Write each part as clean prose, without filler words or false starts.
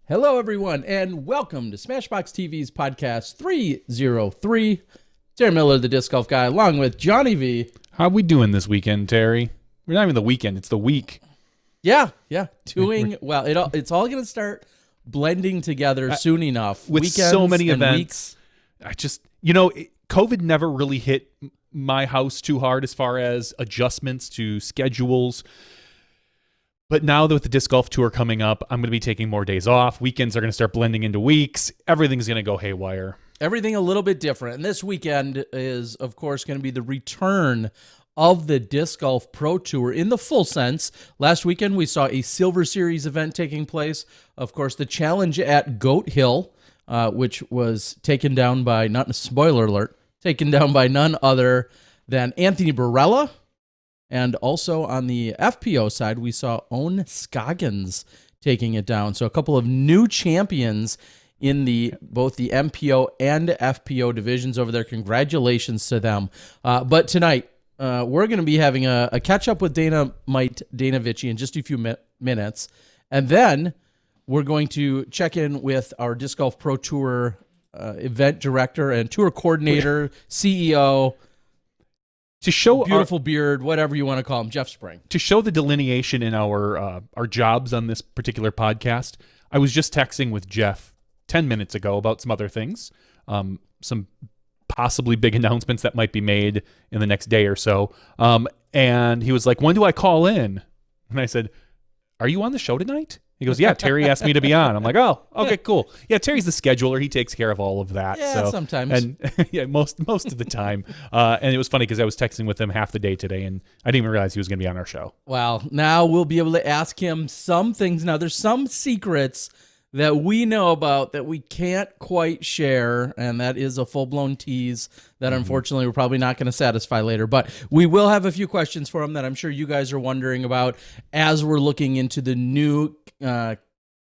Hello, everyone, and welcome to SmashBoxxTV's podcast 303. Terry Miller, the disc golf guy, along with Johnny V. How we doing this weekend, Terry? We're not even the weekend; it's the week. Yeah, doing well. It's all going to start blending together soon enough. With Weekends so many and events, weeks. COVID never really hit my house too hard as far as adjustments to schedules. But now that with the disc golf tour coming up, I'm going to be taking more days off. Weekends are going to start blending into weeks. Everything's going to go haywire. Everything a little bit different. And this weekend is, of course, going to be the return of the Disc Golf Pro Tour in the full sense. Last weekend, we saw a Silver Series event taking place. Of course, the challenge at Goat Hill, which was taken down by, not a spoiler alert, taken down by none other than Anthony Barella. And also on the FPO side, we saw Owen Scoggins taking it down. So a couple of new champions in both the MPO and FPO divisions over there. Congratulations to them. But tonight, we're going to be having a catch-up with Danamite, Dana Vici in just a few minutes. And then we're going to check in with our Disc Golf Pro Tour event director and tour coordinator, CEO, to show beautiful beard, whatever you want to call him, Jeff Spring. To show the delineation in our jobs on this particular podcast, I was just texting with Jeff 10 minutes ago about some other things, some possibly big announcements that might be made in the next day or so. And he was like, "When do I call in?" And I said, "Are you on the show tonight?" He goes, "Yeah, Terry asked me to be on." I'm like, "Oh, okay, cool. Yeah, Terry's the scheduler. He takes care of all of that." Yeah, so, sometimes. And yeah, most of the time. And it was funny because I was texting with him half the day today, and I didn't even realize he was going to be on our show. Well, now we'll be able to ask him some things. Now, there's some secrets that we know about that we can't quite share, and that is a full-blown tease that unfortunately we're probably not going to satisfy later. But we will have a few questions for him that I'm sure you guys are wondering about as we're looking into the new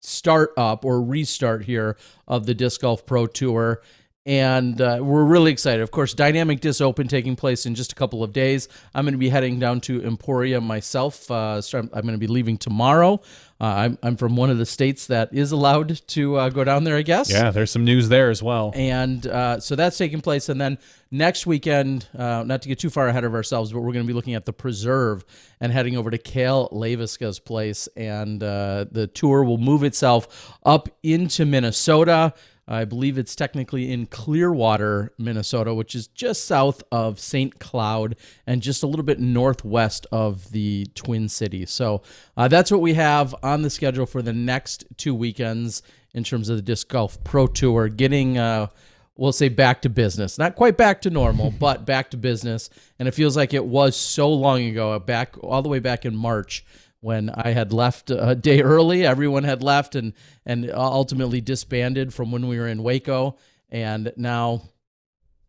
start up or restart here of the Disc Golf Pro Tour. And we're really excited. Of course, Dynamic Disc Open taking place in just a couple of days. I'm going to be heading down to Emporia myself. So I'm going to be leaving tomorrow. I'm from one of the states that is allowed to go down there, I guess. Yeah, there's some news there as well. And so that's taking place. And then next weekend, not to get too far ahead of ourselves, but we're going to be looking at the Preserve and heading over to Kale Leviska's place. And the tour will move itself up into Minnesota. I believe it's technically in Clearwater, Minnesota, which is just south of St. Cloud and just a little bit northwest of the Twin Cities. So that's what we have on the schedule for the next 2 weekends in terms of the Disc Golf Pro Tour, getting, we'll say, back to business. Not quite back to normal, but back to business. And it feels like it was so long ago, all the way back in March, when I had left a day early. Everyone had left and ultimately disbanded from when we were in Waco. And now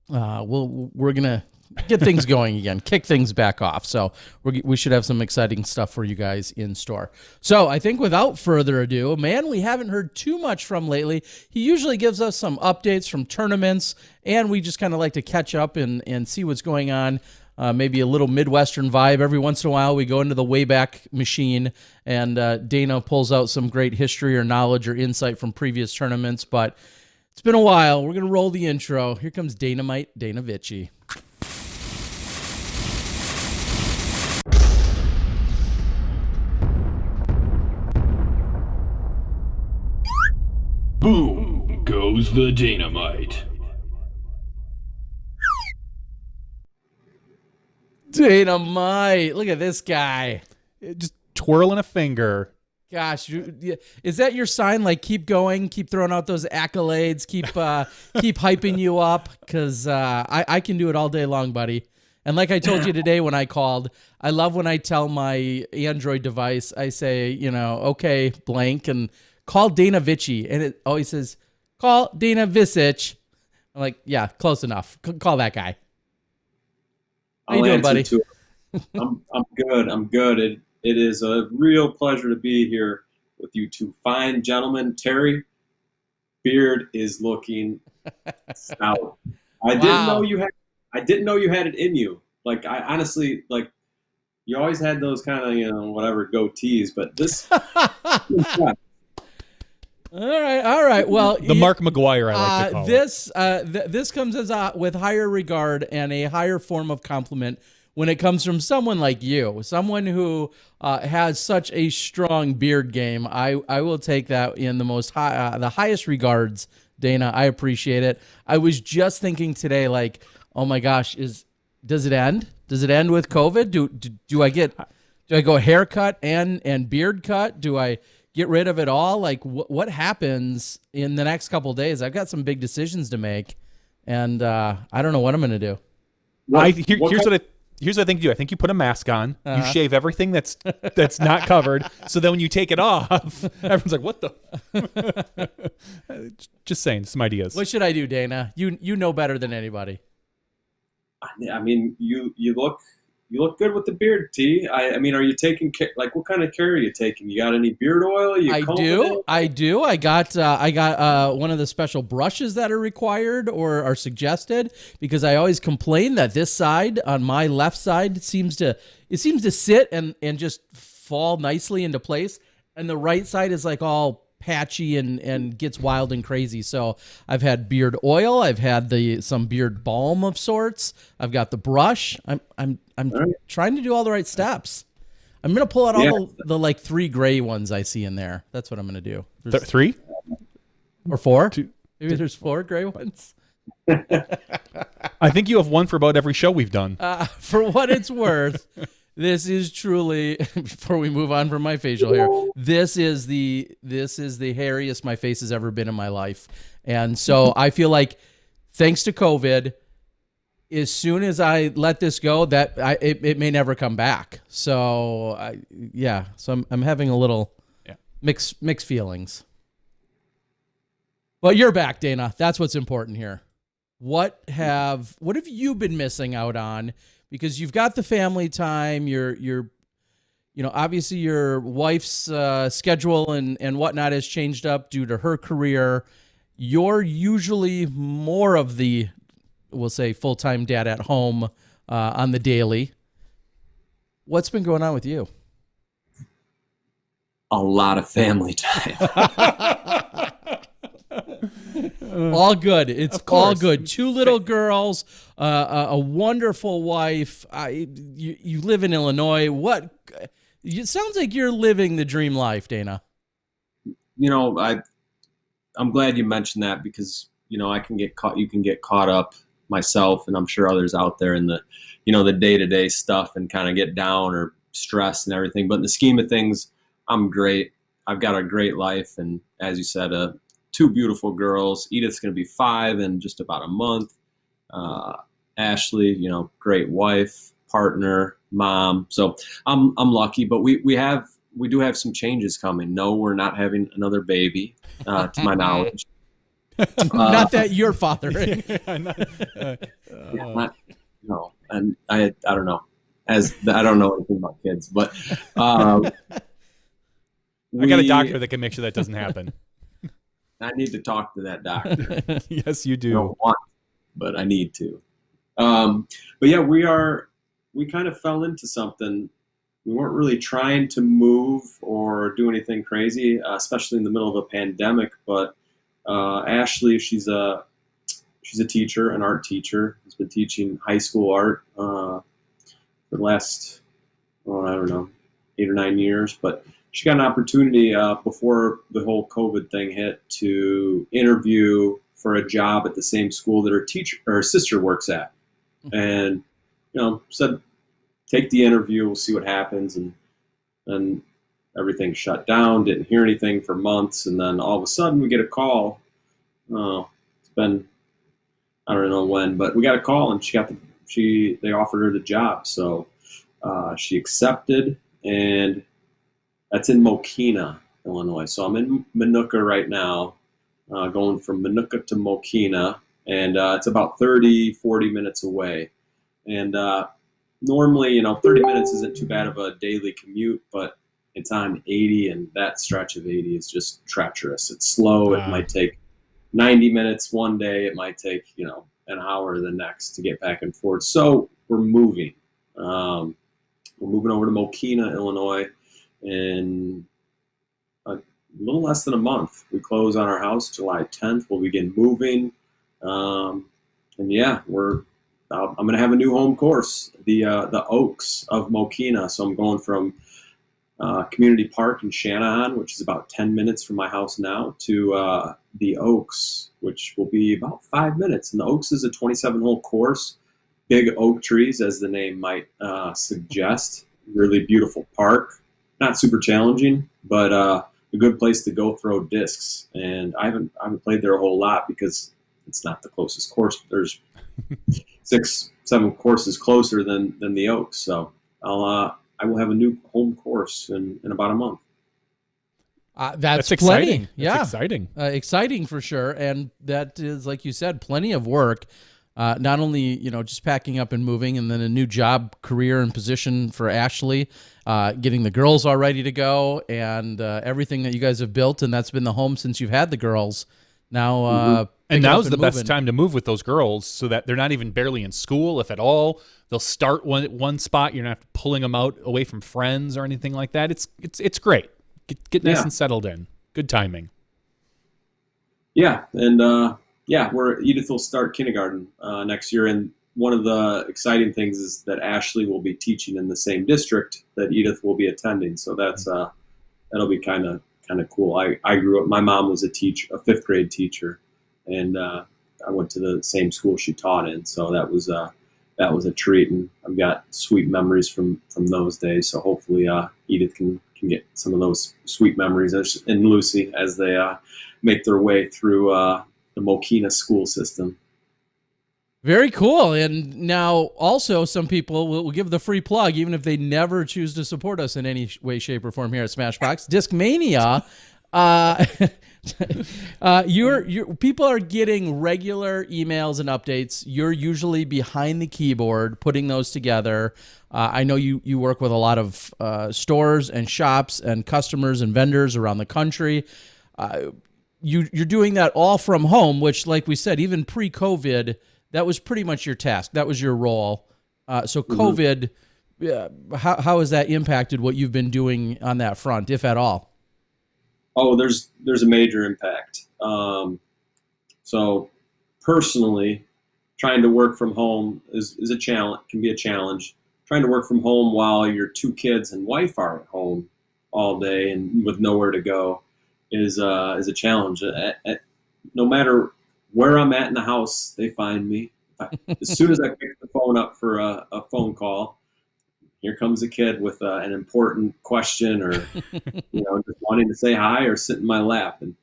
we're going to get things going again, kick things back off. So we should have some exciting stuff for you guys in store. So I think without further ado, a man we haven't heard too much from lately. He usually gives us some updates from tournaments, and we just kind of like to catch up and see what's going on. Maybe a little Midwestern vibe. Every once in a while, we go into the Wayback Machine, and Dana pulls out some great history or knowledge or insight from previous tournaments. But it's been a while. We're going to roll the intro. Here comes Danamite, Dana Vici. Boom goes the Danamite. Danamite. Look at this guy. Just twirling a finger. Gosh, is that your sign? Like, keep going, keep throwing out those accolades, keep hyping you up, because I can do it all day long, buddy. And like I told you today when I called, I love when I tell my Android device, I say, okay, blank, and call Dana Vici, and it always says, call Dana Visic. I'm like, yeah, close enough. Call that guy. How you doing, buddy? I'm good. I'm good. It is a real pleasure to be here with you two fine gentlemen. Terry, beard is looking stout. I didn't know you had it in you. Like, I honestly, like, you always had those kind of, whatever goatees, but this. All right. Well, The Mark McGuire, I like to call it. this comes as with higher regard and a higher form of compliment when it comes from someone like you, someone who has such a strong beard game. I will take that in the highest regards, Dana. I appreciate it. I was just thinking today, like, oh my gosh, does it end? Does it end with COVID? Do I go haircut and beard cut? Do I get rid of it all? Like, what happens in the next couple of days? I've got some big decisions to make, and I don't know what I'm going to do. Here's what I think you do. I think you put a mask on. You shave everything that's not covered. So then when you take it off, everyone's like, "What the?" Just saying, some ideas. What should I do, Dana? You know better than anybody. I mean, you look good with the beard, T. I mean, are you taking care? Like, what kind of care are you taking? You got any beard oil? I do. I got one of the special brushes that are required or are suggested, because I always complain that this side, on my left side, seems to sit and just fall nicely into place, and the right side is like all patchy and gets wild and crazy. So I've had beard oil, I've had some beard balm of sorts, I've got the brush. I'm trying to do all the right steps. I'm gonna pull out all the like 3 gray ones I see in there. That's what I'm gonna do. 3 or 4? 2. Maybe there's 4 gray ones. I think you have one for about every show we've done. For what it's worth, this is truly, before we move on from my facial hair, this is the hairiest my face has ever been in my life. And so I feel like, thanks to COVID, as soon as I let this go, it may never come back. So I'm having a little mixed feelings. But you're back, Dana. That's what's important here. What have you been missing out on? Because you've got the family time, you're obviously your wife's schedule and whatnot has changed up due to her career. You're usually more of the, we'll say, full-time dad at home on the daily. What's been going on with you? A lot of family time. All good. It's all good. 2 little girls, a wonderful wife. You live in Illinois. It sounds like you're living the dream life, Dana. I'm glad you mentioned that, because I can get caught. You can get caught up, myself, and I'm sure others out there, in the the day-to-day stuff, and kind of get down or stressed and everything. But in the scheme of things, I'm great. I've got a great life, and as you said, 2 beautiful girls. Edith's going to be 5 in just about a month. Ashley, great wife, partner, mom. So I'm lucky, but we do have some changes coming. No, we're not having another baby, to my knowledge. Not that you're fathering. No, and I don't know. I don't know anything about kids, but I got a doctor that can make sure that doesn't happen. I need to talk to that doctor. Yes, you do. I don't want, but I need to. But yeah, we kind of fell into something. We weren't really trying to move or do anything crazy, especially in the middle of a pandemic. But Ashley, she's a teacher, an art teacher. Has been teaching high school art for the last, I don't know, 8 or 9 years. But she got an opportunity before the whole COVID thing hit to interview for a job at the same school that her sister works at, and said, take the interview, we'll see what happens. And everything shut down. Didn't hear anything for months, and then all of a sudden we get a call. It's been, I don't know when, but we got a call, and they offered her the job, so she accepted, and that's in Mokina, Illinois. So I'm in Minooka right now, going from Minooka to Mokina, and it's about 30, 40 minutes away. And normally, 30 minutes isn't too bad of a daily commute, but it's on 80, and that stretch of 80 is just treacherous. It's slow. Wow. It might take 90 minutes one day. It might take, an hour the next to get back and forth. So we're moving. We're moving over to Mokina, Illinois, in little less than a month. We close on our house July 10th. We'll begin moving. And yeah, I'm going to have a new home course, the Oaks of Mokina. So I'm going from Community Park in Shanahan, which is about 10 minutes from my house now, to the Oaks, which will be about 5 minutes. And the Oaks is a 27-hole course, big oak trees, as the name might suggest. Really beautiful park, not super challenging, but a good place to go throw discs. And I haven't played there a whole lot because it's not the closest course. There's 6-7 courses closer than the Oaks. So I will have a new home course in about a month. That's exciting. Plenty. Yeah. That's exciting. Exciting for sure. And that is, like you said, plenty of work. Not only, just packing up and moving, and then a new job, career, and position for Ashley, getting the girls all ready to go, and everything that you guys have built, and that's been the home since you've had the girls. Now, and now's the best time to move with those girls, so that they're not even barely in school, if at all. They'll start one spot. You're not pulling them out away from friends or anything like that. It's great. Get nice and settled in. Good timing. Yeah, and Edith will start kindergarten next year, and one of the exciting things is that Ashley will be teaching in the same district that Edith will be attending. So that'll be kind of cool. I grew up. My mom was a 5th grade teacher, and I went to the same school she taught in. So that was a treat, and I've got sweet memories from those days. So hopefully Edith can get some of those sweet memories, and Lucy, as they make their way through the Mokina school system. Very cool. And now also some people will give the free plug, even if they never choose to support us in any way, shape, or form here at Smashbox. Discmania. Your people are getting regular emails and updates. You're usually behind the keyboard putting those together. I know you work with a lot of stores and shops and customers and vendors around the country. You're doing that all from home, which, like we said, even pre-COVID, that was pretty much your task. That was your role. So COVID, how has that impacted what you've been doing on that front, if at all? Oh, there's a major impact. So personally, trying to work from home is a challenge. Can be a challenge. Trying to work from home while your 2 kids and wife are at home all day and with nowhere to go is a challenge. No matter where I'm at in the house, they find me. As soon as I pick the phone up for a phone call, here comes a kid with an important question, or just wanting to say hi or sit in my lap. And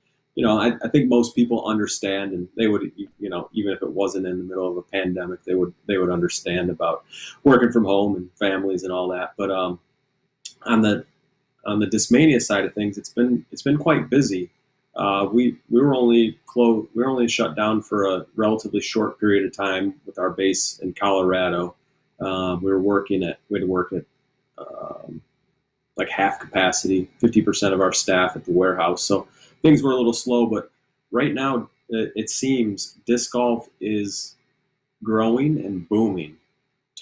I think most people understand, and they would, even if it wasn't in the middle of a pandemic, they would understand about working from home and families and all that. But on the Discmania side of things, it's been quite busy. We were only shut down for a relatively short period of time with our base in Colorado. We had to work at like half capacity, 50% of our staff at the warehouse. So things were a little slow, but right now it seems disc golf is growing and booming.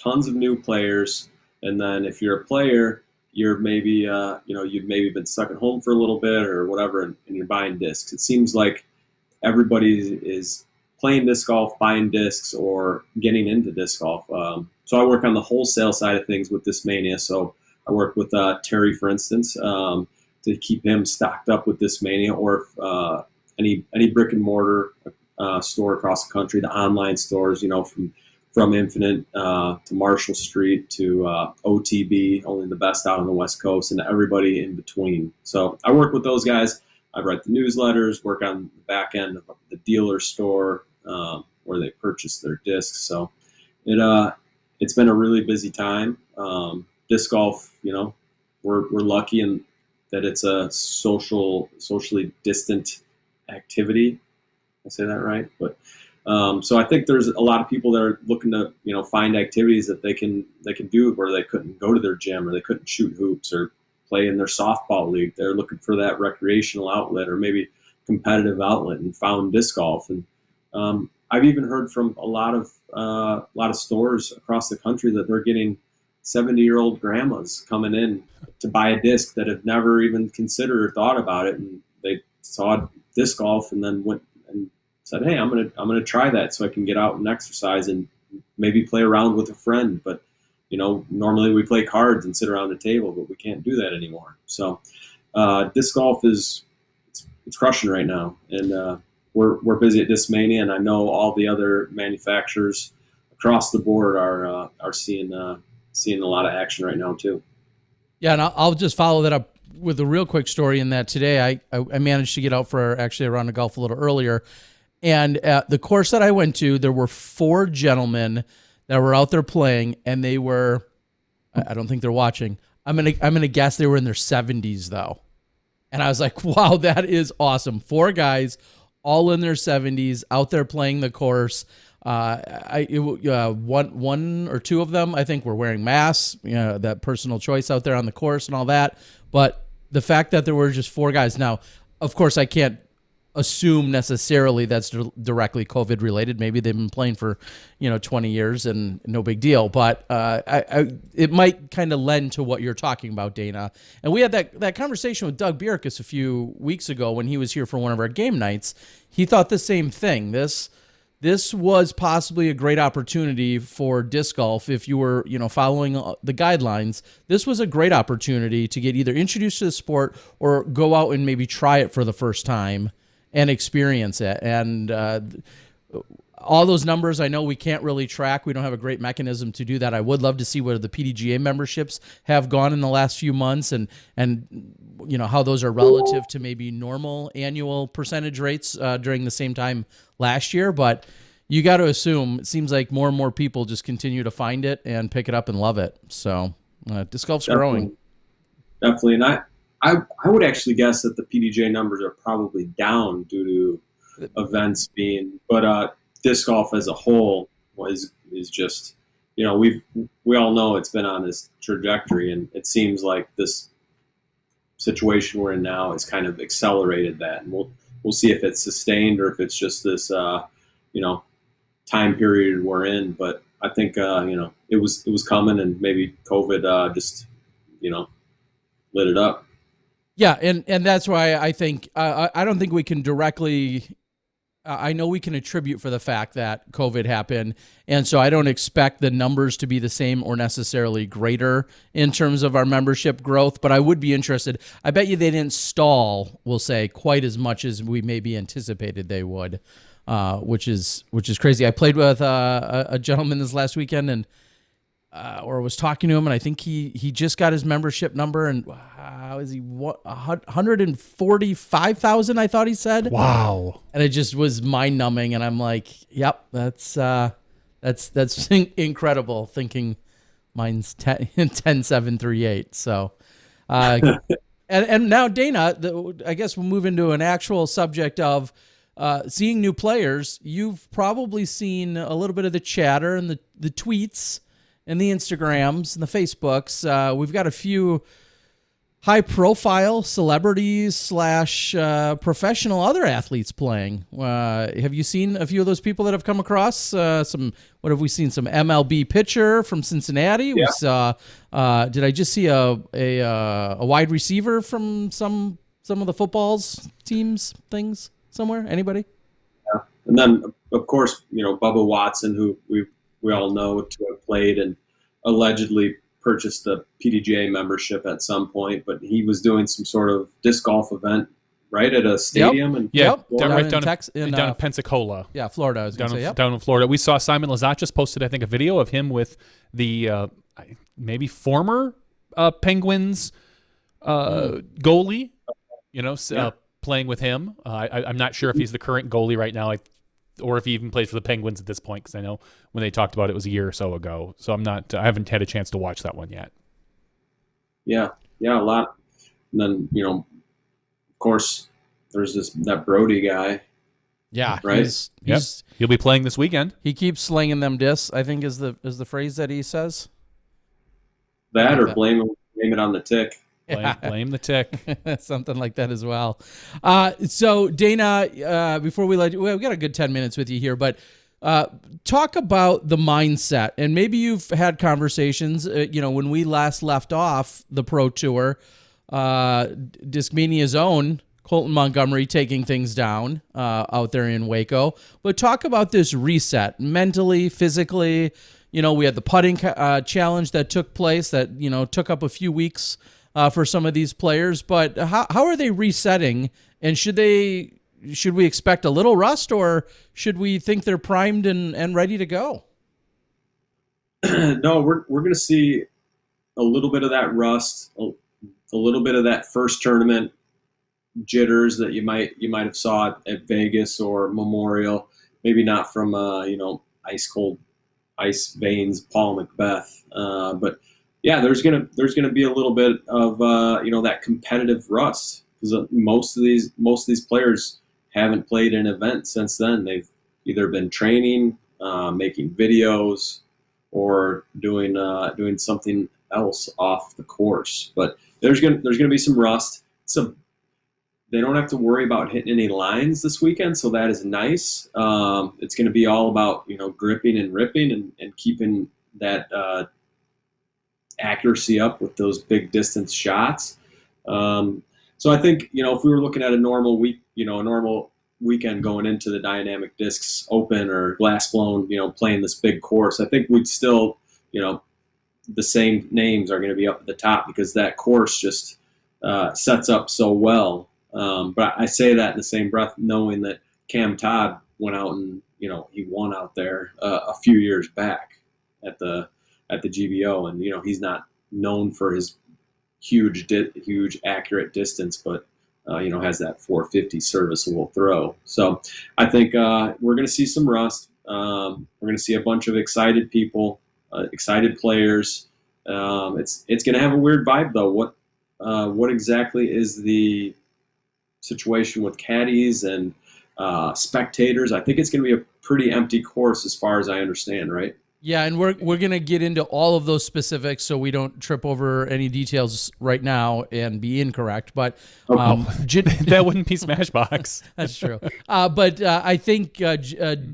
Tons of new players, and then if you're a player, you're maybe you've maybe been stuck at home for a little bit or whatever, and you're buying discs. It seems like everybody is playing disc golf, buying discs, or getting into disc golf. So I work on the wholesale side of things with Discmania. So I work with Terry, for instance, to keep him stocked up with Discmania, or if, any brick and mortar store across the country, the online stores, from Infinite to Marshall Street to OTB, only the best out on the West Coast, and everybody in between. So I work with those guys. I write the newsletters, work on the back end of the dealer store where they purchase their discs. So it's been a really busy time. Disc golf, we're lucky in that it's a socially distant activity. I say that right? But so I think there's a lot of people that are looking to find activities that they can do where they couldn't go to their gym, or they couldn't shoot hoops or play in their softball league. They're looking for that recreational outlet or maybe competitive outlet, and found disc golf. And I've even heard from a lot of stores across the country that they're getting 70-year-old grandmas coming in to buy a disc that have never even considered or thought about it, and they saw disc golf and then went and said, hey, I'm gonna try that so I can get out and exercise and maybe play around with a friend. But normally we play cards and sit around a table, but we can't do that anymore. So disc golf it's crushing right now, and we're busy at Discmania, and I know all the other manufacturers across the board are seeing a lot of action right now too. Yeah, and I'll just follow that up with a real quick story in that today I managed to get out for actually a round of golf a little earlier, and at the course that I went to, there were 4 gentlemen that were out there playing, and they were, I don't think they're watching. I'm gonna guess they were in their 70s though, and I was like, wow, that is awesome. 4 guys, all in their 70s, out there playing the course. One or 2 of them, I think, were wearing masks. That personal choice out there on the course and all that. But the fact that there were just 4 guys. Now, of course, I can't assume necessarily that's directly COVID related. Maybe they've been playing for 20 years and no big deal. But it might kind of lend to what you're talking about, Dana. And we had that conversation with Doug Bierkus a few weeks ago when he was here for one of our game nights. He thought the same thing. This was possibly a great opportunity for disc golf if you were, following the guidelines. This was a great opportunity to get either introduced to the sport or go out and maybe try it for the first time and experience it. And all those numbers, I know we can't really track. We don't have a great mechanism to do that. I would love to see where the PDGA memberships have gone in the last few months and how those are relative to maybe normal annual percentage rates during the same time last year. But you got to assume it seems like more and more people just continue to find it and pick it up and love it. So disc golf's growing. Definitely. And I would actually guess that the PDGA numbers are probably down due to events being, but disc golf as a whole is just, we all know it's been on this trajectory, and it seems like this situation we're in now has kind of accelerated that. And we'll see if it's sustained or if it's just this, time period we're in. But I think, it was coming, and maybe COVID just, lit it up. Yeah, and that's why I think I don't think we can directly. I know we can attribute for the fact that COVID happened, and so I don't expect the numbers to be the same or necessarily greater in terms of our membership growth. But I would be interested. I bet you they didn't stall, we'll say, quite as much as we maybe anticipated they would, which is crazy. I played with a gentleman this last weekend and. Or was talking to him, and I think he just got his membership number, and how is he? 145,000? I thought he said. Wow! And it just was mind numbing, and I'm like, yep, that's incredible. Thinking mine's 10,738. So, and now Dana, I guess we'll move into an actual subject of seeing new players. You've probably seen a little bit of the chatter and the tweets. And the Instagrams and the Facebooks. We've got a few high-profile celebrities / professional other athletes playing. Have you seen a few of those people that have come across? Some MLB pitcher from Cincinnati. Yeah. We saw. Did I just see a wide receiver from some of the footballs teams things somewhere? Anybody? Yeah, and then of course Bubba Watson, who we all know to have played and allegedly purchased the PDGA membership at some point, but he was doing some sort of disc golf event right at a stadium. Yep. Down in Pensacola. Yeah, Florida. I was down in Florida. We saw Simon Lazachas posted, I think, a video of him with the maybe former Penguins goalie, playing with him. I'm not sure if he's the current goalie right now. Or if he even plays for the Penguins at this point, because I know when they talked about it was a year or so ago. So I haven't had a chance to watch that one yet. Yeah, a lot. And then of course, there's that Brody guy. Yeah, right. He'll be playing this weekend. He keeps slinging them discs, I think is the phrase that he says. That or blame it on the tick. Blame the tick. Something like that as well. So Dana, before we let you, we've got a good 10 minutes with you here, but talk about the mindset. And maybe you've had conversations, when we last left off the Pro Tour, Discmania's own Colton Montgomery taking things down out there in Waco. But talk about this reset mentally, physically. We had the putting challenge that took place that, took up a few weeks for some of these players. But how are they resetting? And should we expect a little rust, or should we think they're primed and ready to go? No, we're going to see a little bit of that rust, a little bit of that first tournament jitters that you might have saw at Vegas or Memorial. Maybe not from ice veins Paul Macbeth, but yeah, there's gonna be a little bit of that competitive rust, because most of these players haven't played an event since then. They've either been training, making videos, or doing something else off the course. But there's gonna be some rust. So they don't have to worry about hitting any lines this weekend, so that is nice. It's going to be all about gripping and ripping and keeping that accuracy up with those big distance shots. So I think if we were looking at a normal weekend going into the Dynamic Discs Open or Glass Blown, playing this big course, I think we'd still the same names are going to be up at the top, because that course just sets up so well. But I say that in the same breath, knowing that Cam Todd went out and he won out there a few years back at the GBO, and he's not known for his huge accurate distance, but has that 450 serviceable throw. So I think we're going to see some rust. We're going to see a bunch of excited people, excited players. It's going to have a weird vibe though. What exactly is the situation with caddies and spectators? I think it's going to be a pretty empty course as far as I understand, right? Yeah, and we're going to get into all of those specifics so we don't trip over any details right now and be incorrect. But that wouldn't be Smashbox. That's true. But I think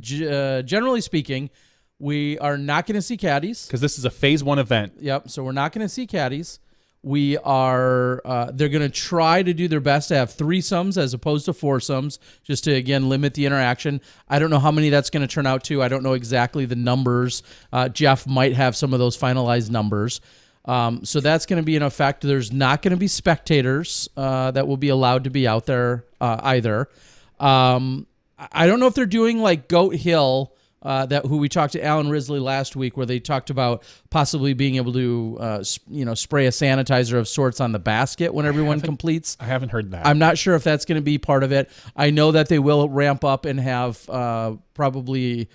generally speaking, we are not going to see caddies. Because this is a phase 1 event. Yep, so we're not going to see caddies. We are. They're going to try to do their best to have threesomes as opposed to foursomes, just to again limit the interaction. I don't know how many that's going to turn out to. I don't know exactly the numbers. Jeff might have some of those finalized numbers. So that's going to be in effect. There's not going to be spectators that will be allowed to be out there either. I don't know if they're doing like Goat Hill. Who we talked to Alan Risley last week, where they talked about possibly being able to, spray a sanitizer of sorts on the basket when everyone completes. I haven't heard that. I'm not sure if that's going to be part of it. I know that they will ramp up and have probably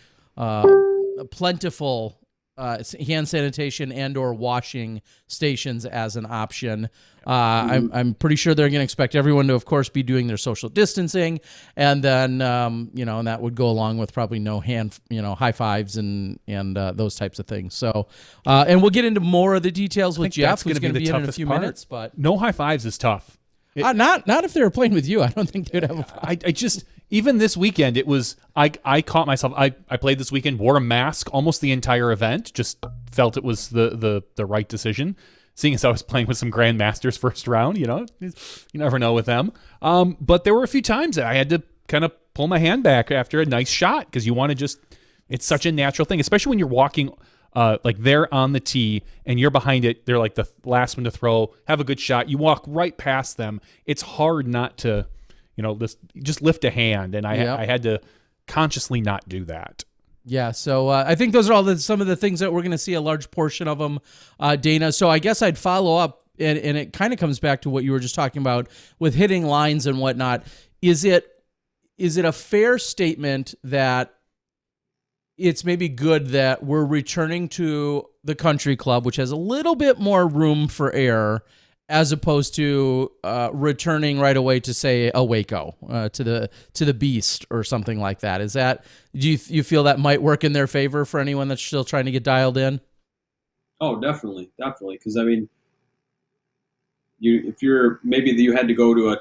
plentiful hand sanitation and or washing stations as an option. I'm pretty sure they're going to expect everyone to, of course, be doing their social distancing, and then and that would go along with probably no hand, high fives and those types of things. So, and we'll get into more of the details with Jeff, who's going to be in a few minutes. But no high fives is tough. Not if they were playing with you. I don't think they'd have a problem. I just, even this weekend, it was, I caught myself, I played this weekend, wore a mask almost the entire event, just felt it was the right decision. Seeing as I was playing with some Grandmasters first round, you never know with them. But there were a few times that I had to kind of pull my hand back after a nice shot, because you want to just, it's such a natural thing, especially when you're walking like they're on the tee and you're behind it. They're like the last one to throw, have a good shot. You walk right past them. It's hard not to, just lift a hand. And I had to consciously not do that. Yeah, so I think those are some of the things that we're going to see, a large portion of them, Dana. So I guess I'd follow up, and it kind of comes back to what you were just talking about with hitting lines and whatnot. Is it a fair statement that it's maybe good that we're returning to the country club, which has a little bit more room for error, as opposed to returning right away to, say, a Waco, to the Beast or something like that? Is that, do you feel that might work in their favor for anyone that's still trying to get dialed in? Oh, definitely. Because I mean, if you had to go to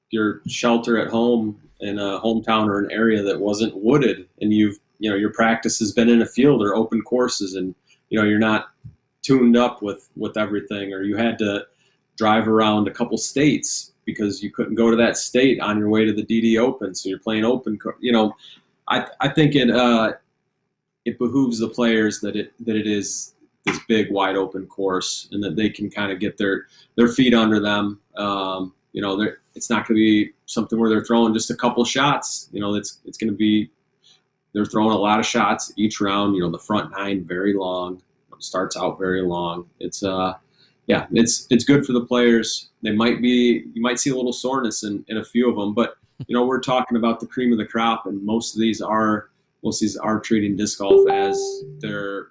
your shelter at home in a hometown or an area that wasn't wooded, and your practice has been in a field or open courses, and you're not tuned up with everything, or you had to drive around a couple states, because you couldn't go to that state on your way to the DD Open, so you're playing open. I think it behooves the players that it is this big wide open course, and that they can kind of get their feet under them. It's not going to be something where they're throwing just a couple shots. It's going to be they're throwing a lot of shots each round. The front nine very long, starts out very long. It's good for the players. You might see a little soreness in a few of them, but we're talking about the cream of the crop, and most of these are treating disc golf as their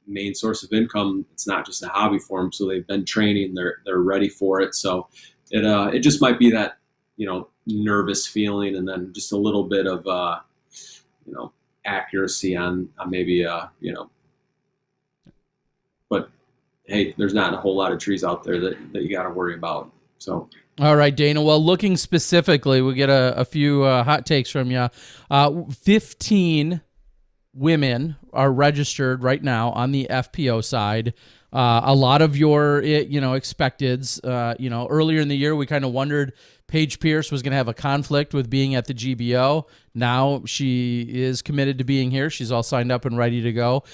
main source of income. It's not just a hobby for them, so they've been training. They're ready for it. So it just might be that nervous feeling, and then just a little bit of accuracy on maybe but hey, there's not a whole lot of trees out there that you got to worry about. So. All right, Dana. Well, looking specifically, we get a few hot takes from you. 15 women are registered right now on the FPO side. A lot of your, expecteds. Earlier in the year, we kind of wondered Paige Pierce was going to have a conflict with being at the GBO. Now she is committed to being here. She's all signed up and ready to go.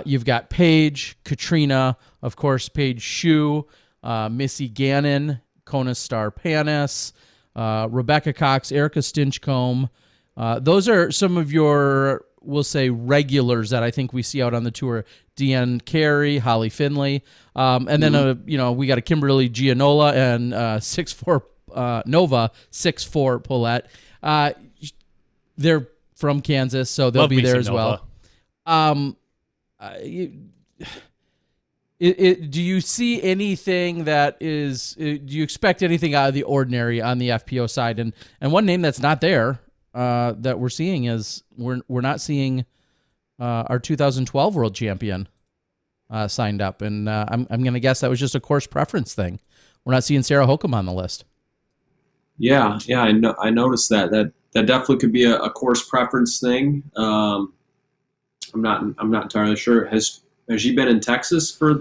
You've got Paige, Katrina, of course, Paige Shue, Missy Gannon, Kona Star Panis, Rebecca Cox, Erica Stinchcomb. Those are some of your, we'll say, regulars that I think we see out on the tour. Deanne Carey, Holly Finley. And then, we got a Kimberly Gianola and 6'4" Nova, 6'4" Paulette. They're from Kansas, so they'll be there as well. Do you see anything that is? Do you expect anything out of the ordinary on the FPO side? And one name that's not there that we're seeing is we're not seeing our 2012 world champion signed up, and I'm going to guess that was just a course preference thing. We're not seeing Sarah Hokum on the list. Yeah, I noticed that definitely could be a course preference thing. I'm not entirely sure. Has she been in Texas or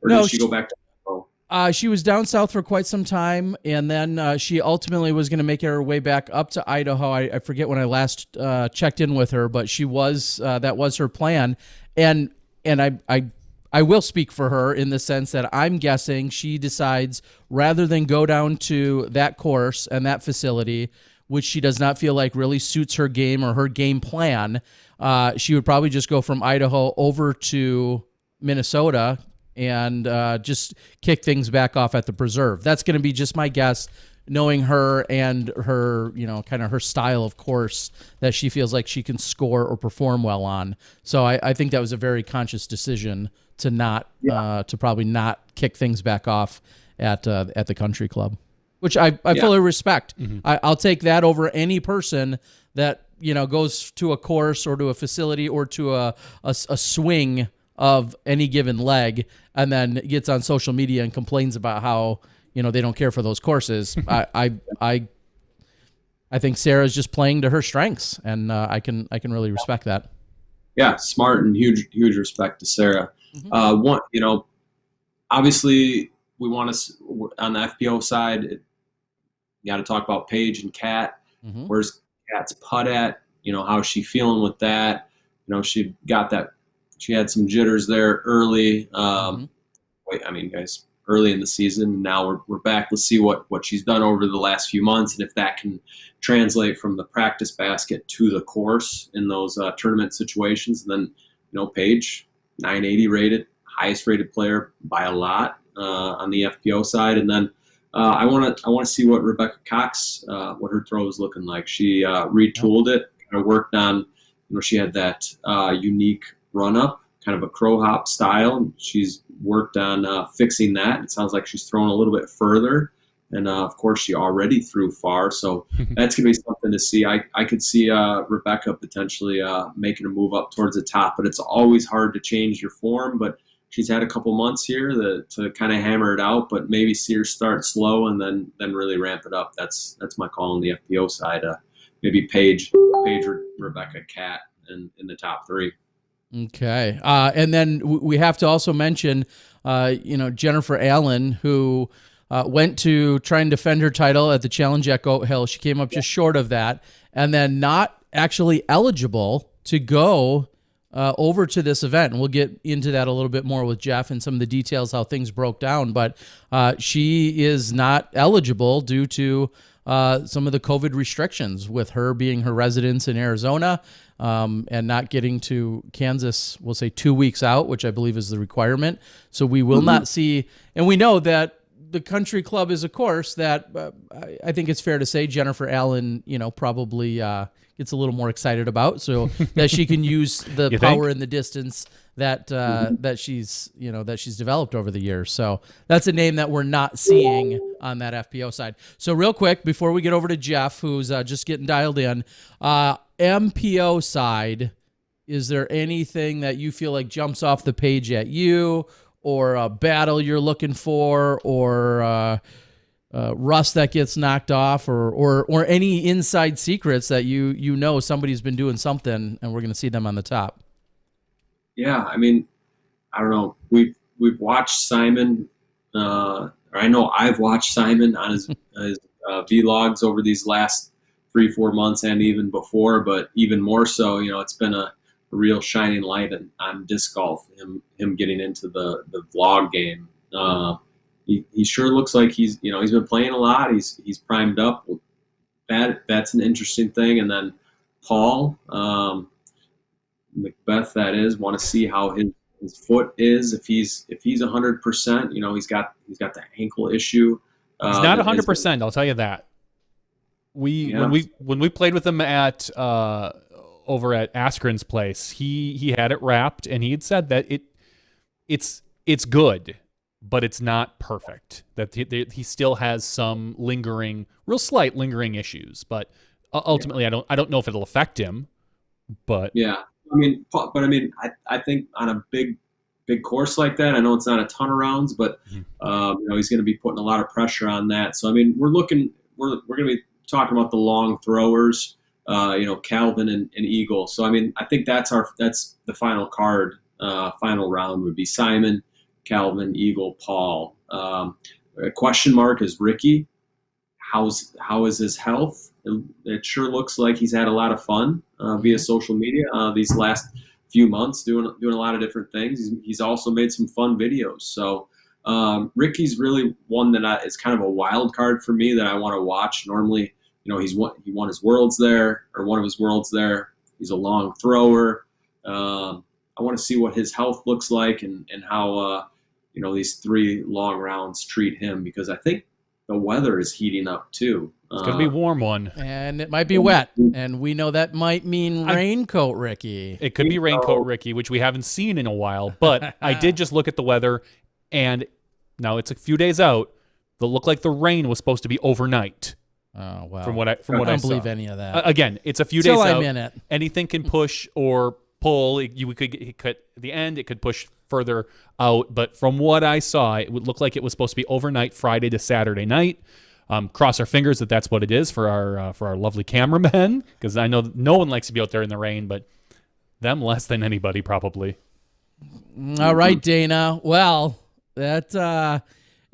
did she go back to Idaho? She was down south for quite some time, and then she ultimately was going to make her way back up to Idaho. I forget when I last checked in with her, but she was that was her plan. And I will speak for her in the sense that I'm guessing she decides rather than go down to that course and that facility, which she does not feel like really suits her game or her game plan, she would probably just go from Idaho over to Minnesota and just kick things back off at the preserve. That's going to be just my guess, knowing her and her, kind of her style of course that she feels like she can score or perform well on. So I think that was a very conscious decision to probably not kick things back off at the country club, which I fully respect. Mm-hmm. I'll take that over any person that goes to a course or to a facility or to a swing of any given leg and then gets on social media and complains about how they don't care for those courses. I think Sarah's just playing to her strengths, and I can really respect that. Yeah, smart, and huge respect to Sarah. Mm-hmm. Obviously we want to on the FPO side. You got to talk about Paige and Kat. Mm-hmm. Where's Kat's putt at? How's she feeling with that? She got that. She had some jitters there early. Guys, early in the season. Now we're back. Let's see what she's done over the last few months, and if that can translate from the practice basket to the course in those tournament situations. And then, Paige, 980 rated, highest rated player by a lot on the FPO side. And then I want to see what Rebecca Cox, what her throw is looking like. She retooled it, kind of worked on. She had that unique run up, kind of a crow hop style, and she's worked on fixing that. It sounds like she's thrown a little bit further, and of course she already threw far, so that's gonna be something to see. I could see Rebecca potentially making a move up towards the top, but it's always hard to change your form. But she's had a couple months here to kind of hammer it out, but maybe see her start slow and then really ramp it up. That's my call on the FPO side. Maybe Paige, Rebecca, Kat in the top three. Okay. And then we have to also mention, Jennifer Allen, who went to try and defend her title at the Challenge at Goat Hill. She came up just short of that, and then not actually eligible to go over to this event. And we'll get into that a little bit more with Jeff and some of the details, how things broke down. But she is not eligible due to some of the COVID restrictions, with her being her residence in Arizona and not getting to Kansas, we'll say 2 weeks out, which I believe is the requirement. So we will not see, and we know that the country club is a course that I think it's fair to say Jennifer Allen, probably gets a little more excited about, so that she can use the power in the distance that that she's developed over the years. So that's a name that we're not seeing on that FPO side. So real quick, before we get over to Jeff, who's just getting dialed in, MPO side, is there anything that you feel like jumps off the page at you, or a battle you're looking for, or rust that gets knocked off, or any inside secrets that somebody's been doing something and we're going to see them on the top? Yeah, I mean, I don't know. We've watched Simon. Or I know I've watched Simon on his vlogs over these last 3-4 months, and even before, but even more so. It's been a real shining light on disc golf. Him getting into the vlog game. He sure looks like he's been playing a lot. He's primed up. That's an interesting thing. And then Paul Macbeth, that is, want to see how his foot is, if he's 100%. He's got the ankle issue. He's not 100%. I'll tell you that. When we played with him at over at Askren's place, he had it wrapped, and he had said that it's good, but it's not perfect. That he still has some real slight lingering issues. But ultimately, I don't know if it'll affect him. But yeah, I think on a big course like that, I know it's not a ton of rounds, but he's going to be putting a lot of pressure on that. So we're going to be talking about the long throwers, Calvin and Eagle. So I think that's the final card. Final round would be Simon, Calvin, Eagle, Paul. A question mark is Ricky. How is his health? It sure looks like he's had a lot of fun via social media these last few months, doing a lot of different things. He's also made some fun videos. So Ricky's really one that is kind of a wild card for me that I want to watch. Normally, he won his worlds there, or one of his worlds there. He's a long thrower. I want to see what his health looks like and how these 3 long rounds treat him, because I think the weather is heating up too. It's going to be a warm one. And it might be wet. And we know that might mean raincoat Ricky. It could be raincoat Ricky, which we haven't seen in a while. But I did just look at the weather, and now it's a few days out. It looked like the rain was supposed to be overnight. Oh, wow. From what I saw. I don't believe any of that. Again, it's a few days out. I'm in it. Anything can push or pull. It could at the end, it could push further out. But from what I saw, it would look like it was supposed to be overnight, Friday to Saturday night. Cross our fingers that that's what it is for our lovely cameramen, because I know no one likes to be out there in the rain, but them less than anybody probably. All right, Dana. Well, that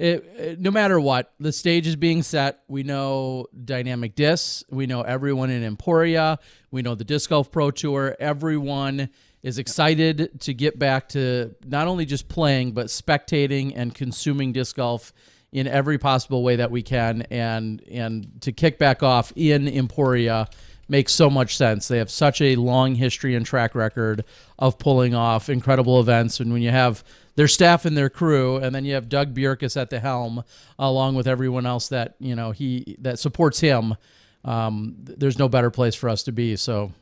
no matter what, the stage is being set. We know Dynamic Discs. We know everyone in Emporia. We know the Disc Golf Pro Tour. Everyone is excited to get back to not only just playing, but spectating and consuming disc golf in every possible way that we can, and to kick back off in Emporia makes so much sense. They have such a long history and track record of pulling off incredible events, and when you have their staff and their crew, and then you have Doug Bjerkus at the helm, along with everyone else that that supports him, there's no better place for us to be. So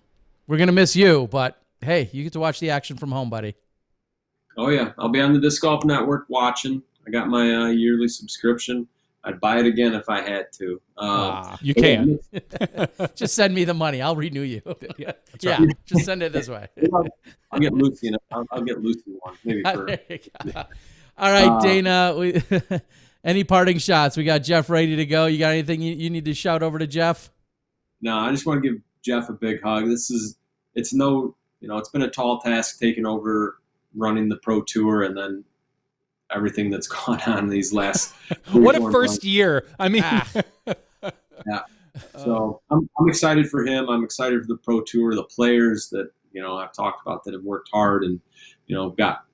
we're gonna miss you, but hey, you get to watch the action from home, buddy. Oh yeah, I'll be on the Disc Golf Network watching. I got my yearly subscription. I'd buy it again if I had to. You can. Just send me the money. I'll renew you. Yeah, just send it this way. I'll get Lucy. I'll get Lucy one. Maybe for. All right, Dana. Any parting shots? We got Jeff ready to go. You got anything you need to shout over to Jeff? No, I just want to give Jeff a big hug. It's been a tall task taking over running the Pro Tour, and then everything that's gone on these last. What a 3-4 first months. year. I mean, Yeah. So I'm excited for him. I'm excited for the Pro Tour, the players that, I've talked about that have worked hard and, got,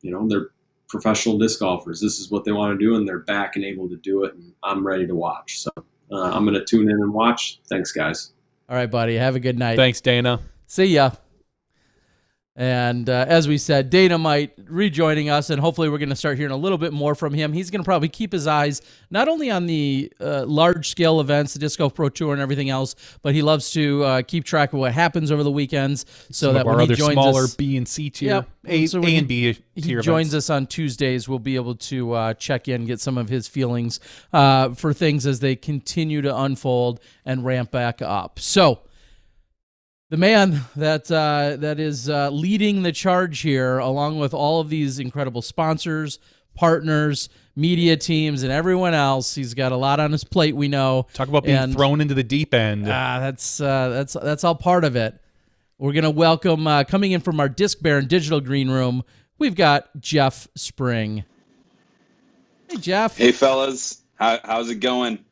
they're professional disc golfers. This is what they want to do, and they're back and able to do it. And I'm ready to watch. So I'm going to tune in and watch. Thanks, guys. All right, buddy. Have a good night. thanks, Dana. See ya. And as we said, Danamite rejoining us, and hopefully we're going to start hearing a little bit more from him. He's going to probably keep his eyes not only on the large-scale events, the Disc Golf Pro Tour and everything else, but he loves to keep track of what happens over the weekends. So Some that of our when other he joins smaller us, B and C tier, Yep. So when A and B he tier joins events. us on Tuesdays, we'll be able to check in, get some of his feelings for things as they continue to unfold and ramp back up. So the man that is leading the charge here, along with all of these incredible sponsors, partners, media teams, and everyone else, he's got a lot on his plate. We know. Talk about being thrown into the deep end. That's all part of it. We're gonna welcome coming in from our Disc Baron Digital Green Room. We've got Jeff Spring. Hey, Jeff. Hey, fellas. How's it going?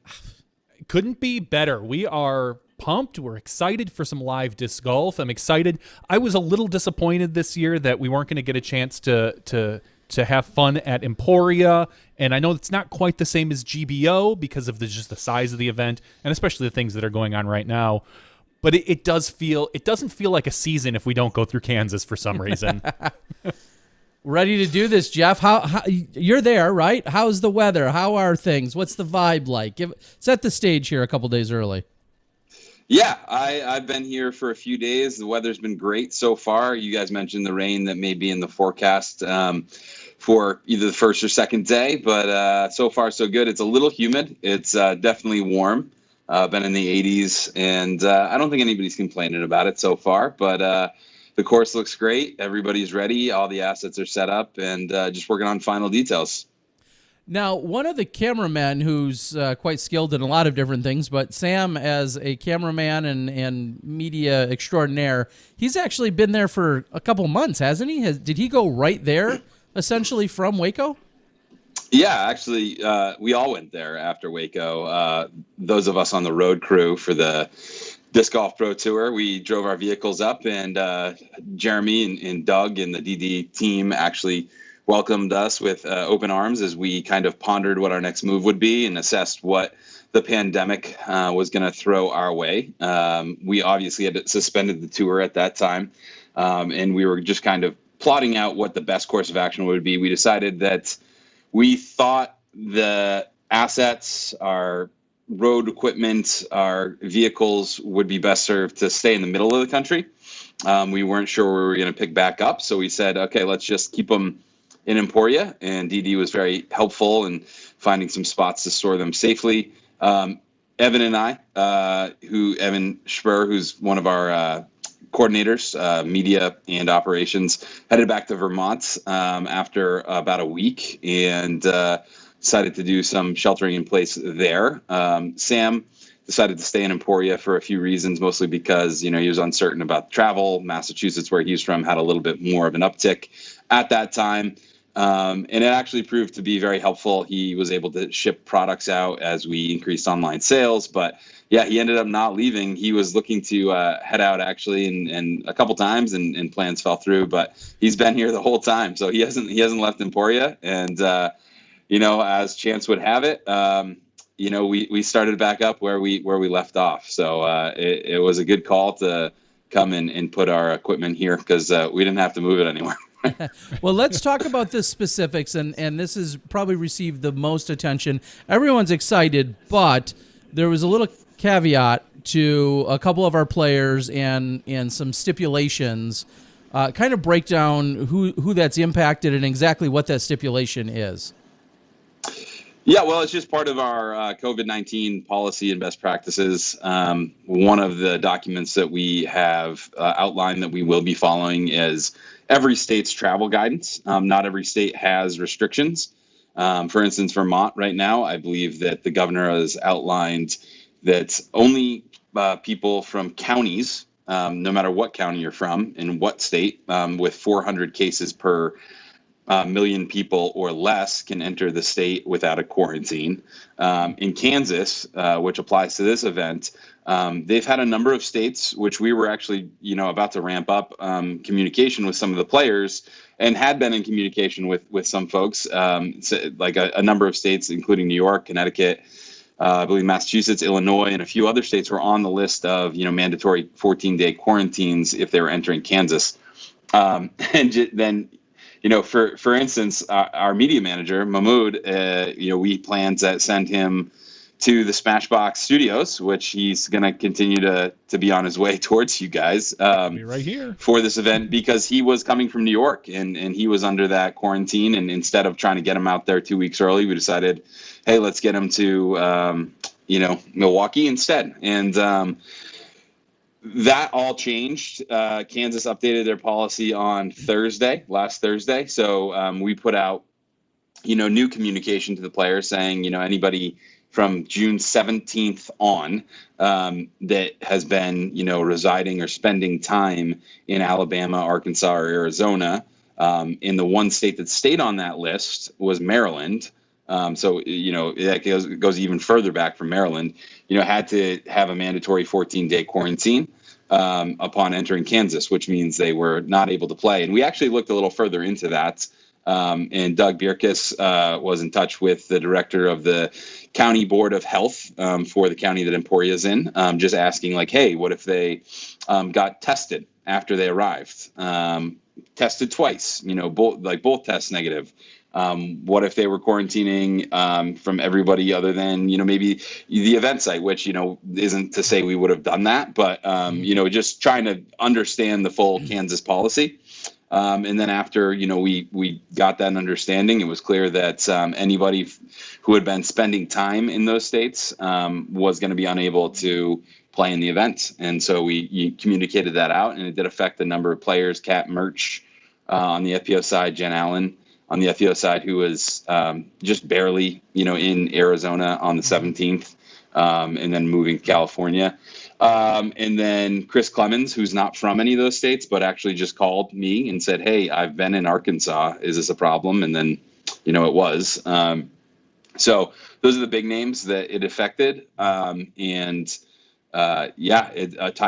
Couldn't be better. We are pumped. We're excited for some live disc golf. I'm excited. I was a little disappointed this year that we weren't going to get a chance to have fun at Emporia, and I know it's not quite the same as GBO because of just the size of the event and especially the things that are going on right now. But it doesn't feel like a season if we don't go through Kansas for some reason. Ready to do this, Jeff? How you're there, right? How's the weather? How are things? What's the vibe like? Set the stage here a couple days early. Yeah, I've been here for a few days. The weather's been great so far. You guys mentioned the rain that may be in the forecast for either the first or second day, but so far so good. It's a little humid. It's definitely warm. Been in the 80s, and I don't think anybody's complaining about it so far, but the course looks great. Everybody's ready. All the assets are set up, and just working on final details. Now, one of the cameramen who's quite skilled in a lot of different things, but Sam, as a cameraman and media extraordinaire, he's actually been there for a couple months, hasn't he? Did he go right there, essentially, from Waco? Yeah, actually, we all went there after Waco. Those of us on the road crew for the Disc Golf Pro Tour, we drove our vehicles up, and Jeremy and Doug and the DD team actually welcomed us with open arms as we kind of pondered what our next move would be and assessed what the pandemic was going to throw our way. We obviously had suspended the tour at that time, and we were just kind of plotting out what the best course of action would be. We decided that we thought the assets, our road equipment, our vehicles would be best served to stay in the middle of the country. We weren't sure where we were going to pick back up, so we said, okay, let's just keep them in Emporia, and DD was very helpful in finding some spots to store them safely. Evan and I, Evan Spur, who's one of our coordinators, media and operations, headed back to Vermont after about a week and decided to do some sheltering in place there. Sam decided to stay in Emporia for a few reasons, mostly because, he was uncertain about travel. Massachusetts, where he's from, had a little bit more of an uptick at that time. And it actually proved to be very helpful. He was able to ship products out as we increased online sales. But yeah, he ended up not leaving. He was looking to head out actually, and a couple times, and plans fell through. But he's been here the whole time, so he hasn't left Emporia. And as chance would have it, we started back up where we left off. So it was a good call to come and put our equipment here because we didn't have to move it anywhere. Well, let's talk about the specifics, and this has probably received the most attention. Everyone's excited, but there was a little caveat to a couple of our players and some stipulations. Kind of break down who that's impacted and exactly what that stipulation is. Yeah, well, it's just part of our COVID-19 policy and best practices. One of the documents that we have outlined that we will be following is every state's travel guidance. Not every state has restrictions. For instance, Vermont right now, I believe that the governor has outlined that only people from counties, no matter what county you're from, in what state, with 400 cases per million people or less can enter the state without a quarantine. In Kansas, which applies to this event, they've had a number of states, which we were actually, about to ramp up communication with some of the players, and had been in communication with some folks, like a number of states, including New York, Connecticut, I believe Massachusetts, Illinois, and a few other states were on the list of, mandatory 14-day quarantines if they were entering Kansas. And then, for instance, our media manager, Mahmoud, we plan to send him to the SmashBoxx studios, which he's going to continue to be on his way towards you guys Be right here for this event, because he was coming from New York and he was under that quarantine. And instead of trying to get him out there 2 weeks early, we decided, hey, let's get him to, Milwaukee instead. And that all changed. Kansas updated their policy on last Thursday. So we put out, new communication to the players saying, anybody from June 17th on that has been, residing or spending time in Alabama, Arkansas, or Arizona. In the one state that stayed on that list was Maryland. So, that goes even further back from Maryland, had to have a mandatory 14-day quarantine upon entering Kansas, which means they were not able to play. And we actually looked a little further into that. And Doug Bierkus was in touch with the director of the County Board of Health for the county that Emporia's in, just asking, like, hey, what if they got tested after they arrived? Tested twice, both tests negative. What if they were quarantining from everybody other than, maybe the event site, which, isn't to say we would have done that, but, just trying to understand the full Kansas policy. And then after, we got that understanding, it was clear that anybody who had been spending time in those states was going to be unable to play in the event. And so we communicated that out, and it did affect the number of players. Kat Murch on the FPO side, Jen Allen on the FPO side, who was just barely, in Arizona on the 17th, and then moving to California. And then Chris Clemens, who's not from any of those states, but actually just called me and said, hey, I've been in Arkansas. Is this a problem? And then, it was. So those are the big names that it affected. Ty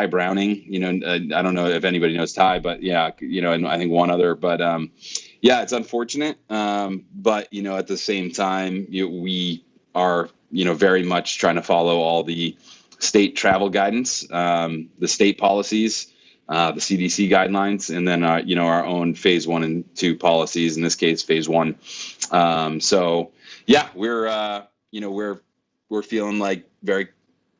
Browning, I don't know if anybody knows Ty, but and I think one other, but it's unfortunate. But, at the same time, we are, very much trying to follow all the state travel guidance, the state policies, the CDC guidelines, and then our own phase 1 and 2 policies. In this case, phase 1. We're feeling like very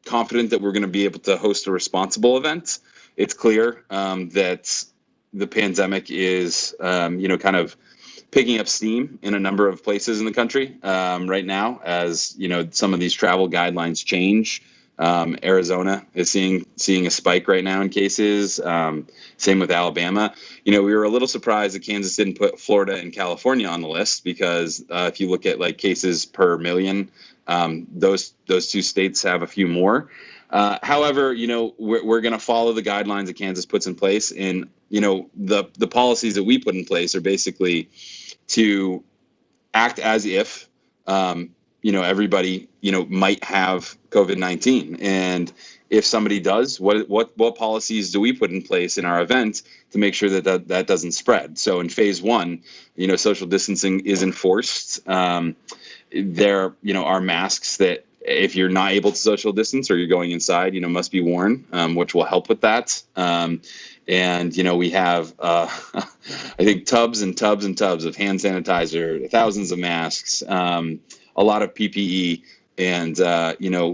confident that we're going to be able to host a responsible event. It's clear that the pandemic is kind of picking up steam in a number of places in the country right now, as some of these travel guidelines change. Arizona is seeing a spike right now in cases. Same with Alabama. We were a little surprised that Kansas didn't put Florida and California on the list, because if you look at like cases per million, those two states have a few more. However, we're going to follow the guidelines that Kansas puts in place, and the policies that we put in place are basically to act as if everybody might have COVID-19, and if somebody does, what policies do we put in place in our event to make sure that doesn't spread? So in phase 1, social distancing is enforced. There are masks that, if you're not able to social distance or you're going inside, must be worn, which will help with that. And we have, I think, tubs and tubs and tubs of hand sanitizer, thousands of masks, a lot of PPE. And,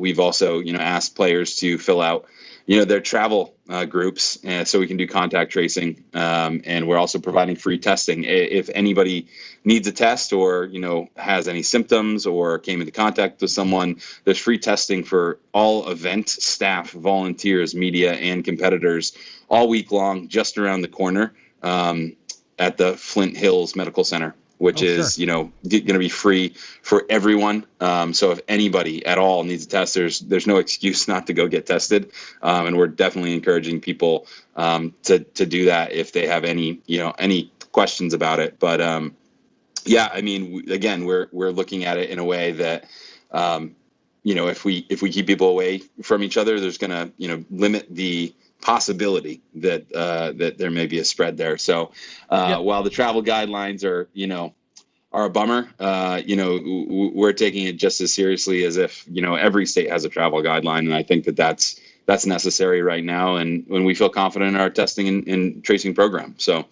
we've also, asked players to fill out, their travel groups, so we can do contact tracing. And we're also providing free testing. If anybody needs a test or, has any symptoms or came into contact with someone, there's free testing for all event staff, volunteers, media, and competitors all week long, just around the corner at the Flint Hills Medical Center, which is, going to be free for everyone. So if anybody at all needs a test, there's no excuse not to go get tested. And we're definitely encouraging people to do that if they have any questions about it. But Yeah, I mean, again, we're looking at it in a way that, if we keep people away from each other, there's going to, limit the possibility that that there may be a spread there. So while the travel guidelines are a bummer, we're taking it just as seriously as if every state has a travel guideline, and I think that's necessary right now, and when we feel confident in our testing and tracing program. So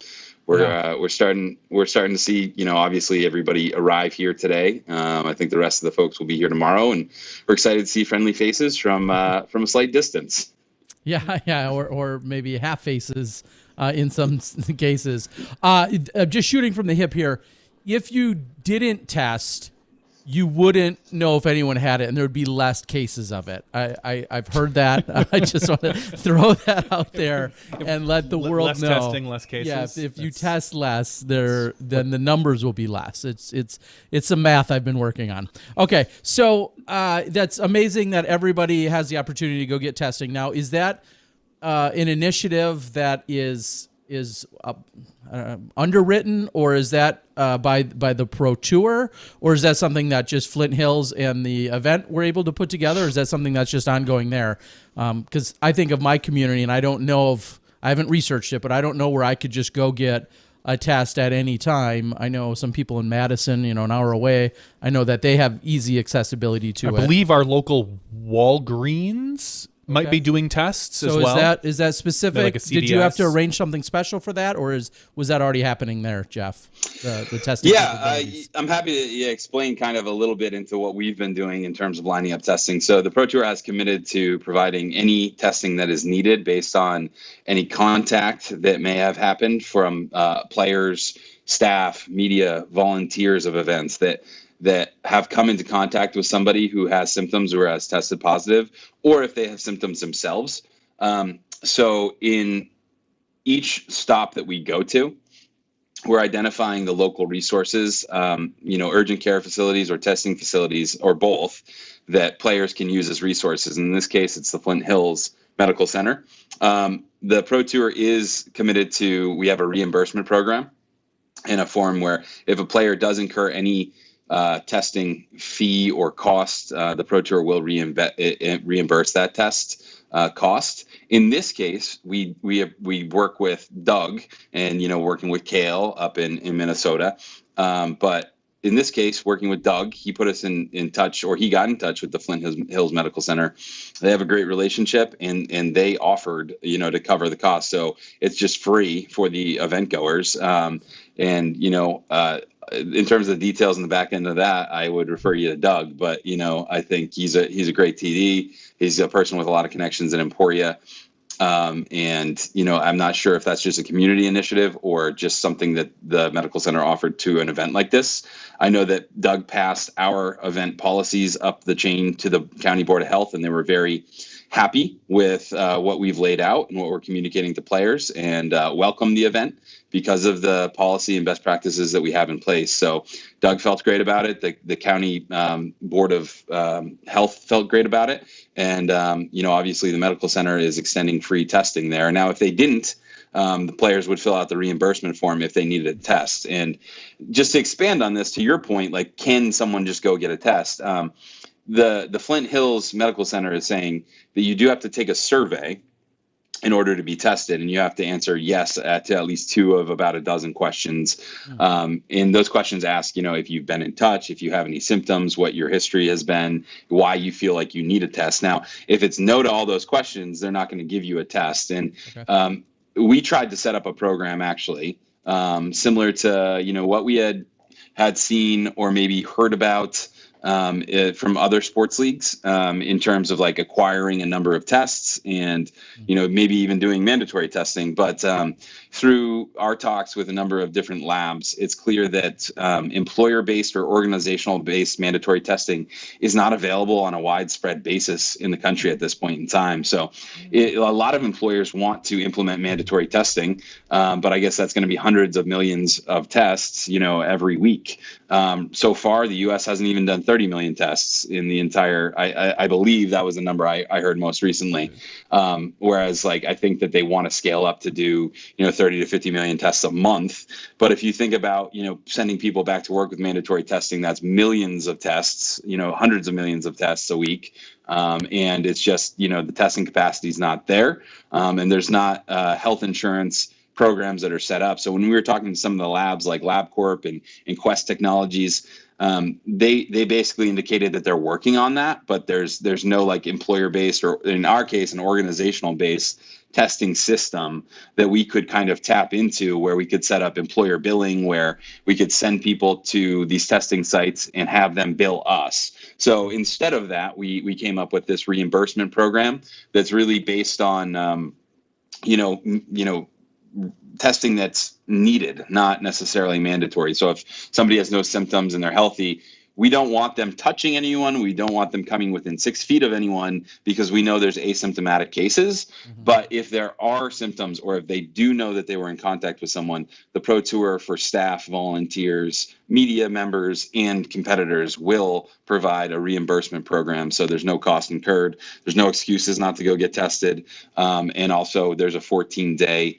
we're starting to see, obviously everybody arrive here today. I think the rest of the folks will be here tomorrow, and we're excited to see friendly faces from a slight distance. Yeah, or maybe half faces in some cases. Just shooting from the hip here. If you didn't test, you wouldn't know if anyone had it, and there would be less cases of it. I've heard that. I just want to throw that out there and let the world know. Less testing, less cases. Yeah, if you test less, then the numbers will be less. It's some math I've been working on. Okay, so that's amazing that everybody has the opportunity to go get testing. Now, is that an initiative that is underwritten, or is that by the Pro Tour, or is that something that just Flint Hills and the event were able to put together, or is that something that's just ongoing there? Because I think of my community, and I haven't researched it, but I don't know where I could just go get a test at any time. I know some people in Madison, an hour away, I know that they have easy accessibility to it. I believe our local Walgreens might be doing tests as well. So is that specific? Like a CDS? Did you have to arrange something special for that, or was that already happening there, Jeff? The testing. Yeah, I'm happy to explain kind of a little bit into what we've been doing in terms of lining up testing. So the Pro Tour has committed to providing any testing that is needed based on any contact that may have happened from players, staff, media, volunteers of events that have come into contact with somebody who has symptoms or has tested positive, or if they have symptoms themselves. So in each stop that we go to, we're identifying the local resources, urgent care facilities or testing facilities, or both, that players can use as resources. In this case, it's the Flint Hills Medical Center. The Pro Tour is committed to, we have a reimbursement program in a form where if a player does incur any testing fee or cost, the Pro Tour will reimburse that test cost. In this case, we work with Doug and working with Kale up in Minnesota, but in this case, working with Doug, he put us in touch, or he got in touch with the Flint Hills Medical Center. They have a great relationship, and they offered to cover the cost, so it's just free for the event goers. In terms of the details in the back end of that, I would refer you to Doug. But I think he's a great TD. He's a person with a lot of connections in Emporia, and I'm not sure if that's just a community initiative or just something that the medical center offered to an event like this. I know that Doug passed our event policies up the chain to the County Board of Health, and they were very happy with what we've laid out and what we're communicating to players, and welcome the event because of the policy and best practices that we have in place. So Doug felt great about it. The county board of health felt great about it. And, obviously the medical center is extending free testing there. Now, if they didn't, the players would fill out the reimbursement form if they needed a test. And just to expand on this, to your point, like, can someone just go get a test? The Flint Hills Medical Center is saying that you do have to take a survey in order to be tested, and you have to answer yes to at least 2 of about a dozen questions. And those questions ask, if you've been in touch, if you have any symptoms, what your history has been, why you feel like you need a test. Now, if it's no to all those questions, they're not going to give you a test. And we tried to set up a program actually similar to what we had seen or maybe heard about from other sports leagues in terms of like acquiring a number of tests and, maybe even doing mandatory testing. But through our talks with a number of different labs, it's clear that employer-based or organizational-based mandatory testing is not available on a widespread basis in the country at this point in time. So a lot of employers want to implement mandatory testing, but I guess that's going to be hundreds of millions of tests, every week. So far, the U.S. hasn't even done 30 30 million tests in the entire, I believe that was the number I heard most recently. Whereas like, I think that they want to scale up to do, 30 to 50 million tests a month. But if you think about, sending people back to work with mandatory testing, that's millions of tests, hundreds of millions of tests a week. And it's just, the testing capacity is not there. And there's not health insurance programs that are set up. So when we were talking to some of the labs like LabCorp and Quest Technologies, they basically indicated that they're working on that, but there's no like employer-based, or in our case, an organizational-based testing system that we could kind of tap into, where we could set up employer billing, where we could send people to these testing sites and have them bill us. So instead of that, we came up with this reimbursement program that's really based on, testing that's needed, not necessarily mandatory. So if somebody has no symptoms and they're healthy, we don't want them touching anyone. We don't want them coming within 6 feet of anyone, because we know there's asymptomatic cases. But if there are symptoms, or if they do know that they were in contact with someone, the Pro Tour for staff, volunteers, media members, and competitors will provide a reimbursement program. So there's no cost incurred. There's no excuses not to go get tested. And also there's a 14-day,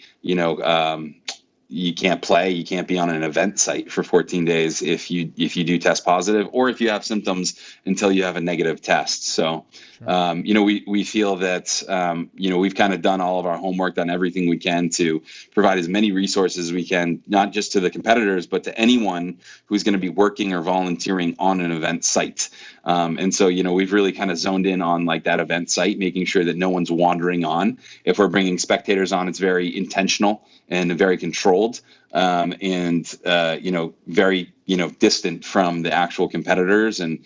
you can't play, you can't be on an event site for 14 days if you do test positive, or if you have symptoms until you have a negative test. So, we feel that, we've kind of done all of our homework, done everything we can to provide as many resources as we can, not just to the competitors, but to anyone who's going to be working or volunteering on an event site. And so, we've really kind of zoned in on like that event site, making sure that no one's wandering on. If we're bringing spectators on, it's very intentional and very controlled, and very distant from the actual competitors. And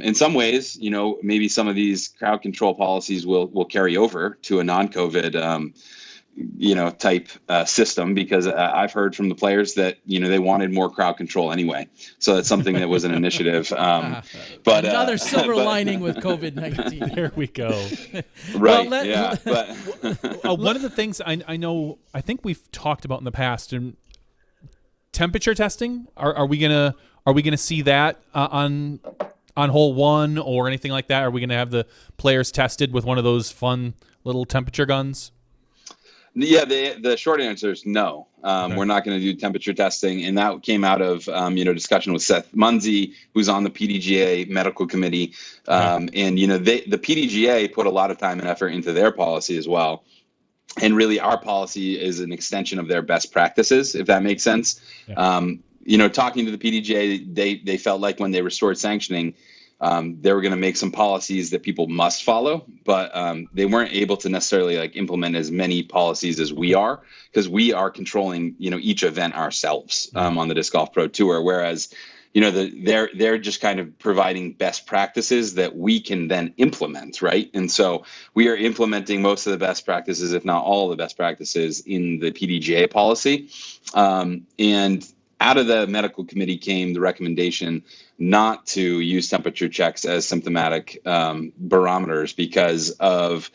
in some ways, maybe some of these crowd control policies will carry over to a non-COVID type system, because I've heard from the players that they wanted more crowd control anyway. So that's something that was an initiative. But another silver lining with COVID-19. There we go. Right. Well, yeah. But One of the things I think we've talked about in the past, and temperature testing. Are we gonna see that on hole one or anything like that? Are we gonna have the players tested with one of those fun little temperature guns? Yeah, the short answer is no. Okay. We're not going to do temperature testing, and that came out of discussion with Seth Munsey, who's on the PDGA medical committee, and the PDGA put a lot of time and effort into their policy as well. And really, our policy is an extension of their best practices, if that makes sense. Yeah. Talking to the PDGA, they felt like when they restored sanctioning, they were going to make some policies that people must follow, but they weren't able to necessarily like implement as many policies as we are, because we are controlling each event ourselves on the Disc Golf Pro Tour, whereas they're just kind of providing best practices that we can then implement, right? And so we are implementing most of the best practices, if not all of the best practices, in the PDGA policy. And out of the medical committee came the recommendation not to use temperature checks as symptomatic barometers, because of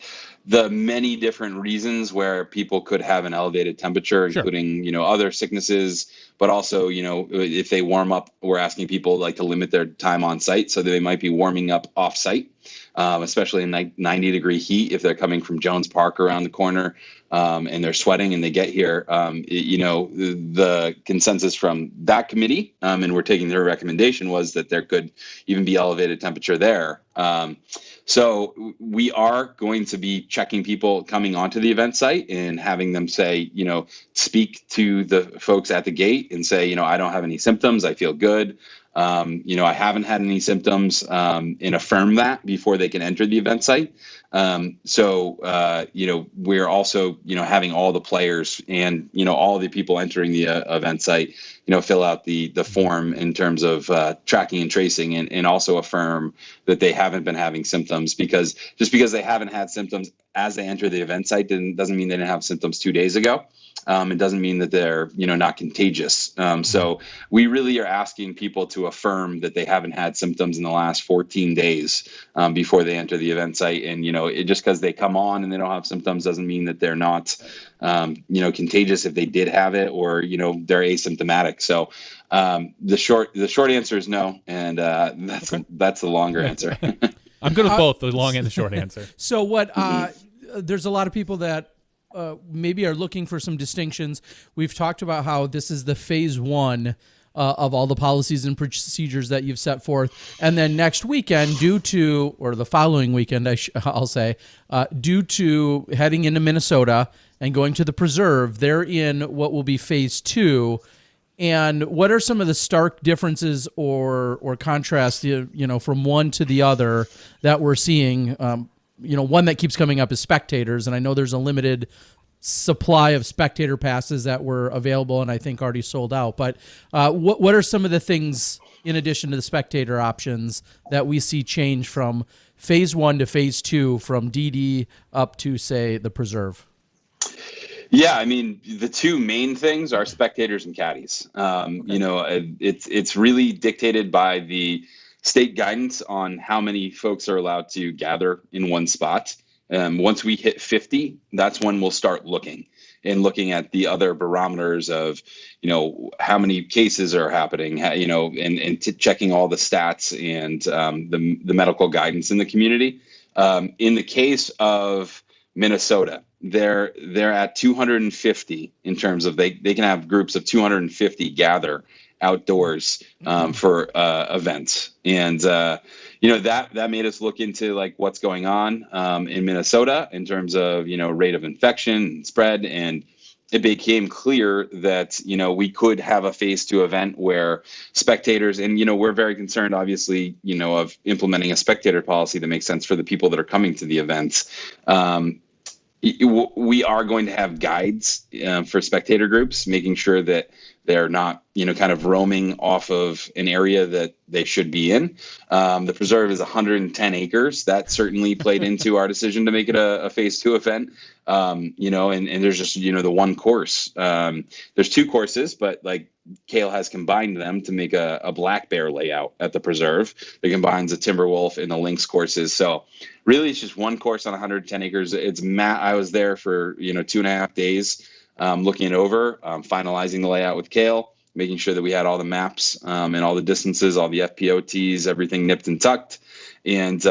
the many different reasons where people could have an elevated temperature, including, other sicknesses, but also, if they warm up, we're asking people like to limit their time on site, so they might be warming up off site, especially in 90-degree heat. If they're coming from Jones Park around the corner, and they're sweating and they get here, the consensus from that committee, and we're taking their recommendation, was that there could even be elevated temperature there. So we are going to be checking people coming onto the event site and having them say, speak to the folks at the gate and say, I don't have any symptoms. I feel good. I haven't had any symptoms, and affirm that before they can enter the event site. We're also, having all the players and, all the people entering the event site, fill out the form in terms of tracking and tracing, and also affirm that they haven't been having symptoms, because just because they haven't had symptoms as they enter the event site doesn't mean they didn't have symptoms 2 days ago. It doesn't mean that they're, not contagious. So we really are asking people to affirm that they haven't had symptoms in the last 14 days before they enter the event site. And, just because they come on and they don't have symptoms doesn't mean that they're not, contagious if they did have it, or, they're asymptomatic. So the short answer is no. And that's the longer answer. I'm good with both the long and the short answer. So there's a lot of people that maybe are looking for some distinctions. We've talked about how this is the phase one of all the policies and procedures that you've set forth. And then next weekend, or the following weekend, I'll say, due to heading into Minnesota and going to the preserve, they're in what will be phase two. And what are some of the stark differences or contrasts, from one to the other that we're seeing? One that keeps coming up is spectators, and I know there's a limited supply of spectator passes that were available and I think already sold out. But what are some of the things, in addition to the spectator options, that we see change from phase one to phase two, from DD up to, say, the preserve? Yeah, I mean, the two main things are spectators and caddies. It's really dictated by the state guidance on how many folks are allowed to gather in one spot. Once we hit 50, that's when we'll start looking at the other barometers of, how many cases are happening, and checking all the stats and the medical guidance in the community. In the case of Minnesota, they're at 250 in terms of they can have groups of 250 gather outdoors for events. And, that made us look into like what's going on in Minnesota in terms of, rate of infection and spread. And it became clear that, we could have a phase two event where spectators, and, we're very concerned, obviously, of implementing a spectator policy that makes sense for the people that are coming to the events. We are going to have guides for spectator groups, making sure that they're not, kind of roaming off of an area that they should be in. The preserve is 110 acres. That certainly played into our decision to make it a phase two event. And there's just, the one course. There's two courses, but like Kale has combined them to make a black bear layout at the preserve that combines the Timberwolf and the Lynx courses. So really it's just one course on 110 acres. I was there for, 2.5 days. Looking it over, finalizing the layout with Kale, making sure that we had all the maps and all the distances, all the FPOTs, everything nipped and tucked. And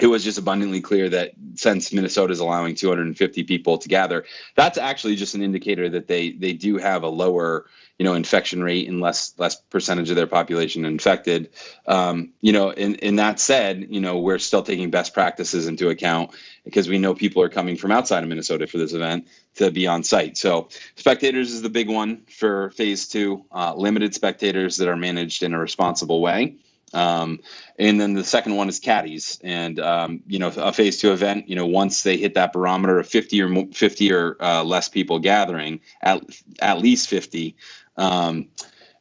it was just abundantly clear that since Minnesota is allowing 250 people to gather, that's actually just an indicator that they do have a lower, infection rate and less percentage of their population infected. And that said, we're still taking best practices into account because we know people are coming from outside of Minnesota for this event to be on site. So spectators is the big one for phase two, limited spectators that are managed in a responsible way. And then the second one is caddies, and a phase two event. Once they hit that barometer of 50 or less people gathering, at least 50,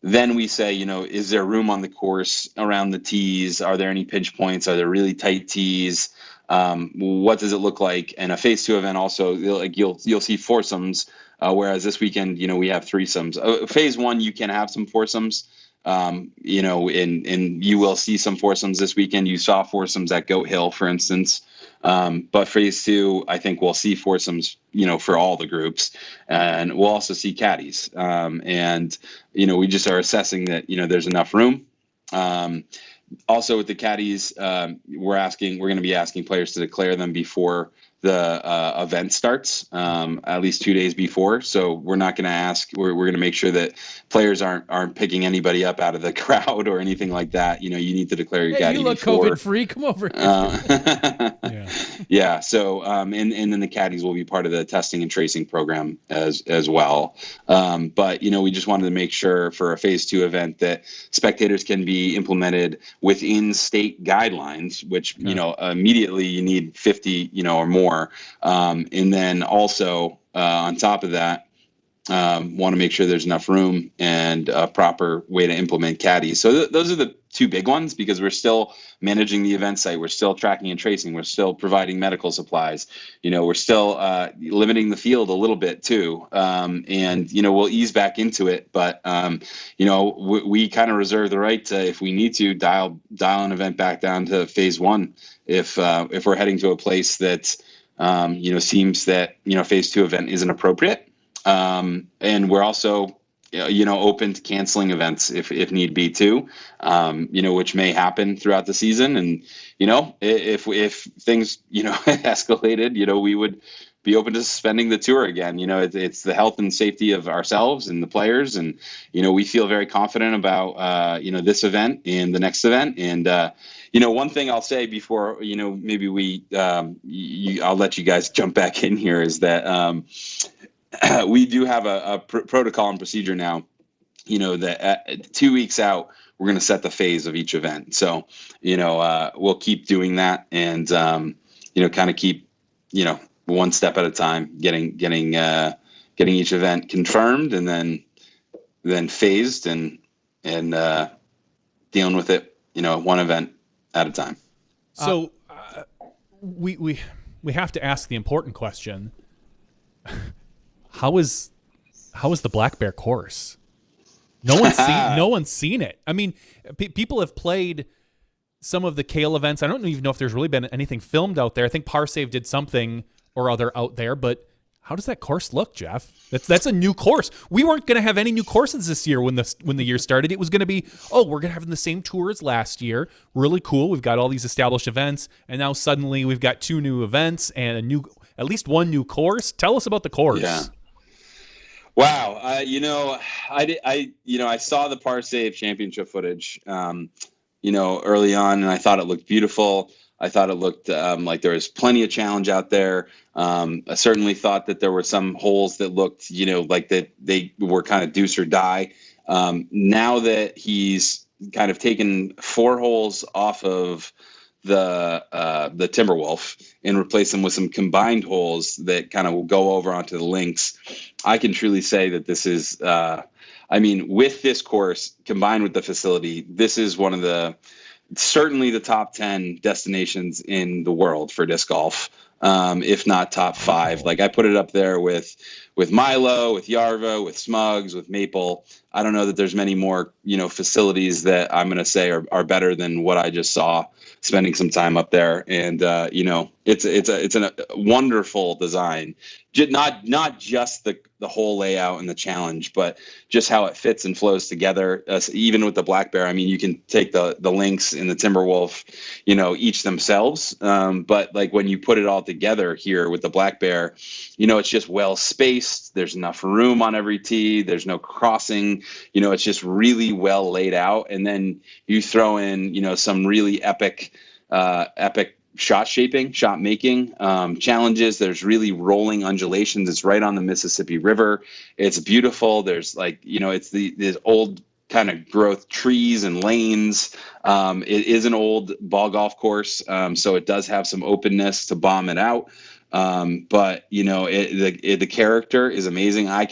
then we say, is there room on the course around the tees? Are there any pinch points? Are there really tight tees? What does it look like? And a phase two event also, like you'll see foursomes, whereas this weekend, we have threesomes. Phase one, you can have some foursomes. And you will see some foursomes this weekend. You saw foursomes at Goat Hill, for instance. But phase two, I think we'll see foursomes, for all the groups, and we'll also see caddies. And we just are assessing that, there's enough room. Also with the caddies, we're going to be asking players to declare them before the event starts, at least 2 days before. So we're not going to ask. We're going to make sure that players aren't picking anybody up out of the crowd or anything like that. You need to declare your caddy. You look COVID free. Come over here. Yeah. So and then the caddies will be part of the testing and tracing program as well. But we just wanted to make sure for a phase two event that spectators can be implemented within state guidelines, which immediately you need 50 or more. And then also on top of that, Want to make sure there's enough room and a proper way to implement caddies. So those are the two big ones, because we're still managing the event site. We're still tracking and tracing. We're still providing medical supplies. We're still limiting the field a little bit too. And we'll ease back into it. But, we kind of reserve the right to, if we need to, dial an event back down to phase one. If we're heading to a place that, seems that, phase two event isn't appropriate. And we're also, open to canceling events if need be too, which may happen throughout the season. And, if things, escalated, we would be open to suspending the tour again. It's the health and safety of ourselves and the players. And, we feel very confident about, this event and the next event. And, one thing I'll say before, maybe I'll let you guys jump back in here, is that, we do have a protocol and procedure now, that 2 weeks out, we're going to set the phase of each event. So, we'll keep doing that and, kind of keep, one step at a time, getting each event confirmed and then phased and dealing with it, one event at a time. So we have to ask the important question. How is the Black Bear course? No one's seen it. I mean, people have played some of the Kale events. I don't even know if there's really been anything filmed out there. I think Parsave did something or other out there, but how does that course look, Jeff? That's a new course. We weren't going to have any new courses this year when the year started. It was going to be, we're going to have the same tour as last year. Really cool. We've got all these established events, and now suddenly we've got 2 new events and at least 1 new course. Tell us about the course. Yeah. Wow. I saw the Parsave championship footage, early on, and I thought it looked beautiful. I thought it looked like there was plenty of challenge out there. I certainly thought that there were some holes that looked, like that they were kind of deuce or die. Now that he's kind of taken 4 holes off of the Timberwolf and replace them with some combined holes that kind of will go over onto the links, I can truly say that this is, with this course combined with the facility, this is one of certainly the top 10 destinations in the world for disc golf, if not top 5. Like, I put it up there with Milo, with Yarva, with Smugs, with Maple. I don't know that there's many more, facilities that I'm going to say are better than what I just saw spending some time up there. And, it's a wonderful design, not just the whole layout and the challenge, but just how it fits and flows together. Even with the Black Bear, you can take the Lynx and the Timberwolf, each themselves. But like when you put it all together here with the Black Bear, it's just well spaced. There's enough room on every tee. There's no crossing. It's just really well laid out. And then you throw in, some really epic shot making challenges. There's really rolling undulations. It's right on the Mississippi River. It's beautiful. There's it's this old kind of growth trees and lanes. It is an old ball golf course, so it does have some openness to bomb it out. But the character is amazing. I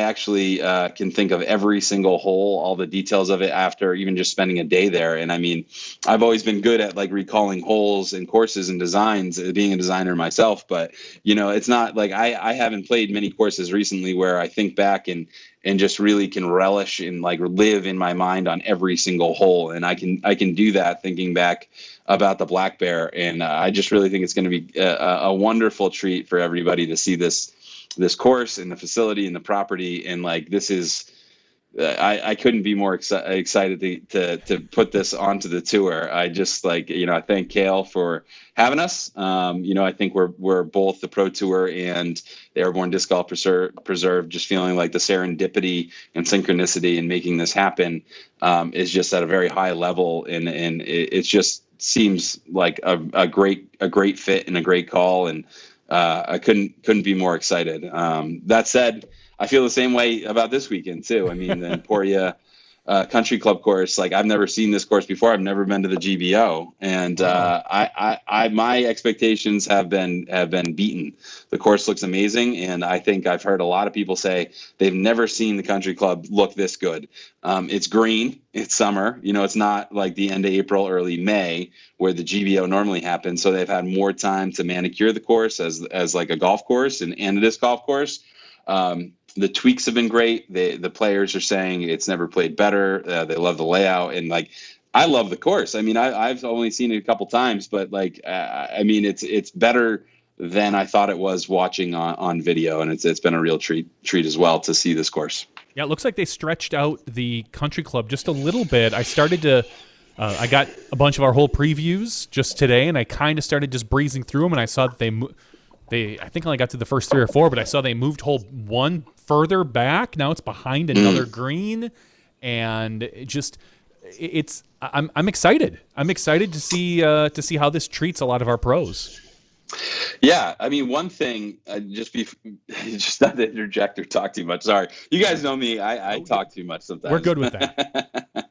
actually can think of every single hole, all the details of it after even just spending a day there. And I've always been good at recalling holes and courses and designs, being a designer myself. But it's not like I haven't played many courses recently where I think back and just really can relish and live in my mind on every single hole. And I can do that thinking back about the Black Bear. And I just really think it's going to be a wonderful treat for everybody to see this course and the facility and the property. And this is, I couldn't be more excited to put this onto the tour. I just I thank Kale for having us. I think we're both the Pro Tour and the Airborne Disc Golf Preserve just feeling like the serendipity and synchronicity in making this happen is just at a very high level. And it just seems like a great fit and a great call. And I couldn't be more excited. That said, I feel the same way about this weekend too. The Emporia country club course. Like, I've never seen this course before. I've never been to the GBO, and my expectations have been beaten. The course looks amazing, and I think I've heard a lot of people say they've never seen the country club look this good. It's green. It's summer. It's not like the end of April, early May, where the GBO normally happens. So they've had more time to manicure the course as like a golf course and a disc golf course. The tweaks have been great. The players are saying it's never played better. They love the layout, and like, I love the course. I mean, I've only seen it a couple times, but like, I mean, it's better than I thought it was watching on video, and it's been a real treat as well to see this course. Yeah, it looks like they stretched out the country club just a little bit. I started to. I got a bunch of our whole previews just today, and I kind of started just breezing through them, and I saw that I think I only got to the first 3 or 4, but I saw they moved hole 1 further back. Now it's behind another green, and I'm excited. I'm excited to see how this treats a lot of our pros. Yeah, I mean, one thing, just not to interject or talk too much. Sorry, you guys know me. I talk too much sometimes. We're good with that.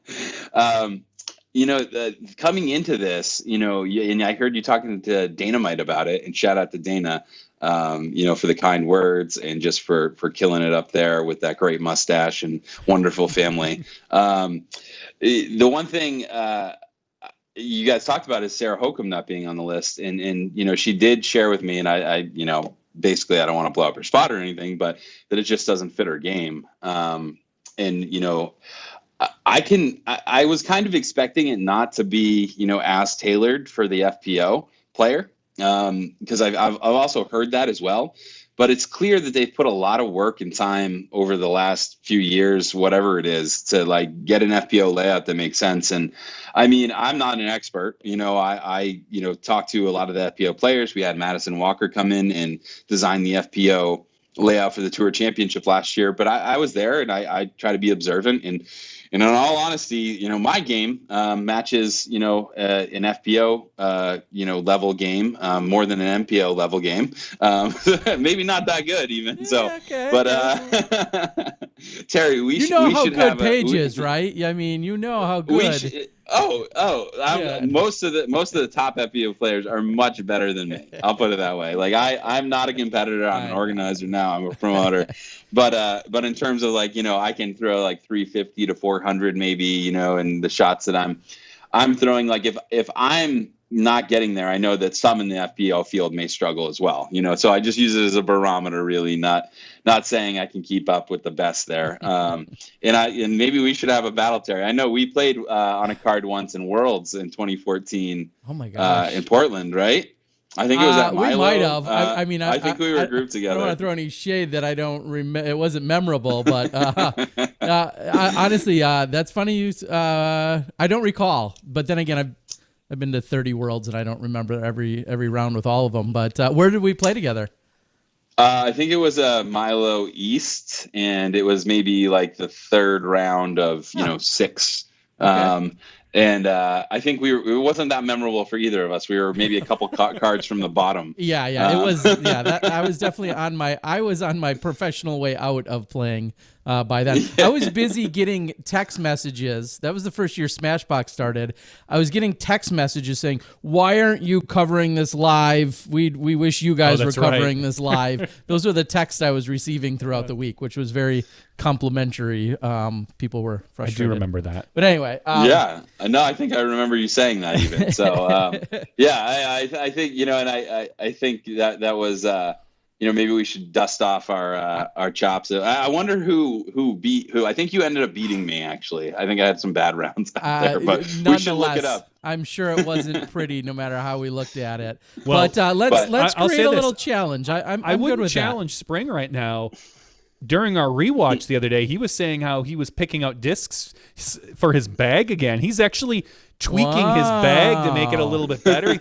Coming into this, and I heard you talking to Danamite about it, and shout out to Dana, for the kind words and just for killing it up there with that great mustache and wonderful family. The one thing you guys talked about is Sarah Hokum not being on the list, and she did share with me, and I basically, I don't want to blow up her spot or anything, but that it just doesn't fit her game. I was kind of expecting it not to be, as tailored for the FPO player, because I've also heard that as well. But it's clear that they've put a lot of work and time over the last few years, whatever it is, to like get an FPO layout that makes sense. And I mean, I'm not an expert. I talked to a lot of the FPO players. We had Madison Walker come in and design the FPO layout for the Tour Championship last year. But I was there, and I try to be observant. And in all honesty, my game matches, an FPO, level game more than an MPO level game. Maybe not that good even. Terry, we should how good have Paige is, right? I mean, how good. Most of the top FPO players are much better than me. I'll put it that way. Like, I'm not a competitor. I'm an organizer now. I'm a promoter. But in terms of like, I can throw like 350 to 400 maybe, and the shots that I'm throwing, like if I'm not getting there, I know that some in the FPO field may struggle as well, so I just use it as a barometer, really, not saying I can keep up with the best there. And maybe we should have a battle, Terry. I know we played on a card once in Worlds in 2014. Oh my gosh. In Portland, right? I think it was at Milo. We might have. I think we were grouped together. I don't want to throw any shade that I don't remember. It wasn't memorable, but honestly, that's funny. I don't recall. But then again, I've been to 30 Worlds, and I don't remember every round with all of them. But where did we play together? I think it was Milo East, and it was maybe like the 3rd round of 6. Okay. And I think it wasn't that memorable for either of us. We were maybe a couple cards from the bottom. Yeah, it was. Yeah, I was definitely on my professional way out of playing by then. I was busy getting text messages. That was the first year Smashbox started. I was getting text messages saying, "Why aren't you covering this live? We wish you guys were covering this live." Those were the texts I was receiving throughout the week, which was very complimentary. People were frustrated. I do remember that. But anyway. No, I think I remember you saying that even. So, I think, and I think that was, maybe we should dust off our chops. I wonder who beat who. I think you ended up beating me, actually. I think I had some bad rounds out there, but we should look it up. I'm sure it wasn't pretty, no matter how we looked at it. Well, but let's create a little challenge. I'm good with challenge Spring right now. During our rewatch the other day, he was saying how he was picking out discs for his bag again. He's actually tweaking his bag to make it a little bit better.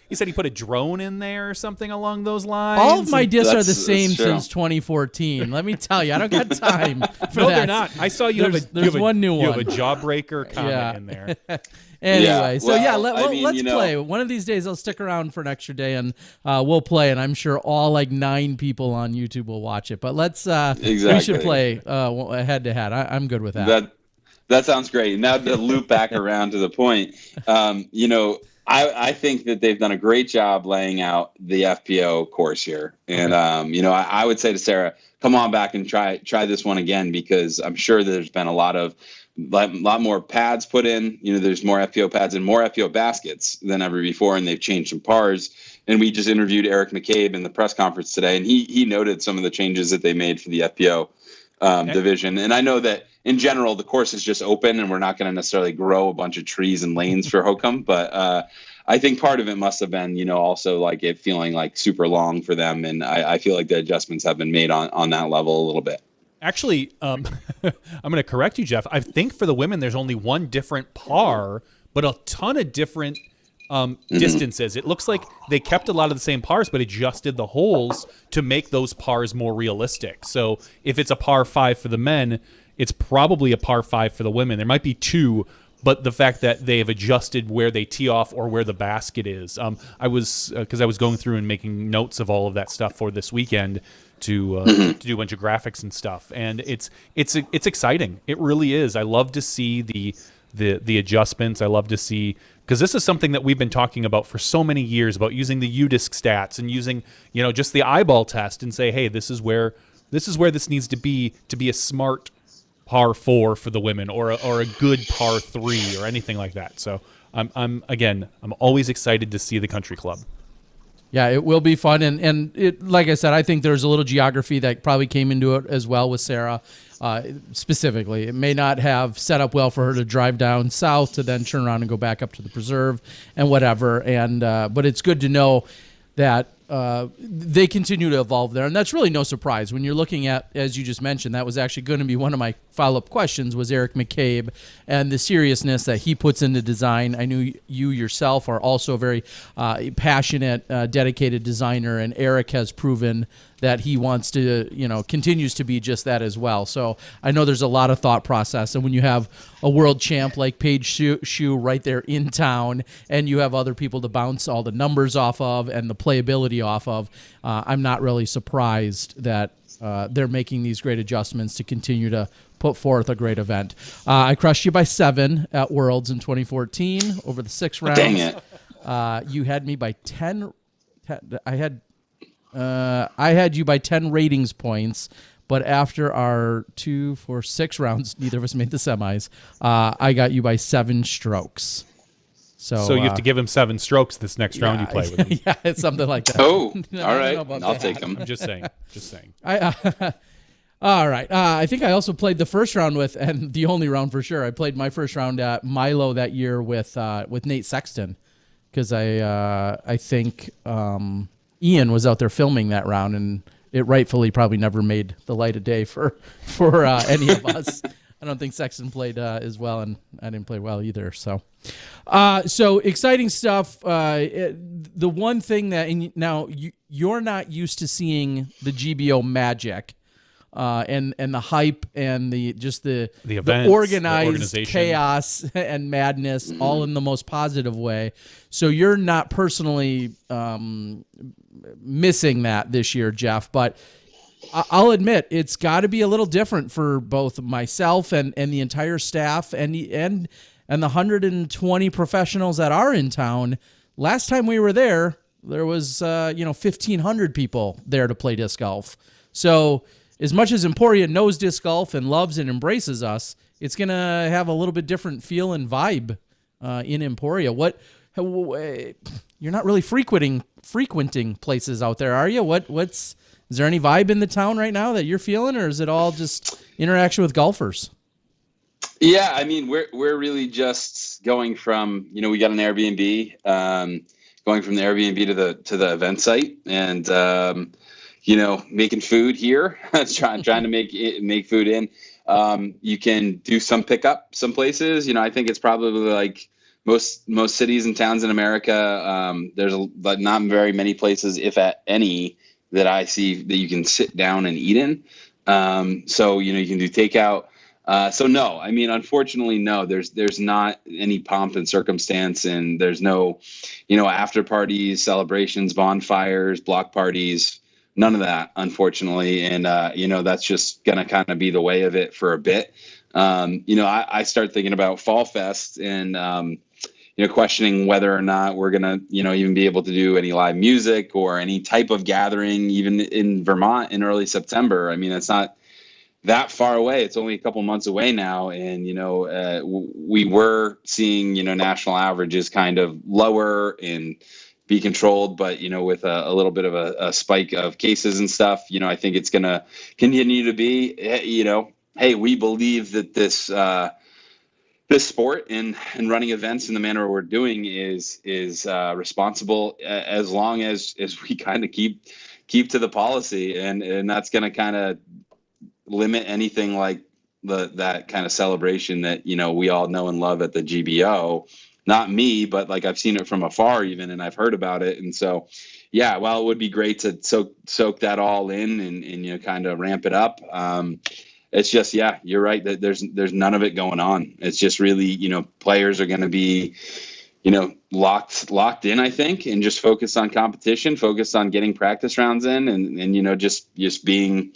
He said he put a drone in there or something along those lines. All of my discs are the same since 2014. Let me tell you, I don't got time for that. No, they're not. I saw you there's one new one. You have a jawbreaker comment in there. Anyway, let's play. One of these days, I'll stick around for an extra day, and we'll play. And I'm sure all like 9 people on YouTube will watch it. But let's we should play head to head. I'm good with that. That sounds great. Now to loop back around to the point, I think that they've done a great job laying out the FPO course here. And, I would say to Sarah, come on back and try this one again, because I'm sure there's been a lot more pads put in. There's more FPO pads and more FPO baskets than ever before, and they've changed some pars. And we just interviewed Eric McCabe in the press conference today, and he noted some of the changes that they made for the FPO division. And I know that in general, the course is just open, and we're not going to necessarily grow a bunch of trees and lanes for Hokum. But I think part of it must have been, also like it feeling like super long for them. And I feel like the adjustments have been made on that level a little bit. Actually, I'm going to correct you, Jeff. I think for the women, there's only one different par, but a ton of different distances. It looks like they kept a lot of the same pars, but adjusted the holes to make those pars more realistic. So if it's a par 5 for the men, it's probably a par 5 for the women. There might be two, but the fact that they have adjusted where they tee off or where the basket is. I was going through and making notes of all of that stuff for this weekend to do a bunch of graphics and stuff, and it's exciting. It really is. I love to see the adjustments. I love to see, because this is something that we've been talking about for so many years, about using the UDisc stats and using just the eyeball test and say, hey, this is where this needs to be a smart par 4 for the women, or a good par 3 or anything like that. So I'm always excited to see the country club. Yeah, it will be fun, and it, like I said, I think there's a little geography that probably came into it as well with Sarah. Specifically, it may not have set up well for her to drive down south to then turn around and go back up to the preserve and whatever. And but it's good to know that they continue to evolve there, and that's really no surprise when you're looking at, as you just mentioned, that was actually going to be one of my follow-up questions, was Eric McCabe and the seriousness that he puts into design. I knew you yourself are also a very passionate, dedicated designer, and Eric has proven that he wants to, continues to be just that as well. So I know there's a lot of thought process, and when you have a world champ like Paige Shue right there in town, and you have other people to bounce all the numbers off of and the playability off of, I'm not really surprised that they're making these great adjustments to continue to put forth a great event. I crushed you by 7 at Worlds in 2014 over the 6 rounds. Dang it. You had me by 10. I had you by 10 ratings points, but after our 2, 4, 6 rounds, neither of us made the semis. I got you by 7 strokes. So you have to give him 7 strokes this next round you play with him. Yeah, it's something like that. Oh, all right. I'll take them. I'm just saying. All right. I think I also played the first round with, and the only round for sure, I played my first round at Milo that year with Nate Sexton, because I think Ian was out there filming that round, and it rightfully probably never made the light of day for any of us. I don't think Sexton played as well, and I didn't play well either. So exciting stuff. The one thing that, and now you're not used to seeing the GBO magic, and the hype and the events, the organized chaos and madness, all in the most positive way. So you're not personally missing that this year, Jeff, but I'll admit it's got to be a little different for both myself and the entire staff and the 120 professionals that are in town. Last time we were there was 1,500 people there to play disc golf. So as much as Emporia knows disc golf and loves and embraces us, it's going to have a little bit different feel and vibe in Emporia. You're not really frequenting places out there, are you? Is there any vibe in the town right now that you're feeling, or is it all just interaction with golfers? Yeah, I mean, we're really just going from, we got an Airbnb, going from the Airbnb to the event site, and making food here, trying to make food in. You can do some pickup some places. I think it's probably like most cities and towns in America. There's not very many places, if at any, that I see that you can sit down and eat in. So you can do takeout. So no, I mean, unfortunately, no. There's not any pomp and circumstance, and there's no, after parties, celebrations, bonfires, block parties. None of that, unfortunately, and that's just gonna kind of be the way of it for a bit. I start thinking about Fall Fest and, questioning whether or not we're going to, even be able to do any live music or any type of gathering, even in Vermont in early September. I mean, it's not that far away. It's only a couple months away now. And, we were seeing, national averages kind of lower and be controlled, but, with a little bit of a spike of cases and stuff, I think it's going to continue to be, hey, we believe that this sport and running events in the manner we're doing is responsible, as long as we kind of keep to the policy, and that's going to kind of limit anything like that kind of celebration that we all know and love at the GBO. Not me, but like I've seen it from afar even, and I've heard about it. And so, yeah, while it would be great to soak that all in and kind of ramp it up, it's just, yeah, you're right that there's none of it going on. It's just really, players are going to be, locked in, I think, and just focused on competition, focused on getting practice rounds in, and just being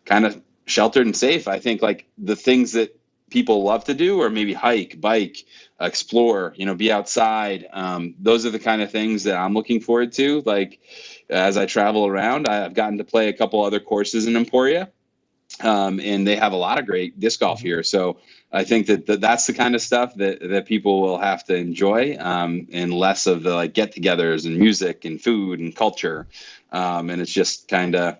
kind of sheltered and safe. I think like the things that people love to do, or maybe hike, bike, explore, be outside. Those are the kind of things that I'm looking forward to. Like as I travel around, I've gotten to play a couple other courses in Emporia. And they have a lot of great disc golf here. So I think that's the kind of stuff that people will have to enjoy, and less of the like get-togethers and music and food and culture. And it's just kind of,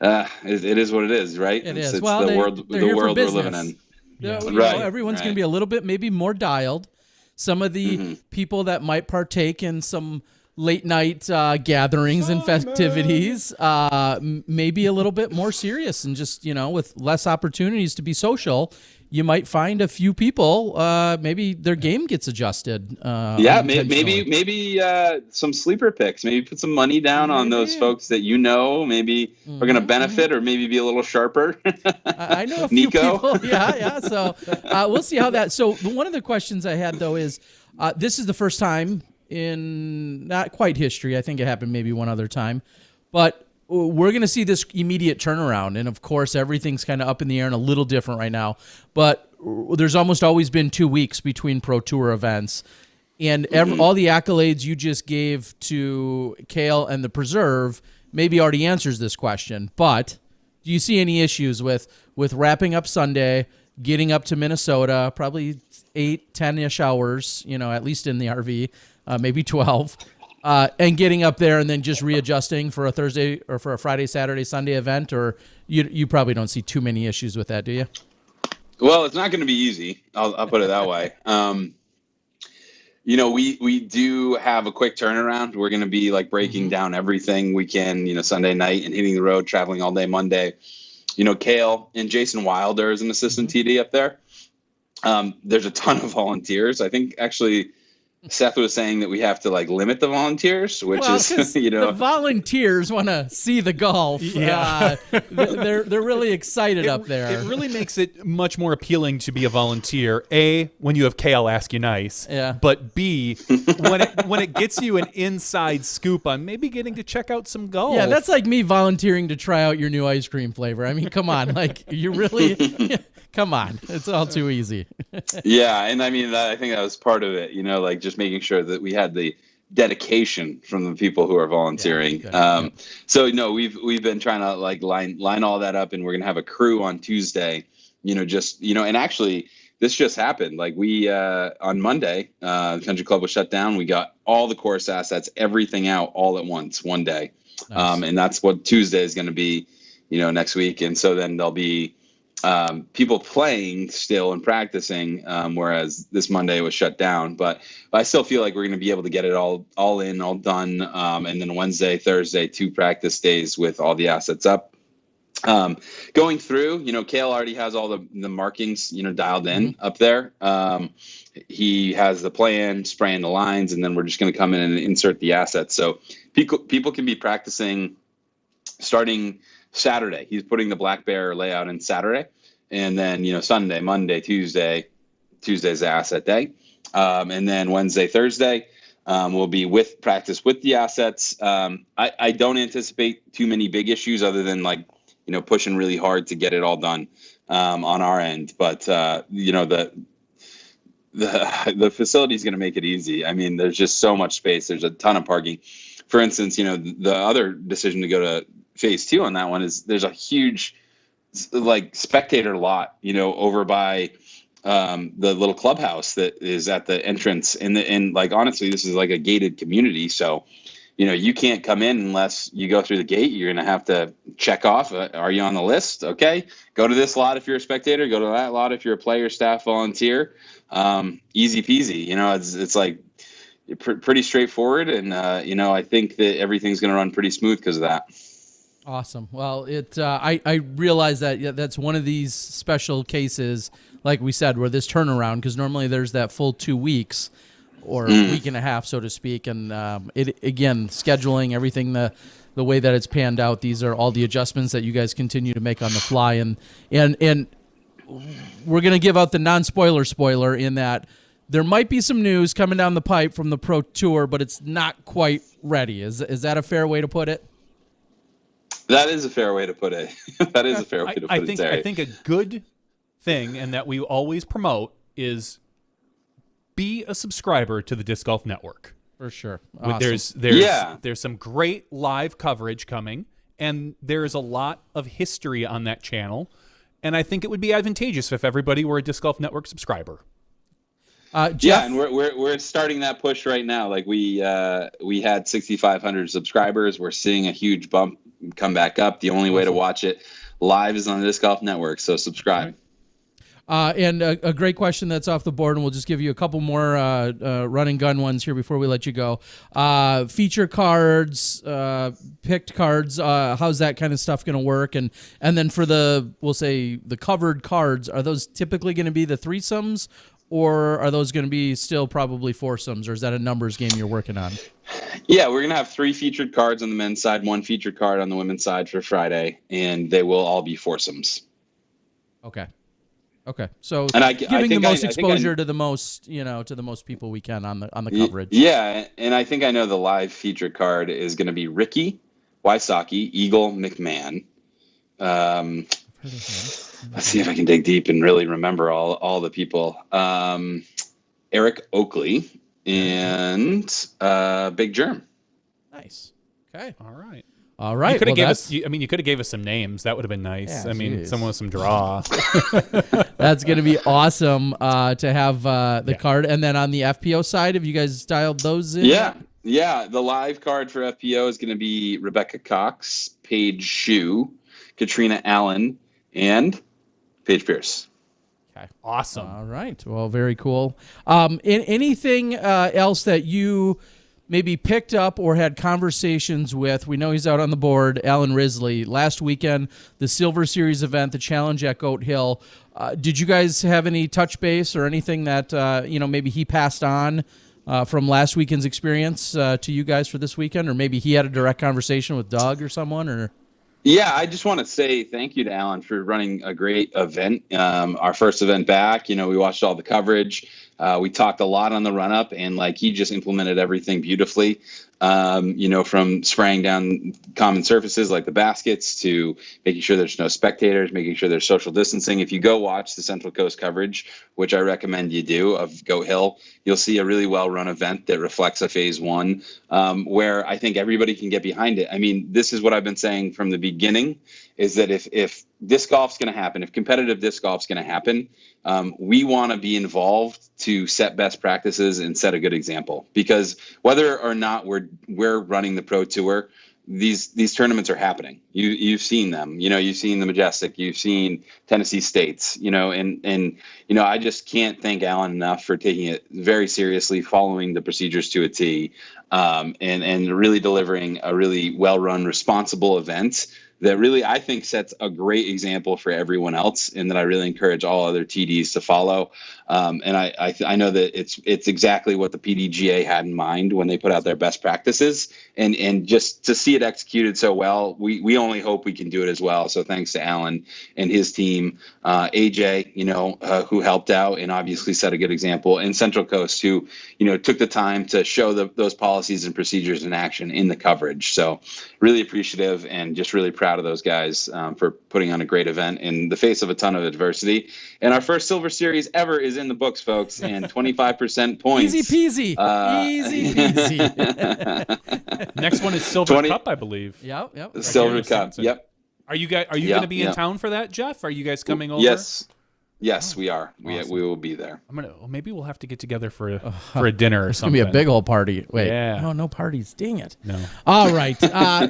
it is what it is, right? It's the well, world we're living in. Yeah, right. Everyone's going to be a little bit maybe more dialed. Some of the people that might partake in some late night gatherings and festivities, maybe a little bit more serious, and just, with less opportunities to be social, you might find a few people, maybe their game gets adjusted. Maybe some sleeper picks, maybe put some money down on those folks that, maybe are going to benefit, or maybe be a little sharper. I know a few people. Yeah. So we'll see how that, so one of the questions I had though is, this is the first time in not quite history, I think it happened maybe one other time, but we're going to see this immediate turnaround. And of course, everything's kind of up in the air and a little different right now, but there's almost always been 2 weeks between Pro Tour events, and all the accolades you just gave to Kale and the Preserve maybe already answers this question. But do you see any issues with wrapping up Sunday, getting up to Minnesota, probably 8-10-ish hours, at least in the RV, maybe 12, and getting up there and then just readjusting for a Thursday or for a Friday, Saturday, Sunday event? Or you probably don't see too many issues with that, do you? Well, it's not going to be easy. I'll put it that way. We do have a quick turnaround. We're going to be like breaking down everything we can, Sunday night, and hitting the road, traveling all day Monday. Kale and Jason Wilder is an assistant TD up there. There's a ton of volunteers. I think actually Seth was saying that we have to like limit the volunteers, which is, the volunteers want to see the golf. Yeah. They're really excited up there. It really makes it much more appealing to be a volunteer. A, when you have Kale ask you nice. Yeah. But B, when it gets you an inside scoop on maybe getting to check out some golf. Yeah, that's like me volunteering to try out your new ice cream flavor. I mean, come on, like you really. Come on, it's all too easy. Yeah, and I mean, I think that was part of it, like just making sure that we had the dedication from the people who are volunteering. Yeah, So no, we've been trying to like line all that up, and we're gonna have a crew on Tuesday. And actually, this just happened. Like we on Monday, the country club was shut down. We got all the course assets, everything out all at once, one day, Nice. and that's what Tuesday is going to be, next week. And so then there'll be people playing still and practicing, whereas this Monday was shut down. But I still feel like we're going to be able to get it all in, all done. And then Wednesday, Thursday, 2 practice days with all the assets up. Going through, Kale already has all the markings, dialed in up there. He has the plan, spraying the lines, and then we're just going to come in and insert the assets. So people can be practicing starting Saturday. He's putting the Black Bear layout in Saturday, and then Sunday, Monday, Tuesday's the asset day, and then Wednesday, Thursday will be with practice with the assets. I don't anticipate too many big issues other than like pushing really hard to get it all done on our end. But the facility is going to make it easy. I mean, there's just so much space. There's a ton of parking. For instance, the other decision to go to phase 2 on that one is there's a huge spectator lot, over by the little clubhouse that is at the entrance. And honestly, this is like a gated community. So, you can't come in unless you go through the gate. You're going to have to check off. Are you on the list? Okay. Go to this lot if you're a spectator. Go to that lot if you're a player, staff, volunteer. Easy peasy. It's like pretty straightforward. And, I think that everything's going to run pretty smooth because of that. Awesome. Well, I realize that that's one of these special cases, like we said, where this turnaround, because normally there's that full 2 weeks or a week and a half, so to speak. And scheduling, everything, the way that it's panned out, these are all the adjustments that you guys continue to make on the fly. And we're going to give out the non-spoiler spoiler in that there might be some news coming down the pipe from the Pro Tour, but it's not quite ready. Is that a fair way to put it? That is a fair way to put it. That is a fair way to put it, Terry. I think a good thing, and that we always promote, is be a subscriber to the Disc Golf Network. For sure. Awesome. There's some great live coverage coming, and there's a lot of history on that channel, and I think it would be advantageous if everybody were a Disc Golf Network subscriber. Jeff? And we're starting that push right now. Like we had 6,500 subscribers. We're seeing a huge bump come back up. The only way to watch it live is on the Disc Golf Network. So subscribe. And a great question that's off the board, and we'll just give you a couple more run and gun ones here before we let you go. Feature cards, picked cards, how's that kind of stuff going to work? And then for the covered cards, are those typically going to be the threesomes, or are those going to be still probably foursomes, or is that a numbers game you're working on? Yeah, we're going to have 3 featured cards on the men's side, 1 featured card on the women's side for Friday, and they will all be foursomes. Okay. So giving the most exposure to the most, to the most people we can on the coverage. Yeah, and I think I know the live featured card is going to be Ricky Wysocki, Eagle McMahon. Let's see if I can dig deep and really remember all the people. Eric Oakley and Big Germ. Nice. Okay. All right. You could have gave us some names. That would have been nice. Yeah, someone with some draw. That's going to be awesome to have the card. And then on the FPO side, have you guys dialed those in? Yeah. The live card for FPO is going to be Rebecca Cox, Paige Shue, Katrina Allen, and Paige Pierce. Okay. Awesome. All right. Well, very cool. Anything else that you maybe picked up or had conversations with? We know he's out on the board, Alan Risley. Last weekend, the Silver Series event, the challenge at Goat Hill. Did you guys have any touch base or anything that maybe he passed on from last weekend's experience to you guys for this weekend, or maybe he had a direct conversation with Doug or someone? Or yeah, I just want to say thank you to Alan for running a great event. Our first event back, we watched all the coverage. We talked a lot on the run-up, and he just implemented everything beautifully. From spraying down common surfaces like the baskets to making sure there's no spectators, making sure there's social distancing. If you go watch the Central Coast coverage, which I recommend you do, of Goat Hill, you'll see a really well-run event that reflects a phase 1, where I think everybody can get behind it. I mean, this is what I've been saying from the beginning, is that if disc golf's going to happen, if competitive disc golf's going to happen, we want to be involved to set best practices and set a good example. Because whether or not we're running the Pro Tour, these tournaments are happening. You've seen them. You've seen the Majestic. You've seen Tennessee States. And I just can't thank Alan enough for taking it very seriously, following the procedures to a T, and really delivering a really well-run, responsible event that really, I think, sets a great example for everyone else, and that I really encourage all other TDs to follow. And I know that it's exactly what the PDGA had in mind when they put out their best practices, and just to see it executed so well, we only hope we can do it as well. So thanks to Alan and his team, AJ, who helped out and obviously set a good example, and Central Coast, who took the time to show those policies and procedures in action in the coverage. So really appreciative, and just really proud proud of those guys for putting on a great event in the face of a ton of adversity. And our first Silver Series ever is in the books, folks, and 25% points. Easy peasy. Easy peasy. Next one is Silver Cup, I believe. Yep. Right, Silver Cup. Yep. Are you going to be in town for that, Jeff? Are you guys coming over? Yes, we are. Awesome. We will be there. Maybe we'll have to get together for a dinner or something. It's gonna be a big old party. Wait, yeah. no parties. Dang it. No. All right,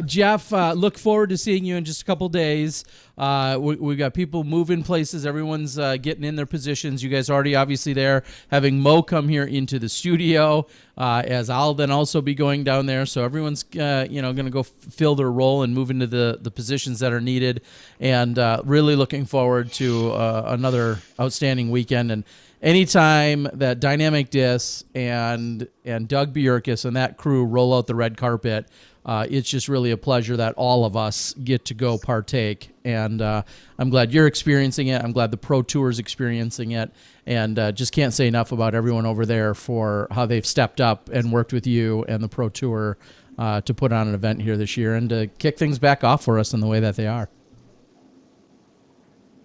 Jeff. Look forward to seeing you in just a couple days. We got people moving places. Everyone's getting in their positions. You guys are already obviously there. Having Mo come here into the studio, as I'll then also be going down there. So everyone's going to go fill their role and move into the positions that are needed. And really looking forward to another outstanding weekend. And anytime that Dynamic Dis and Doug Bjerkes and that crew roll out the red carpet, it's just really a pleasure that all of us get to go partake. And I'm glad you're experiencing it. I'm glad the Pro Tour is experiencing it. And just can't say enough about everyone over there for how they've stepped up and worked with you and the Pro Tour to put on an event here this year and to kick things back off for us in the way that they are.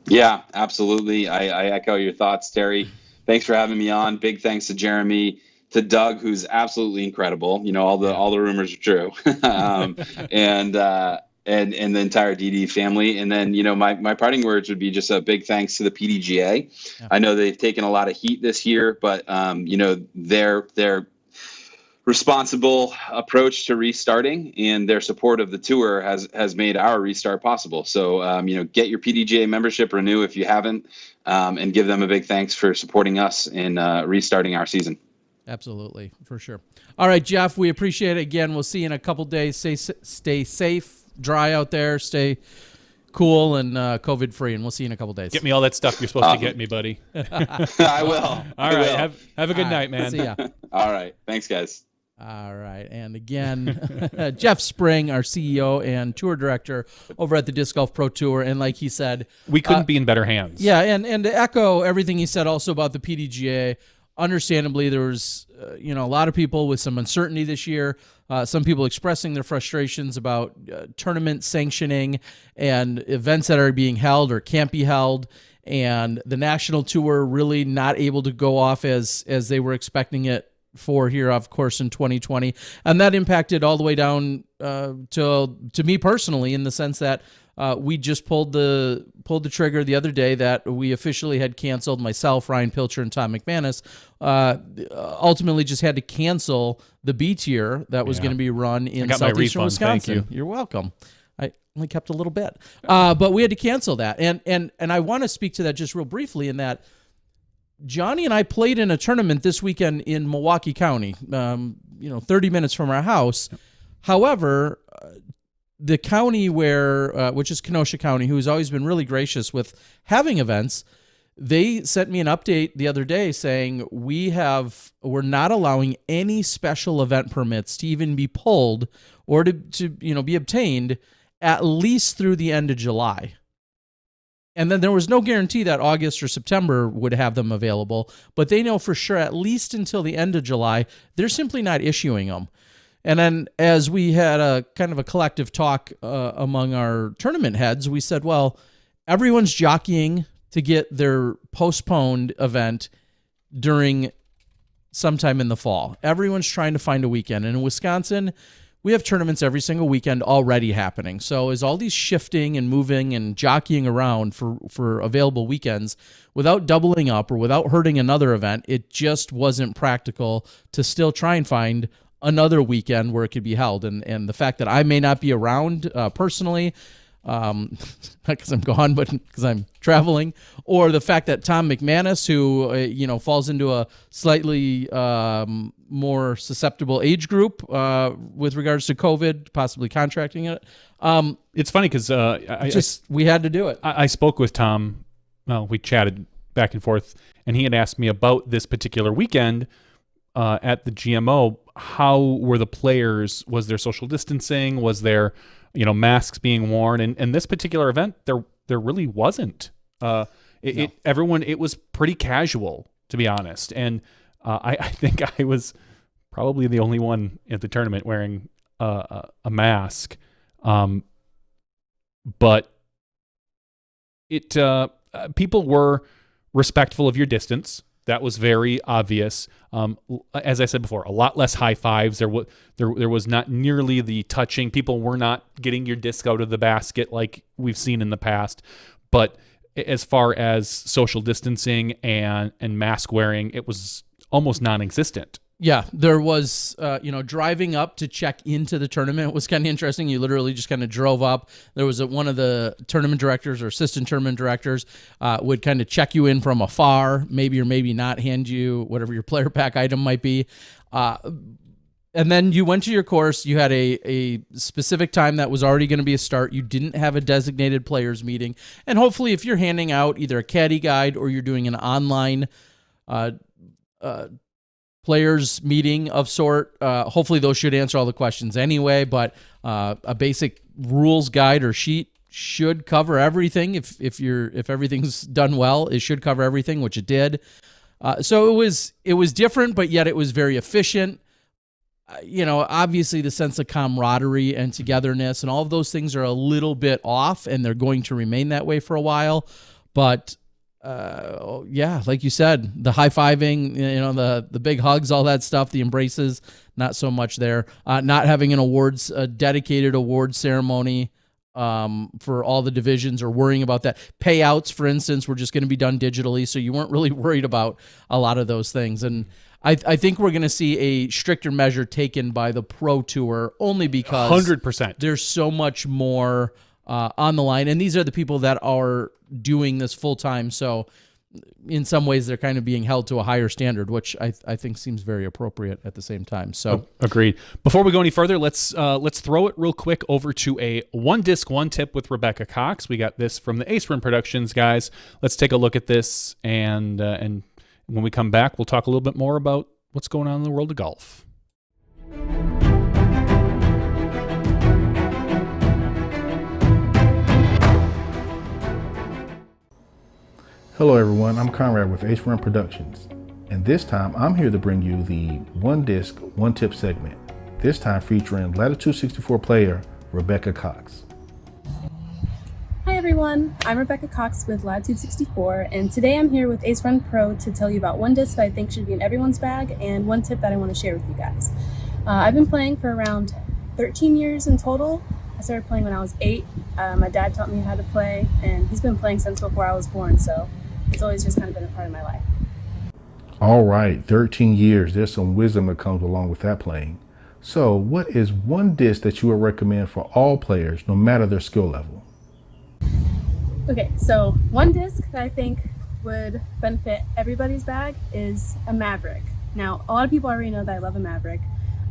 Yeah, absolutely. I echo your thoughts, Terry. Thanks for having me on. Big thanks to Jeremy, to Doug, who's absolutely incredible. All the rumors are true, and the entire DD family. And then my parting words would be just a big thanks to the PDGA. Yeah. I know they've taken a lot of heat this year, but their responsible approach to restarting and their support of the tour has made our restart possible. So get your PDGA membership, renew if you haven't, and give them a big thanks for supporting us in restarting our season. Absolutely, for sure. All right, Jeff, we appreciate it. Again, we'll see you in a couple days. Stay safe, dry out there, stay cool and COVID-free, and we'll see you in a couple days. Get me all that stuff you're supposed to get me, buddy. I will. All right, have a good night, man. See ya. All right, thanks, guys. All right, and again, Jeff Spring, our CEO and tour director over at the Disc Golf Pro Tour, and like he said, we couldn't be in better hands. Yeah, and to echo everything he said also about the PDGA, understandably, there was a lot of people with some uncertainty this year. Some people expressing their frustrations about tournament sanctioning and events that are being held or can't be held, and the national tour really not able to go off as they were expecting it for here, of course, in 2020, and that impacted all the way down to me personally, in the sense that we just pulled the trigger the other day that we officially had canceled. Myself, Ryan Pilcher, and Tom McManus ultimately just had to cancel the B tier that was going to be run in southeastern Wisconsin. Thank you. You're welcome. I only kept a little bit, but we had to cancel that, and I want to speak to that just real briefly in that Johnny and I played in a tournament this weekend in Milwaukee County, 30 minutes from our house. However, the county which is Kenosha County, who has always been really gracious with having events, they sent me an update the other day saying we're not allowing any special event permits to even be pulled or to be obtained at least through the end of July. And then there was no guarantee that August or September would have them available, but they know for sure at least until the end of July, they're simply not issuing them. And then as we had a kind of a collective talk among our tournament heads, we said, well, everyone's jockeying to get their postponed event during sometime in the fall. Everyone's trying to find a weekend. And in Wisconsin, we have tournaments every single weekend already happening. So as all these shifting and moving and jockeying around for available weekends, without doubling up or without hurting another event, it just wasn't practical to still try and find another weekend where it could be held. And the fact that I may not be around personally, not because I'm gone, but because I'm traveling, or the fact that Tom McManus, who falls into a slightly more susceptible age group with regards to COVID, possibly contracting it. It's funny because we had to do it. I spoke with Tom. Well, we chatted back and forth, and he had asked me about this particular weekend at the GMO. How were the players? Was there social distancing? Was there masks being worn? And this particular event, there really wasn't. It was pretty casual, to be honest. And I think I was probably the only one at the tournament wearing a mask. but it people were respectful of your distance. That was very obvious. As I said before, a lot less high fives. There was not nearly the touching. People were not getting your disc out of the basket like we've seen in the past. But as far as social distancing and mask wearing, it was almost non-existent. Yeah, there was, driving up to check into the tournament was kind of interesting. You literally just kind of drove up. There was one of the tournament directors or assistant tournament directors would kind of check you in from afar, maybe or maybe not hand you whatever your player pack item might be. And then you went to your course. You had a specific time that was already going to be a start. You didn't have a designated players meeting. And hopefully if you're handing out either a caddy guide or you're doing an online players meeting of sort, hopefully those should answer all the questions anyway, but a basic rules guide or sheet should cover everything. If everything's done well, it should cover everything, which it did. So it was different, but yet it was very efficient. Obviously the sense of camaraderie and togetherness and all of those things are a little bit off, and they're going to remain that way for a while. But like you said, the high-fiving, the big hugs, all that stuff, the embraces, not so much there. Not having a dedicated awards ceremony for all the divisions or worrying about that. Payouts, for instance, were just going to be done digitally, so you weren't really worried about a lot of those things. And I think we're going to see a stricter measure taken by the Pro Tour only because 100%. There's so much more on the line, and these are the people that are doing this full time. So in some ways they're kind of being held to a higher standard, which I think seems very appropriate at the same time. So agreed. Before we go any further, let's throw it real quick over to a one disc, one tip with Rebecca Cox. We got this from the Ace Run Productions guys. Let's take a look at this, and when we come back, we'll talk a little bit more about what's going on in the world of golf. Hello everyone, I'm Conrad with Ace Run Productions, and this time I'm here to bring you the One Disc, One Tip segment, this time featuring Latitude 64 player Rebecca Cox. Hi everyone, I'm Rebecca Cox with Latitude 64, and today I'm here with Ace Run Pro to tell you about one disc that I think should be in everyone's bag and one tip that I want to share with you guys. I've been playing for around 13 years in total. I started playing when I was 8. My dad taught me how to play, and he's been playing since before I was born, so it's always just kind of been a part of my life. All right, 13 years. There's some wisdom that comes along with that playing. So what is one disc that you would recommend for all players, no matter their skill level? Okay, so one disc that I think would benefit everybody's bag is a Maverick. Now, a lot of people already know that I love a Maverick,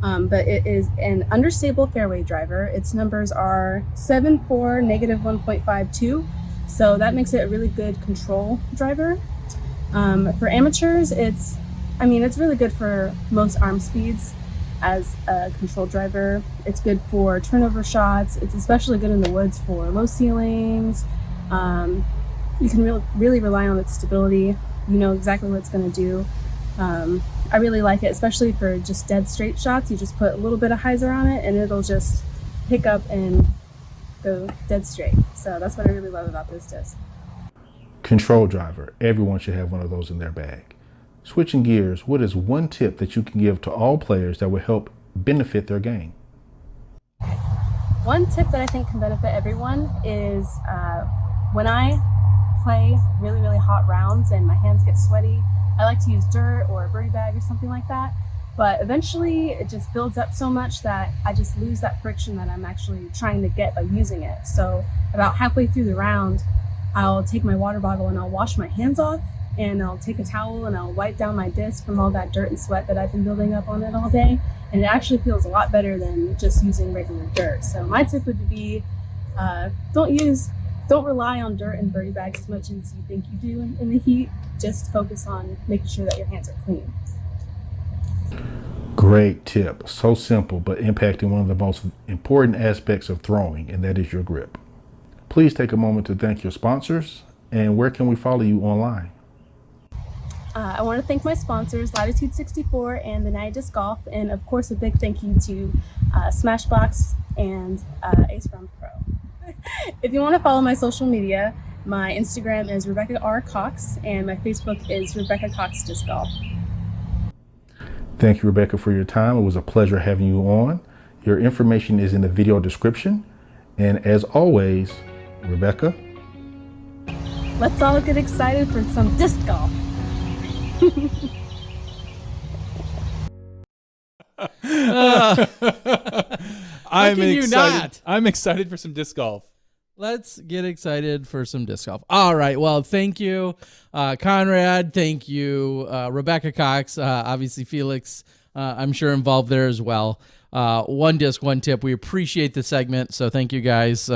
but it is an understable fairway driver. Its numbers are 7.4, -1.52. So that makes it a really good control driver. For amateurs, it's really good for most arm speeds as a control driver. It's good for turnover shots. It's especially good in the woods for low ceilings. You can really rely on its stability. You know exactly what it's going to do. I really like it, especially for just dead straight shots. You just put a little bit of hyzer on it and it'll just pick up and go dead straight. So that's what I really love about this disc. Control driver. Everyone should have one of those in their bag. Switching gears, what is one tip that you can give to all players that will help benefit their game? One tip that I think can benefit everyone is when I play really, really hot rounds and my hands get sweaty, I like to use dirt or a birdie bag or something like that. But eventually it just builds up so much that I just lose that friction that I'm actually trying to get by using it. So about halfway through the round, I'll take my water bottle and I'll wash my hands off, and I'll take a towel and I'll wipe down my disc from all that dirt and sweat that I've been building up on it all day. And it actually feels a lot better than just using regular dirt. So my tip would be don't rely on dirt and birdie bags as much as you think you do in the heat. Just focus on making sure that your hands are clean. Great tip. So simple, but impacting one of the most important aspects of throwing, and that is your grip. Please take a moment to thank your sponsors, and where can we follow you online? I want to thank my sponsors, Latitude 64 and the Night Disc Golf, and of course a big thank you to SmashBoxx and Ace Run Pro. If you want to follow my social media, my Instagram is Rebecca R. Cox, and my Facebook is Rebecca Cox Disc Golf. Thank you, Rebecca, for your time. It was a pleasure having you on. Your information is in the video description. And as always, Rebecca, Let's all get excited for some disc golf. I'm can you excited. not? I'm excited for some disc golf. Let's get excited for some disc golf. All right. Well, thank you, Conrad. Thank you, Rebecca Cox. Obviously, Felix, I'm sure involved there as well. One disc, one tip. We appreciate the segment. So thank you guys.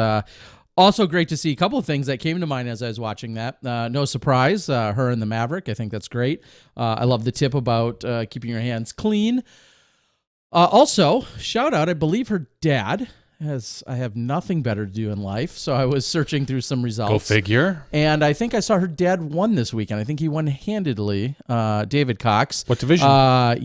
Also great to see a couple of things that came to mind as I was watching that. No surprise, her and the Maverick. I think that's great. I love the tip about keeping your hands clean. Also, shout out, I believe her dad, as I have nothing better to do in life, so I was searching through some results. Go figure. And I think I saw her dad won this weekend. I think he won handedly, David Cox. What division? I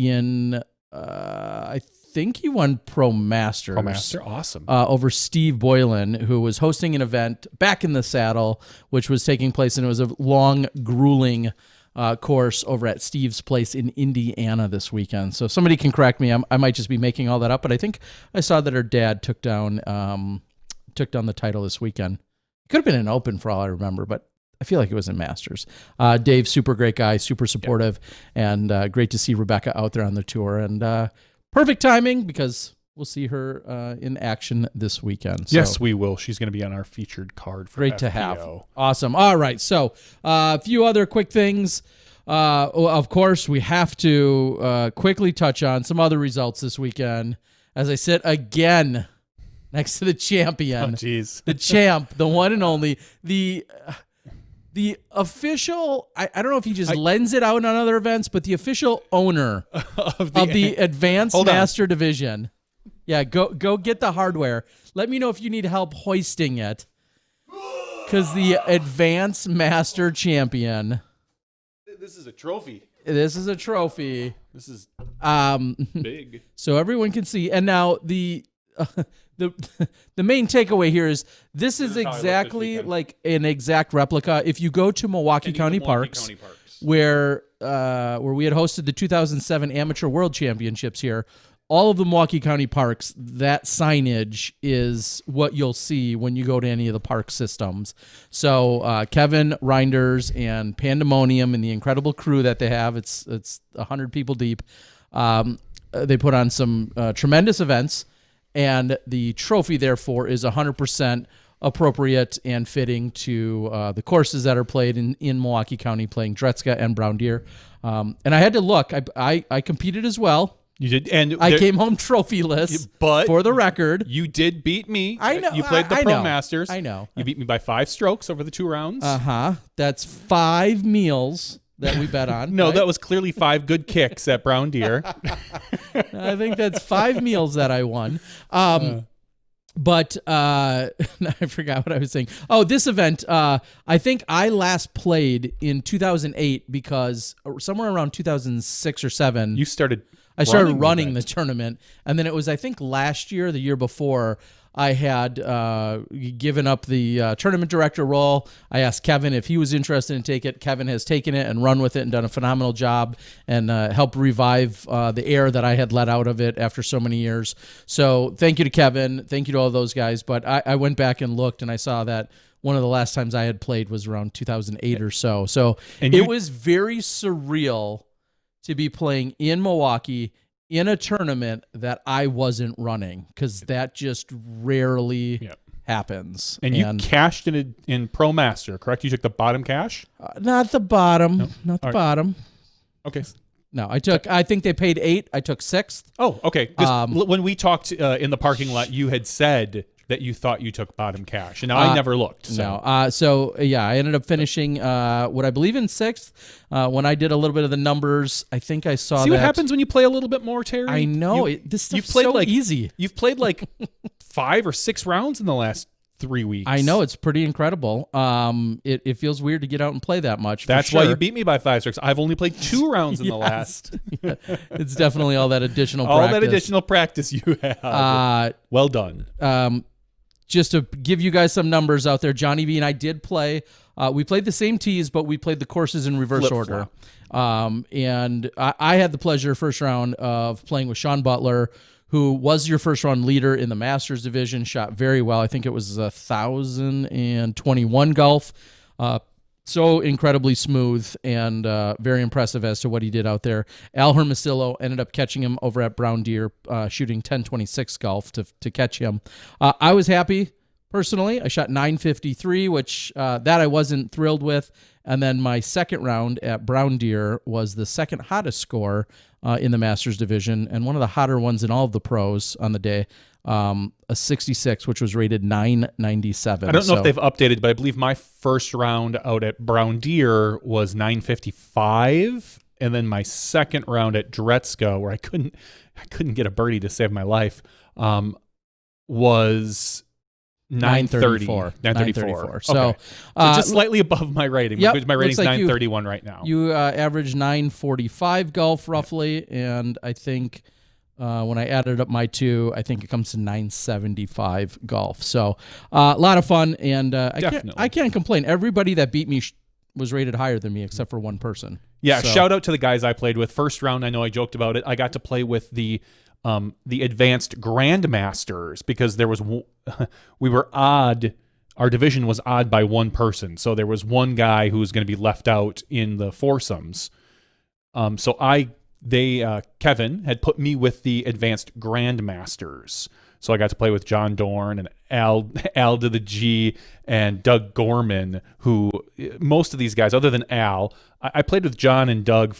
think he won Pro Masters. Pro Master, awesome. Over Steve Boylan, who was hosting an event back in the saddle, which was taking place, and it was a long, grueling course over at Steve's place in Indiana this weekend. So if somebody can correct me, I might just be making all that up, but I think I saw that her dad took down the title this weekend. It could have been an Open for all I remember, but I feel like it was in Masters. Dave, super great guy, super supportive, and great to see Rebecca out there on the tour. And perfect timing because we'll see her in action this weekend. So, yes, we will. She's going to be on our featured card for great FPO. to have. Awesome. All right. So a few other quick things. Of course, we have to quickly touch on some other results this weekend. As I sit again next to the champion. Oh, jeez. The champ, the one and only, the official, I don't know if he just lends it out on other events, but the official owner of the Advanced Master Division. Yeah, go get the hardware. Let me know if you need help hoisting it. Because the Advanced Master Champion. This is a trophy. This is a trophy. This is big. So everyone can see. And now the main takeaway here is this is exactly like an exact replica. If you go to Milwaukee County Parks, where we had hosted the 2007 Amateur World Championships here, all of the Milwaukee County parks, that signage is what you'll see when you go to any of the park systems. So Kevin Reinders and Pandemonium and the incredible crew that they have, it's 100 people deep. They put on some tremendous events, and the trophy, therefore, is 100% appropriate and fitting to the courses that are played in Milwaukee County, playing Dretska and Brown Deer. And I had to look. I competed as well. You did, and I came home trophyless, but for the record. You did beat me. I know. You played the I Pro know. Masters. I know. You beat me by 5 strokes over the 2 rounds. That's 5 meals that we bet on. No, right? that was clearly 5 good kicks at Brown Deer. I think that's 5 meals that I won. But I forgot what I was saying. Oh, this event, I think I last played in 2008 because somewhere around 2006 or 7. I started running the tournament, and then it was, I think, last year, the year before, I had given up the tournament director role. I asked Kevin if he was interested in take it. Kevin has taken it and run with it and done a phenomenal job and helped revive the air that I had let out of it after so many years. So thank you to Kevin. Thank you to all those guys. But I went back and looked, and I saw that one of the last times I had played was around 2008 or so. So it was very surreal to be playing in Milwaukee in a tournament that I wasn't running, because that just rarely happens. And you cashed in Pro Master, correct? You took the bottom cash? Not the bottom. No? Not the All right. bottom. Okay. No, I think they paid 8. I took 6th. Oh, okay. 'Cause when we talked in the parking lot, you had said that you thought you took bottom cash, and now I never looked. So. No. I ended up finishing what I believe in 6th. When I did a little bit of the numbers, I think I saw. See what happens when you play a little bit more, Terry? I know this stuff's so easy. You've played like 5 or 6 rounds in the last 3 weeks. I know, it's pretty incredible. It feels weird to get out and play that much. That's why you beat me by 5 strokes. I've only played 2 rounds in the last. Yeah. It's definitely all that additional all practice. that additional practice you have. Well done. just to give you guys some numbers out there, Johnny V and I did play. We played the same tees, but we played the courses in reverse order. And I had the pleasure first round of playing with Sean Butler, who was your first round leader in the Masters division, shot very well. I think it was 1,021 golf. So incredibly smooth and very impressive as to what he did out there. Al Hermosillo ended up catching him over at Brown Deer, shooting 1026 golf to catch him. I was happy. Personally, I shot 953, which that I wasn't thrilled with. And then my second round at Brown Deer was the second hottest score in the Masters division and one of the hotter ones in all of the pros on the day, a 66, which was rated 997. I don't know if they've updated, but I believe my first round out at Brown Deer was 955. And then my second round at Dretska, where I couldn't get a birdie to save my life, was 934. 934. So, okay. So just slightly above my rating. Yep, My rating's like 931 right now. You averaged 945 golf roughly, and I think when I added up my two, I think it comes to 975 golf. So a lot of fun, and I can't complain. Everybody that beat me was rated higher than me except for one person. Yeah, so. Shout out to the guys I played with. First round, I know I joked about it. I got to play with the advanced grandmasters because there was we were odd. Our division was odd by one person, so there was one guy who was going to be left out in the foursomes. So Kevin had put me with the advanced grandmasters, so I got to play with John Dorn and Al to the G and Doug Gorman. Who most of these guys, other than Al, I played with John and Doug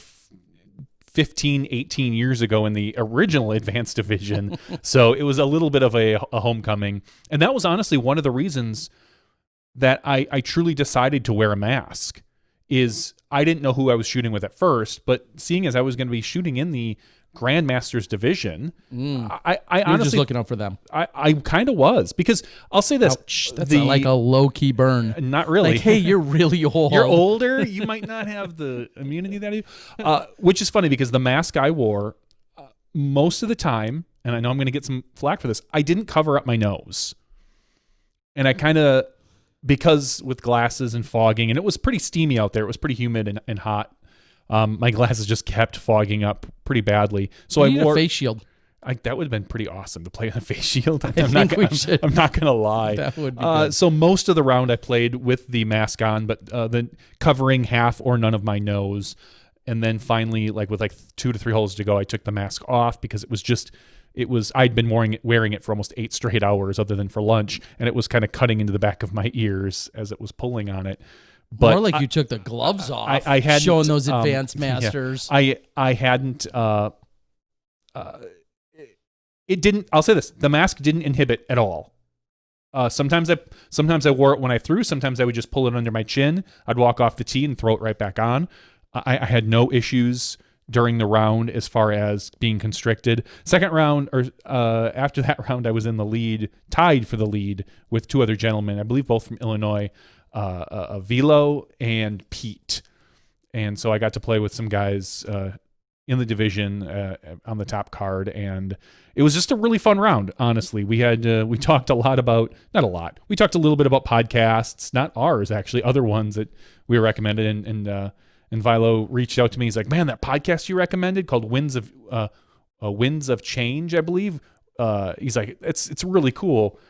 15, 18 years ago in the original advanced division. So it was a little bit of a homecoming. And that was honestly one of the reasons that I truly decided to wear a mask. Is I didn't know who I was shooting with at first, but seeing as I was going to be shooting in the Grandmasters division, I honestly just looking out for them. I kind of was, because I'll say this: that's like a low key burn. Not really. Like, hey, you're really old. You're older. You might not have the immunity that you. Which is funny because the mask I wore most of the time, and I know I'm going to get some flack for this, I didn't cover up my nose, and I kind of, because with glasses and fogging, and it was pretty steamy out there. It was pretty humid and hot. My glasses just kept fogging up pretty badly. So you I wore a face shield. That would have been pretty awesome to play on a face shield. I'm not going to lie. That would be good. So most of the round I played with the mask on, but then covering half or none of my nose. And then finally, with 2 to 3 holes to go, I took the mask off because I'd been wearing it for almost 8 straight hours other than for lunch. And it was kind of cutting into the back of my ears as it was pulling on it. But more like you took the gloves off. I hadn't, showing those advanced masters. Yeah, I hadn't. It didn't. I'll say this: the mask didn't inhibit at all. Sometimes I wore it when I threw. Sometimes I would just pull it under my chin. I'd walk off the tee and throw it right back on. I had no issues during the round as far as being constricted. Second round, or after that round, I was in the lead, tied for the lead with 2 other gentlemen. I believe both from Illinois. Velo and Pete, and so I got to play with some guys in the division on the top card, and it was just a really fun round. Honestly, we talked a lot about, not a lot, we talked a little bit about podcasts, not ours actually, other ones that we recommended, and Vilo reached out to me. He's like, man, that podcast you recommended called Winds of Change, I believe. He's like, it's really cool.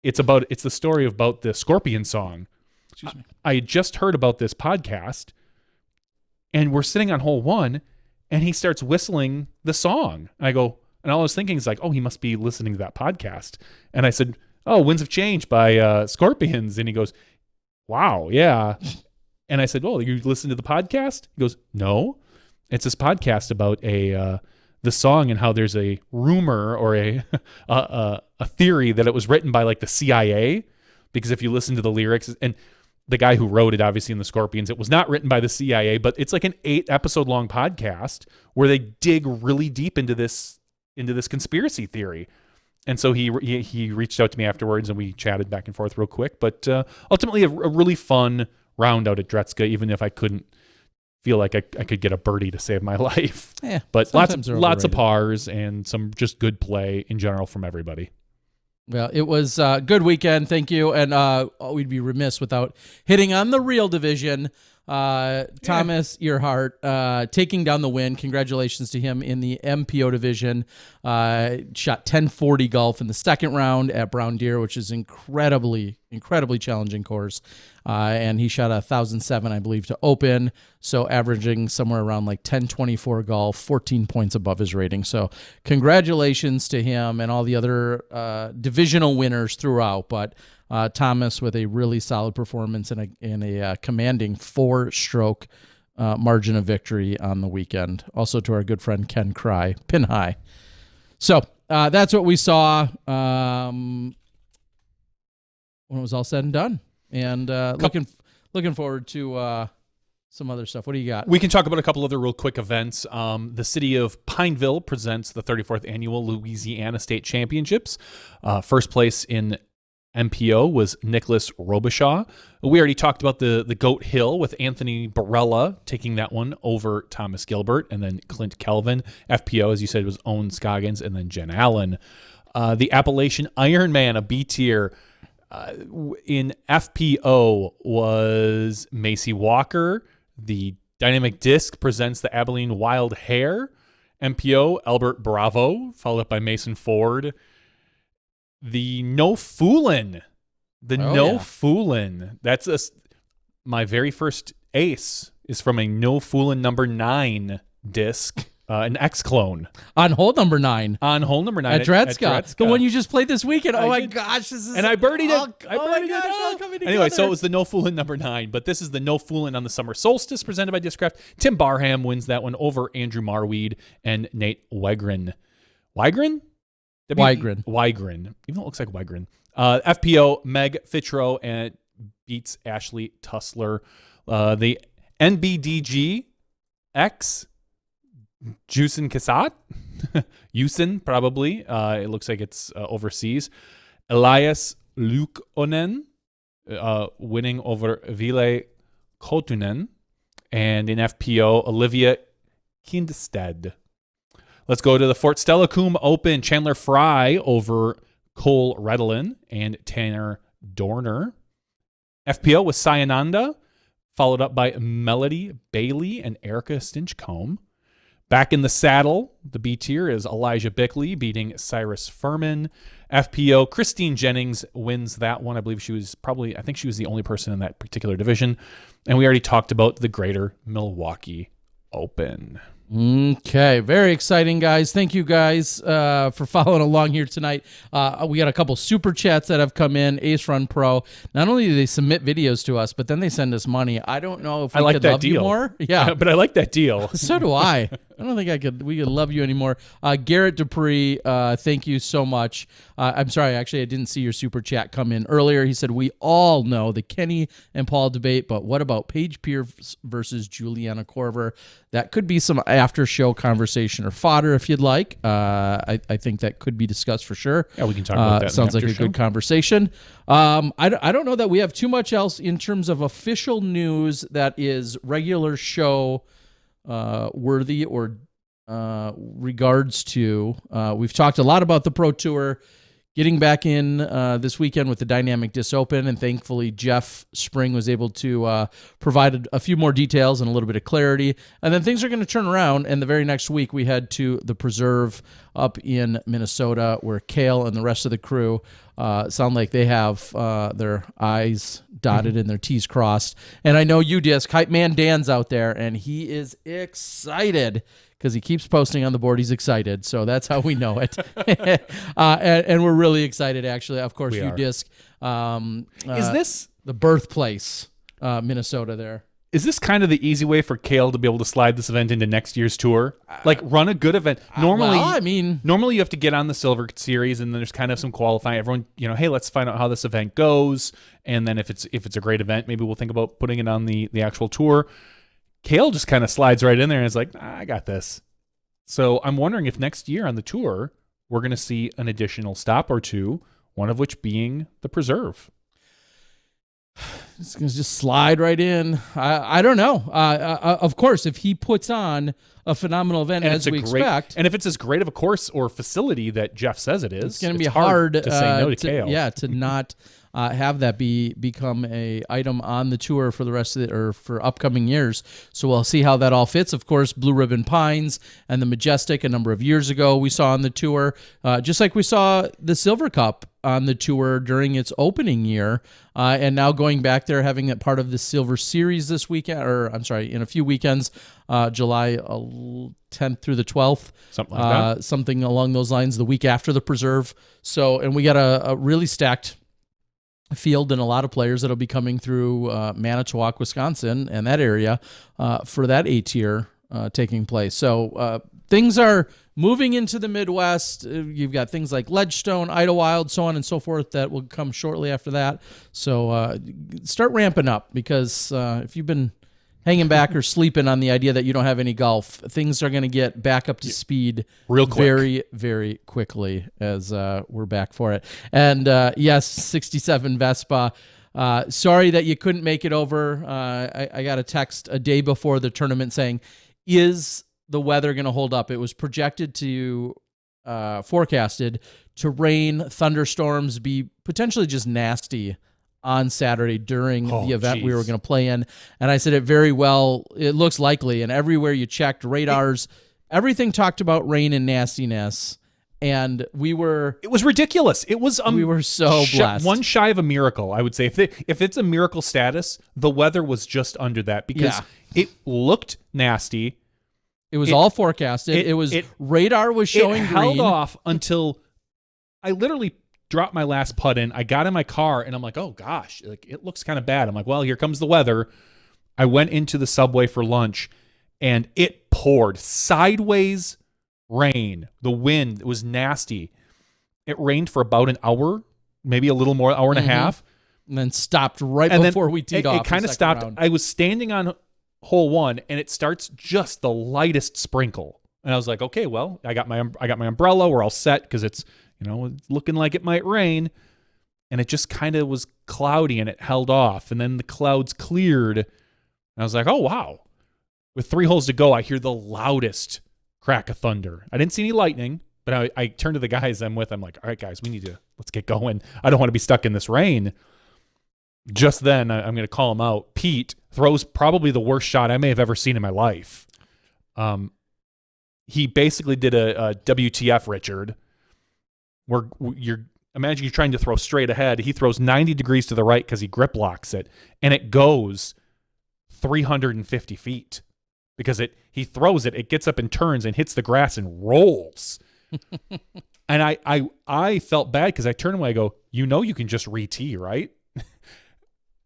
It's the story about the Scorpion song. Excuse me. I had just heard about this podcast, and we're sitting on hole 1, and he starts whistling the song. And all I was thinking is he must be listening to that podcast. And I said, oh, Winds of Change by Scorpions. And he goes, wow, yeah. And I said, well, you listen to the podcast? He goes, no. It's this podcast about the song and how there's a rumor or a theory that it was written by the CIA, because if you listen to the lyrics, and the guy who wrote it, obviously in the Scorpions, it was not written by the CIA, but it's an 8-episode long podcast where they dig really deep into this conspiracy theory. And so he reached out to me afterwards, and we chatted back and forth real quick. But ultimately, a really fun round out at Dretska, even if I couldn't feel like I could get a birdie to save my life. Yeah, but lots of pars and some just good play in general from everybody. Well, it was a good weekend. Thank you. And we'd be remiss without hitting on the real division. Thomas Earhart taking down the win. Congratulations to him in the MPO division. Shot 1040 golf in the second round at Brown Deer, which is incredibly challenging course. And he shot 1,007, I believe, to open. So averaging somewhere around like 1024 golf, 14 points above his rating. So congratulations to him and all the other divisional winners throughout. But Thomas with a really solid performance and a commanding 4-stroke margin of victory on the weekend. Also to our good friend Ken Cry, pin high. So that's what we saw when it was all said and done. And looking forward to some other stuff. What do you got? We can talk about a couple other real quick events. The city of Pineville presents the 34th annual Louisiana State Championships. First place in MPO was Nicholas Robichaud. We already talked about the Goat Hill with Anthony Barella taking that one over Thomas Gilbert, and then Clint Kelvin. FPO, as you said, was Owen Scoggins, and then Jen Allen. The Appalachian Ironman, a B tier, in FPO was Macy Walker. The Dynamic Disc presents the Abilene Wild Hare. MPO, Albert Bravo, followed up by Mason Ford. The No Foolin'. Foolin'. That's my very first ace is from a No Foolin' number 9 disc, an X clone. On hole number 9. On hole number 9 at Dretska. The one you just played this weekend. Oh my gosh, this is and I birdied it. All coming together. Anyway, so it was the No Foolin' number 9, but this is the No Foolin' on the Summer Solstice presented by Discraft. Tim Barham wins that one over Andrew Marweed and Nate Wegren. Wygren, even though it looks like Wygren. FPO, Meg Fitro and beats Ashley Tussler. The NBDG X, Jusen Kassat, Yusin probably. It looks like it's overseas. Elias Lukonen winning over Ville Kotunen. And in FPO, Olivia Kindstead. Let's go to the Fort Stella Coombe Open. Chandler Fry over Cole Redlin and Tanner Dorner. FPO with Sayananda, followed up by Melody Bailey and Erica Stinchcombe. Back in the saddle, the B tier is Elijah Bickley beating Cyrus Furman. FPO, Christine Jennings wins that one. I think she was the only person in that particular division. And we already talked about the Greater Milwaukee Open. Okay, very exciting, guys. Thank you guys for following along here tonight. We got a couple super chats that have come in. Ace Run Pro. Not only do they submit videos to us, but then they send us money. I don't know if we could love you more. Yeah, but I like that deal. So do I. I don't think we could love you anymore. Garrett Dupree, thank you so much. I'm sorry, actually, I didn't see your super chat come in earlier. He said, we all know the Kenny and Paul debate, but what about Paige Pierce versus Juliana Korver? That could be some after-show conversation or fodder if you'd like. I think that could be discussed for sure. Yeah, we can talk about that. Sounds like a good conversation. I don't know that we have too much else in terms of official news that is regular show worthy or regards to. We've talked a lot about the Pro Tour getting back in this weekend with the Dynamic Disc Open, and thankfully Jeff Spring was able to provide a few more details and a little bit of clarity. And then things are going to turn around, and the very next week we head to the Preserve up in Minnesota, where Kale and the rest of the crew sound like they have their I's dotted and their T's crossed. And I know U-Disc Hype Man Dan's out there, and he is excited because he keeps posting on the board. He's excited, so that's how we know it. And we're really excited, actually. Of course, U-Disc. Is this the birthplace, Minnesota there? Is this kind of the easy way for Kale to be able to slide this event into next year's tour? Like, run a good event. Normally you have to get on the Silver Series, and then there's kind of some qualifying. Everyone, hey, let's find out how this event goes, and then if it's a great event, maybe we'll think about putting it on the actual tour. Kale just kind of slides right in there and is like, I got this. So I'm wondering if next year on the tour, we're going to see an additional stop or two, one of which being the Preserve. It's going to just slide right in. I don't know. Of course, if he puts on a phenomenal event as we expect. And if it's as great of a course or facility that Jeff says it is, it's going to be hard to say no to Kale. Yeah, to not have that become a item on the tour for the rest of or for upcoming years. So we'll see how that all fits. Of course, Blue Ribbon Pines and the Majestic a number of years ago we saw on the tour, just like we saw the Silver Cup on the tour during its opening year, and now going back there, having that part of the Silver Series this weekend, or I'm sorry, in a few weekends, July 10th through the 12th, something like that. Something along those lines, the week after the Preserve. So, and we got a really stacked field and a lot of players that'll be coming through Manitowoc, Wisconsin, and that area for that A-tier taking place. So things are moving into the Midwest. You've got things like Ledgestone, Idlewild, so on and so forth that will come shortly after that. So start ramping up, because if you've been hanging back or sleeping on the idea that you don't have any golf, things are going to get back up to speed real quick, very, very quickly as we're back for it. And yes, 67 Vespa. Sorry that you couldn't make it over. I got a text a day before the tournament saying, is the weather going to hold up? It was projected to, forecasted to rain, thunderstorms, be potentially just nasty on Saturday during the event we were going to play in. And I said it looks likely. And everywhere you checked, radars, everything talked about rain and nastiness. And it was ridiculous. It was, we were so blessed. One shy of a miracle, I would say. If it's a miracle status, the weather was just under that, because it looked nasty. It was all forecasted. Radar was showing green. It held off until I literally dropped my last putt in. I got in my car and I'm like, oh gosh, like it looks kind of bad. I'm like, well, here comes the weather. I went into the Subway for lunch and it poured sideways rain. The wind was nasty. It rained for about an hour, maybe a little more, hour and a half. And then stopped before we teed off. It kind of stopped. Round. I was standing on hole one and it starts just the lightest sprinkle. And I was like, okay, well, I got my umbrella. We're all set, because it's, looking like it might rain. And it just kind of was cloudy and it held off. And then the clouds cleared. And I was like, oh, wow. With 3 holes to go, I hear the loudest crack of thunder. I didn't see any lightning, but I turned to the guys I'm with. I'm like, all right, guys, let's get going. I don't want to be stuck in this rain. Just then, I'm going to call him out. Pete throws probably the worst shot I may have ever seen in my life. He basically did a WTF, Richard. Imagine you're trying to throw straight ahead. He throws 90 degrees to the right because he grip locks it, and it goes 350 feet because he throws it. It gets up and turns and hits the grass and rolls. And I felt bad because I turned away. I go, you can just re-tee, right?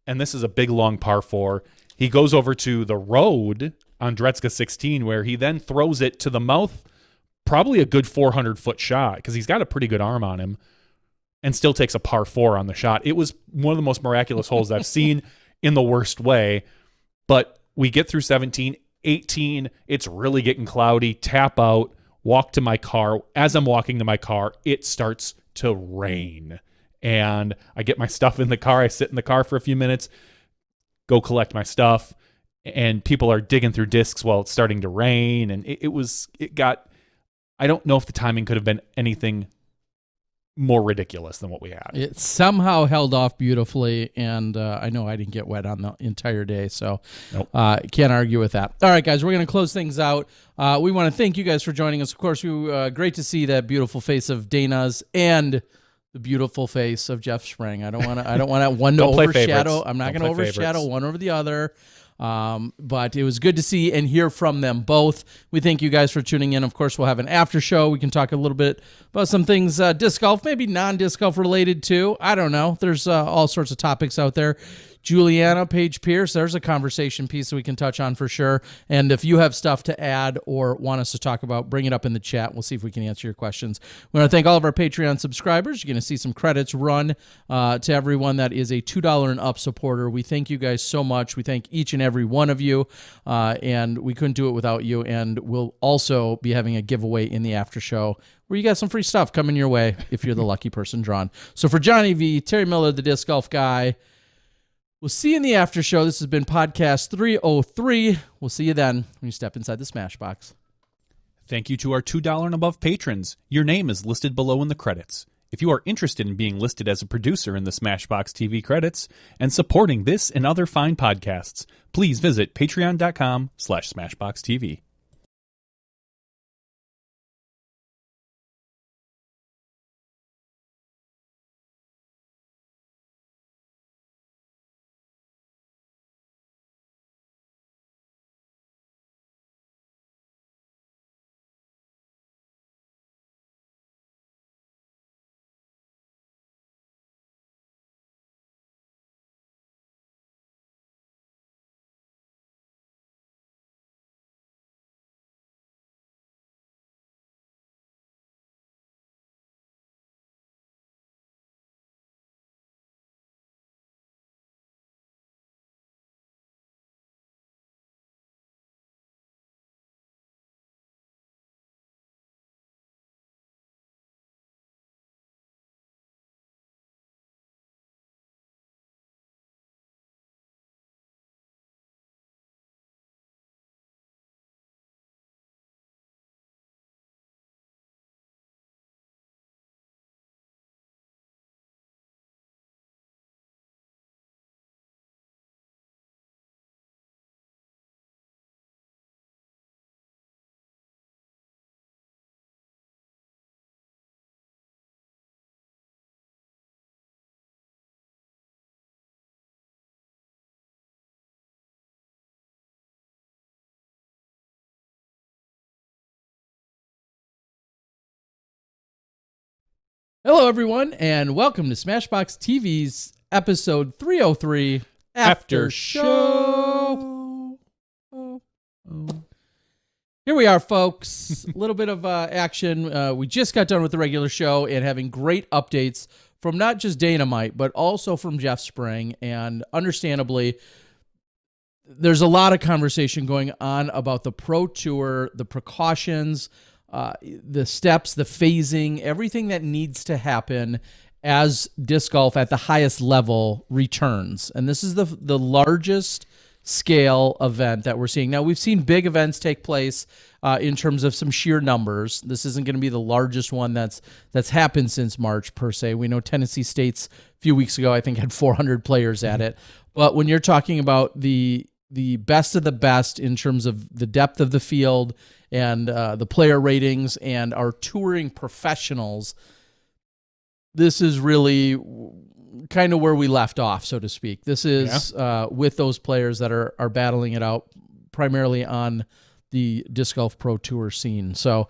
And this is a big long par 4. He goes over to the road on Dretska 16, where he then throws it to the mouth. Probably a good 400-foot shot, because he's got a pretty good arm on him, and still takes a par 4 on the shot. It was one of the most miraculous holes I've seen in the worst way. But we get through 17, 18. It's really getting cloudy. Tap out, walk to my car. As I'm walking to my car, it starts to rain. And I get my stuff in the car. I sit in the car for a few minutes, go collect my stuff, and people are digging through discs while it's starting to rain. And it got... I don't know if the timing could have been anything more ridiculous than what we had. It somehow held off beautifully, and I know I didn't get wet on the entire day, so nope. Can't argue with that. All right, guys, we're going to close things out. We want to thank you guys for joining us. Of course, great to see that beautiful face of Dana's and the beautiful face of Jeff Sprang. I don't want one to overshadow. I'm not going to overshadow one over the other. But it was good to see and hear from them both. We thank you guys for tuning in. Of course, we'll have an after show. We can talk a little bit about some things, disc golf, maybe non-disc golf related too. I don't know. There's all sorts of topics out there. Juliana, Paige Pierce, there's a conversation piece that we can touch on for sure. And if you have stuff to add or want us to talk about, bring it up in the chat. We'll see if we can answer your questions. We want to thank all of our Patreon subscribers. You're going to see some credits run to everyone that is a $2 and up supporter. We thank you guys so much. We thank each and every one of you. And we couldn't do it without you. And we'll also be having a giveaway in the after show where you got some free stuff coming your way if you're the lucky person drawn. So for Johnny V, Terry Miller, the disc golf guy, We'll see you in the after show. This has been podcast 303. We'll see you then when you step inside the Smashbox. Thank you to our $2 and above patrons. Your name is listed below in the credits. If you are interested in being listed as a producer in the Smashbox TV credits and supporting this and other fine podcasts, please visit patreon.com/SmashBoxxTV. Hello, everyone, and welcome to Smashbox TV's episode 303 After Show. Here we are, folks. A little bit of action. We just got done with the regular show and having great updates from not just Danamite, but also from Jeff Spring. And understandably, there's a lot of conversation going on about the Pro Tour, the precautions, the steps, the phasing, everything that needs to happen as disc golf at the highest level returns. And this is the largest scale event that we're seeing. Now, we've seen big events take place in terms of some sheer numbers. This isn't going to be the largest one that's happened since March, per se. We know Tennessee State's a few weeks ago, I think, had 400 players at it. But when you're talking about the best of the best in terms of the depth of the field and the player ratings and our touring professionals, this is really kind of where we left off, so to speak. This is with those players that are battling it out primarily on the Disc Golf Pro Tour scene. So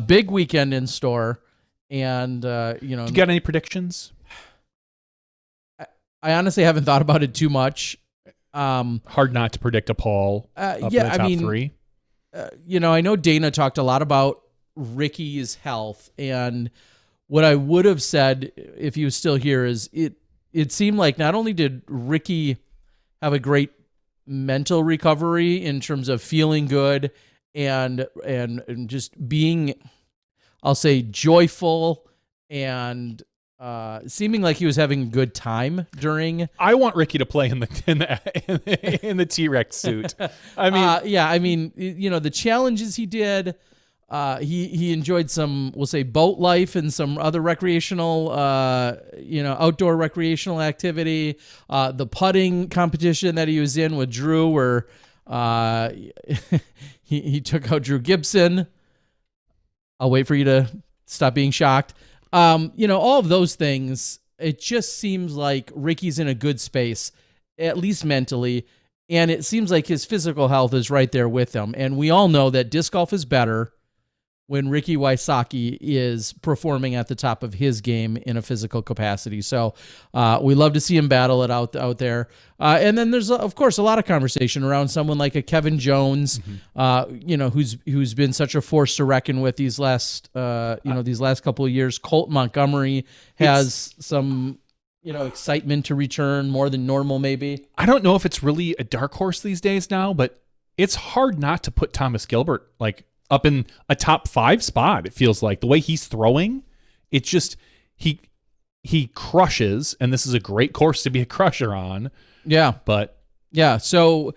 big weekend in store. And, you got any predictions? I honestly haven't thought about it too much. Hard not to predict a Paul up in the top three. I know Dana talked a lot about Ricky's health, and what I would have said if he was still here is it seemed like not only did Ricky have a great mental recovery in terms of feeling good and just being, I'll say, joyful and seeming like he was having a good time during. I want Ricky to play in the T-Rex suit. I mean, the challenges he did. He enjoyed some, we'll say, boat life and some other recreational, outdoor recreational activity. The putting competition that he was in with Drew, where he took out Drew Gibson. I'll wait for you to stop being shocked. All of those things, it just seems like Ricky's in a good space, at least mentally, and it seems like his physical health is right there with him. And we all know that disc golf is better when Ricky Wysocki is performing at the top of his game in a physical capacity. So we love to see him battle it out there. And then there's, of course, a lot of conversation around someone like a Kevin Jones, who's been such a force to reckon with these last couple of years. Colt Montgomery has some excitement to return more than normal, maybe. I don't know if it's really a dark horse these days now, but it's hard not to put Thomas Gilbert up in a top 5 spot. It feels like the way he's throwing, it's just he crushes, and this is a great course to be a crusher on. Yeah. But Yeah. So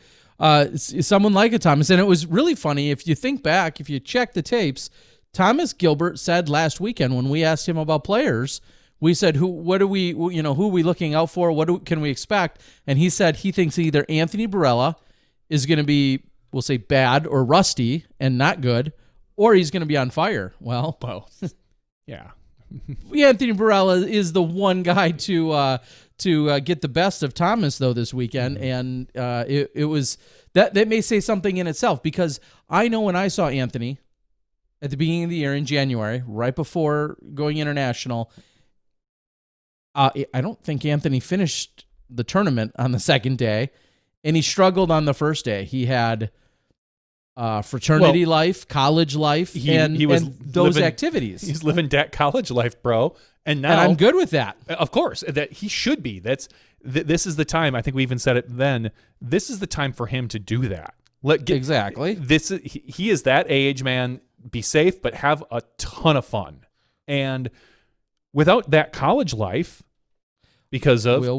someone like a Thomas, and it was really funny if you think back, if you check the tapes, Thomas Gilbert said last weekend when we asked him about players, we said, who are we looking out for? Can we expect? And he said he thinks either Anthony Barella is going to be, we'll say, bad or rusty and not good, or he's going to be on fire. Well, yeah. Anthony Barella is the one guy to get the best of Thomas though this weekend, and it was that may say something in itself, because I know when I saw Anthony at the beginning of the year in January, right before going international, I don't think Anthony finished the tournament on the second day, and he struggled on the first day. He had fraternity life, college life, and those activities. He's living that college life, bro. And now, and I'm good with that. Of course, that he should be. This is the time. I think we even said it then. This is the time for him to do that. Exactly. He is that age, man. Be safe, but have a ton of fun. And without that college life, because of COVID, will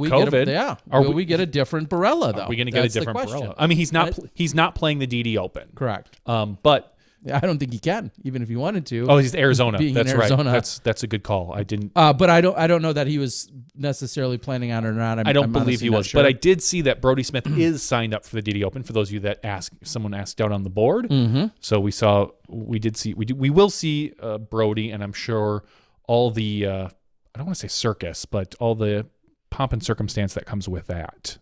we get a different Barella though? Are we going to get a different Barella? I mean, he's not playing the DD Open. Correct. But I don't think he can, even if he wanted to. Oh, he's Arizona. That's Arizona. Right. That's a good call. I didn't. But I don't know that he was necessarily planning on it or not. I don't believe he was. Sure. But I did see that Brody Smith is signed up for the DD Open. For those of you that someone asked out on the board. Mm-hmm. So we will see Brody, and I'm sure all the I don't want to say circus, but all the pomp and circumstance that comes with that.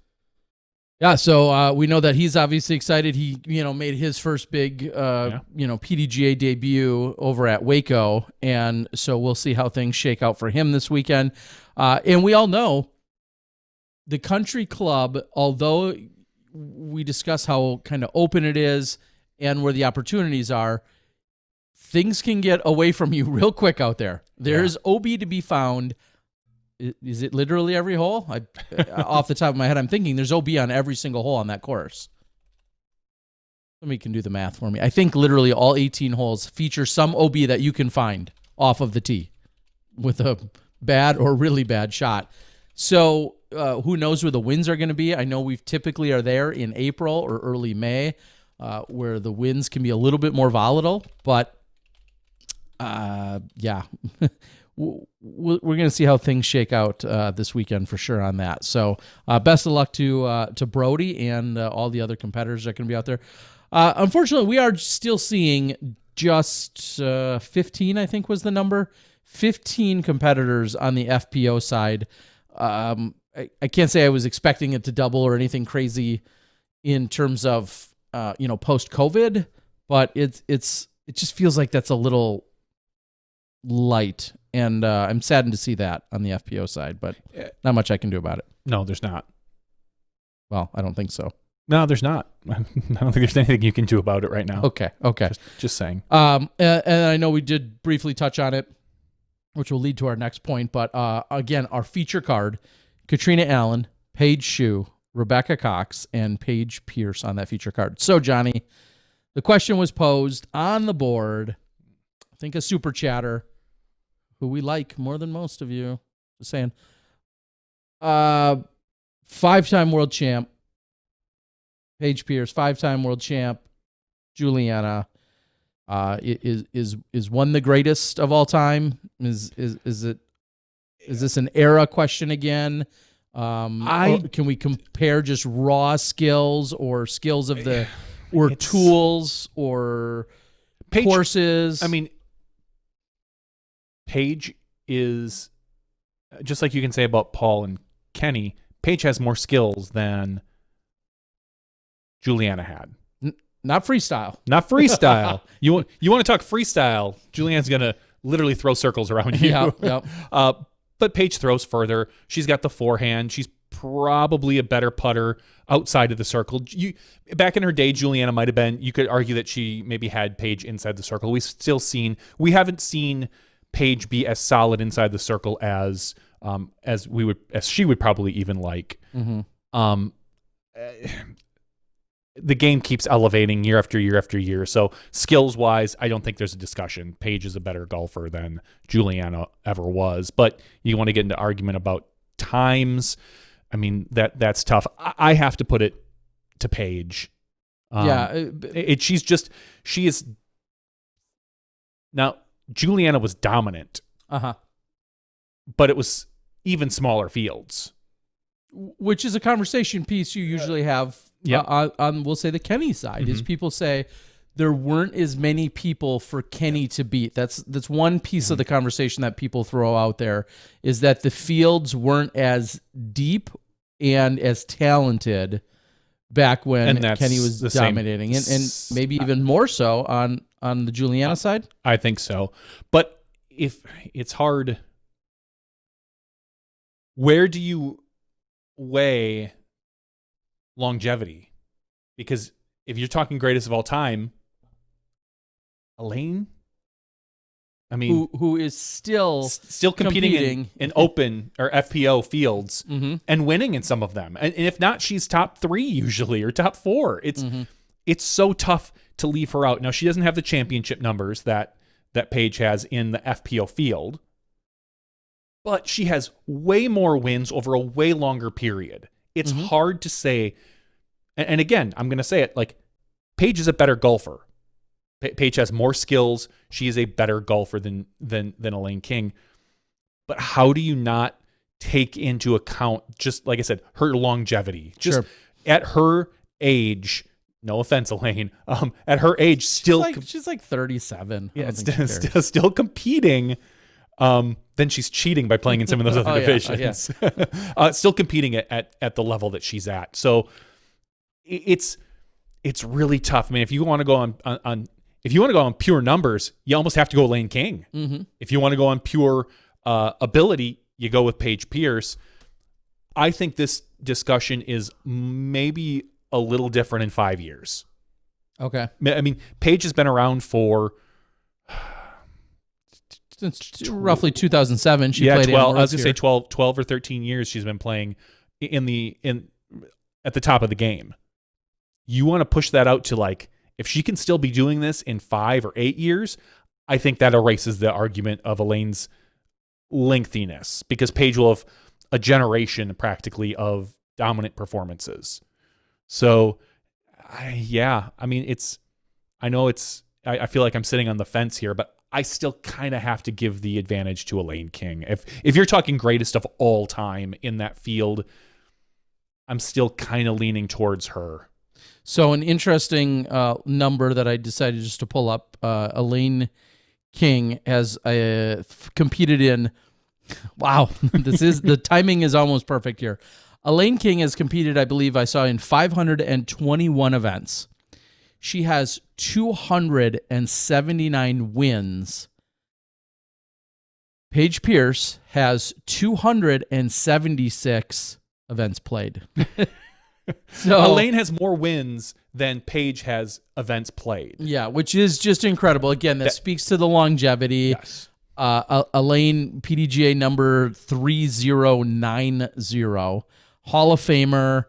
Yeah, so we know that he's obviously excited. He, made his first big, PDGA debut over at Waco, and so we'll see how things shake out for him this weekend. And we all know the country club, although we discuss how kind of open it is and where the opportunities are, things can get away from you real quick out there. There's OB to be found. Is it literally every hole? Off the top of my head, I'm thinking there's OB on every single hole on that course. Somebody can do the math for me. I think literally all 18 holes feature some OB that you can find off of the tee with a bad or really bad shot. So who knows where the winds are going to be? I know we typically are there in April or early May where the winds can be a little bit more volatile. But, yeah. We're going to see how things shake out this weekend for sure on that. So best of luck to Brody and all the other competitors that are going to be out there. Unfortunately, we are still seeing just 15, I think was the number, 15 competitors on the FPO side. I can't say I was expecting it to double or anything crazy in terms of post-COVID, but it just feels like that's a little light. And I'm saddened to see that on the FPO side, but not much I can do about it. No, there's not. Well, I don't think so. No, there's not. I don't think there's anything you can do about it right now. Okay. Just saying. And I know we did briefly touch on it, which will lead to our next point. But again, our feature card, Katrina Allen, Paige Shue, Rebecca Cox, and Paige Pierce on that feature card. So, Johnny, the question was posed on the board. I think a super chatter, who we like more than most of you, just saying. 5-time world champ, Paige Pierce, 5-time world champ, Juliana, is one the greatest of all time? Is this an era question again? Can we compare just raw skills or skills of the or tools or Paige, courses? I mean, Paige is, just like you can say about Paul and Kenny, Paige has more skills than Juliana had. Not freestyle. Not freestyle. You want to talk freestyle, Juliana's going to literally throw circles around you. Yep. But Paige throws further. She's got the forehand. She's probably a better putter outside of the circle. Back in her day, Juliana might have been, you could argue that she maybe had Paige inside the circle. We haven't seen Paige be as solid inside the circle as she would probably even like. Mm-hmm. The game keeps elevating year after year after year. So skills wise, I don't think there's a discussion. Paige is a better golfer than Juliana ever was. But you want to get into argument about times. I mean, that's tough. I have to put it to Paige. She is. Now, Juliana was dominant. But it was even smaller fields. Which is a conversation piece you usually have on, we'll say, the Kenny side, is people say there weren't as many people for Kenny to beat. That's one piece of the conversation that people throw out there, is that the fields weren't as deep and as talented back when Kenny was dominating, and maybe even more so on the Juliana side. I think so. But if it's hard, where do you weigh longevity? Because if you're talking greatest of all time, Elaine, I mean, who is still competing in open or FPO fields and winning in some of them, and if not, she's top 3 usually, or top 4. It's so tough to leave her out. Now, she doesn't have the championship numbers that Paige has in the FPO field, but she has way more wins over a way longer period. It's hard to say. And again, I'm going to say it, like, Paige is a better golfer. Paige has more skills. She is a better golfer than Elaine King. But how do you not take into account, just like I said, her longevity? Just at her age, no offense, Elaine, at her age, she's like 37. Yeah, still competing. Then she's cheating by playing in some of those other divisions. Still competing at the level that she's at. So it's really tough. I mean, if you want to go on pure numbers, you almost have to go Elaine King. If you want to go on pure ability, you go with Paige Pierce. I think this discussion is maybe a little different in 5 years. Okay. I mean, Paige has been around for since roughly 2007. She played 12. I was going to say 12 or 13 years she's been playing at the top of the game. You want to push that out to, like, if she can still be doing this in 5 or 8 years, I think that erases the argument of Elaine's lengthiness, because Paige will have a generation practically of dominant performances. So, I mean, I feel like I'm sitting on the fence here, but I still kind of have to give the advantage to Elaine King. If you're talking greatest of all time in that field, I'm still kind of leaning towards her. So an interesting number that I decided just to pull up, Elaine King has competed in, wow, the timing is almost perfect here. Elaine King has competed, I believe I saw, in 521 events. She has 279 wins. Paige Pierce has 276 events played. So Elaine has more wins than Paige has events played. Yeah, which is just incredible. Again, that speaks to the longevity. Yes. Elaine, PDGA number 3090, Hall of Famer,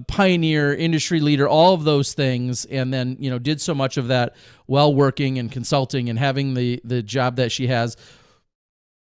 pioneer, industry leader, all of those things, and then did so much of that while working and consulting and having the job that she has.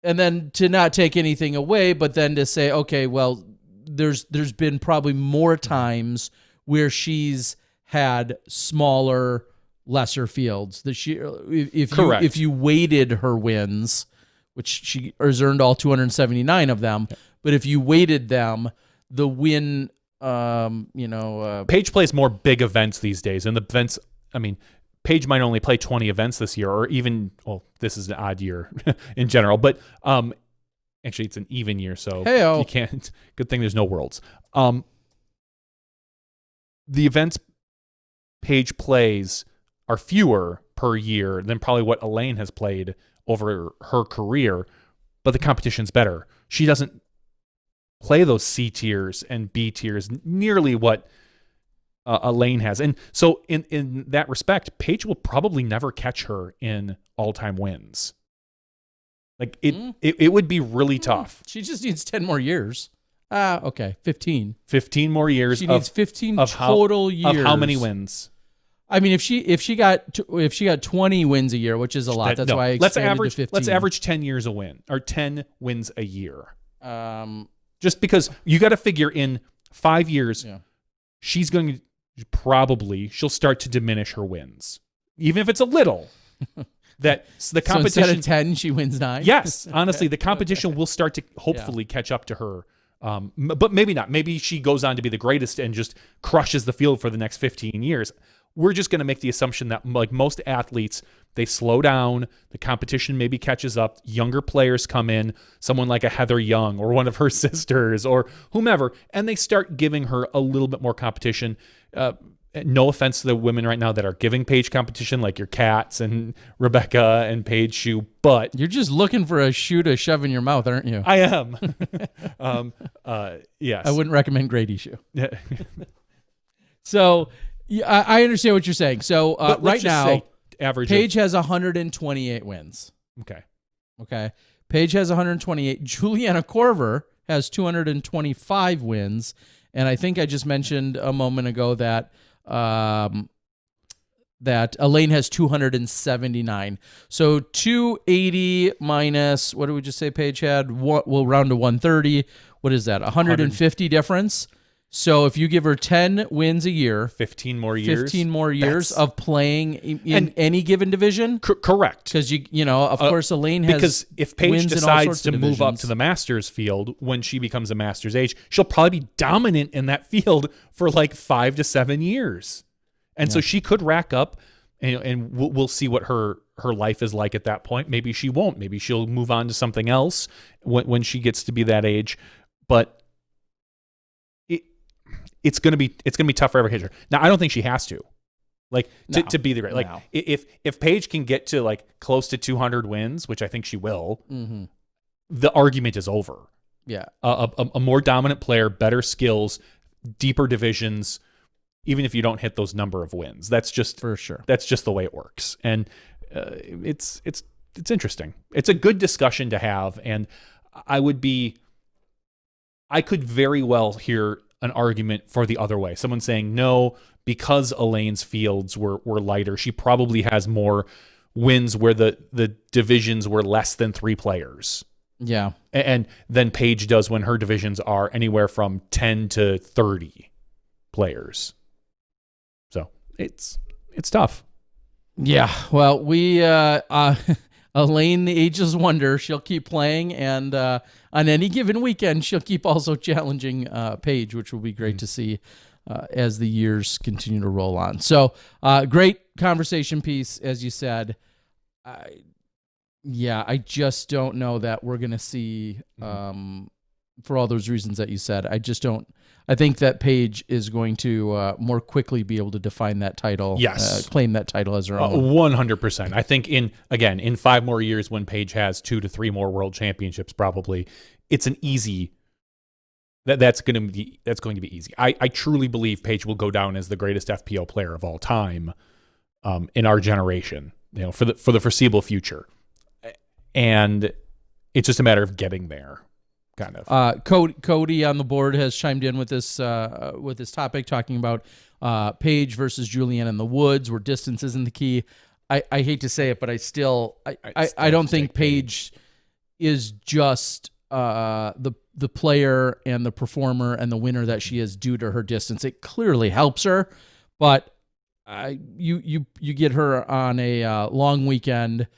And then to not take anything away, but then to say, okay, well, there's been probably more times where she's had smaller, lesser fields that if you weighted her wins, which she has earned all 279 of them, but if you weighted them, the win, Paige plays more big events these days, and the events, I mean, Paige might only play 20 events this year, or even, well, this is an odd year in general, but actually, it's an even year, so you can't. Good thing there's no worlds. The events Paige plays are fewer per year than probably what Elaine has played over her career, but the competition's better. She doesn't play those C tiers and B tiers nearly what Elaine has, and so in that respect, Paige will probably never catch her in all-time wins. Like it would be really tough. She just needs 10 more years. Okay, 15. 15 more years. She needs 15 total years. Of how many wins? I mean, if she got 20 wins a year, which is a lot, why I expanded to 15. Let's average 10 years a win, or 10 wins a year. Just because you got to figure in 5 years, Yeah. she's going to she'll start to diminish her wins, even if it's a little. That the competition. So instead of 10, she wins 9. Yes, honestly, the competition will start to hopefully catch up to her. But maybe not. Maybe she goes on to be the greatest and just crushes the field for the next 15 years. We're just going to make the assumption that, like most athletes, they slow down, the competition maybe catches up, younger players come in, someone like a Heather Young or one of her sisters or whomever, and they start giving her a little bit more competition. No offense to the women right now that are giving Paige competition, like your Cats and Rebecca and Paige Shue, but You're just looking for a shoe to shove in your mouth, aren't you? I am. Yes. I wouldn't recommend Grady shoe. So I understand what you're saying. So But let's right just now, say average Paige has 128 wins. Okay. Paige has 128. Juliana Korver has 225 wins. And I think I just mentioned a moment ago that that Elaine has 279. So 280 minus, what did we just say Paige had? We'll round to 130. What is that? 150 difference. So if you give her 10 wins a year, 15 more years, 15 more years of playing in any given division. Correct. Because of course, Elaine has because if Paige wins in all decides sorts to of move up divisions. to the Masters field when she becomes a Masters age, she'll probably be dominant in that field for like 5 to 7 years, and so she could rack up. And we'll see what her life is like at that point. Maybe she won't. Maybe she'll move on to something else when she gets to be that age. But it's gonna be tough for every hitcher. Now, I don't think she has to, to be the great. Like No. if Paige can get to like close to 200 wins, which I think she will, Mm-hmm. the argument is over. Yeah. A more dominant player, better skills, deeper divisions. Even if you don't hit those number of wins, that's just For sure. That's just the way it works, and it's interesting. It's a good discussion to have, and I could very well hear an argument for the other way. Someone saying no, because Elaine's fields were lighter, she probably has more wins where the divisions were less than 3 players. Yeah. And then Paige does when her divisions are anywhere from 10 to 30 players. So it's tough. Yeah. Well, we Elaine, the ageless wonder, she'll keep playing, and on any given weekend, she'll keep also challenging Paige, which will be great to see as the years continue to roll on. So, great conversation piece, as you said. I just don't know that we're going to see, for all those reasons that you said, I just don't. I think that Paige is going to more quickly be able to define that title, claim that title as her own. 100%. I think in 5 more years, when Paige has 2 to 3 more world championships, probably it's an easy. That's going to be easy. I truly believe Paige will go down as the greatest FPO player of all time, in our generation. For the foreseeable future, and it's just a matter of getting there. Kind of. Cody on the board has chimed in with this topic, talking about Paige versus Julianne in the woods, where distance isn't the key. I hate to say it, but I don't think Paige is just the player and the performer and the winner that she is due to her distance. It clearly helps her, but you get her on a long weekend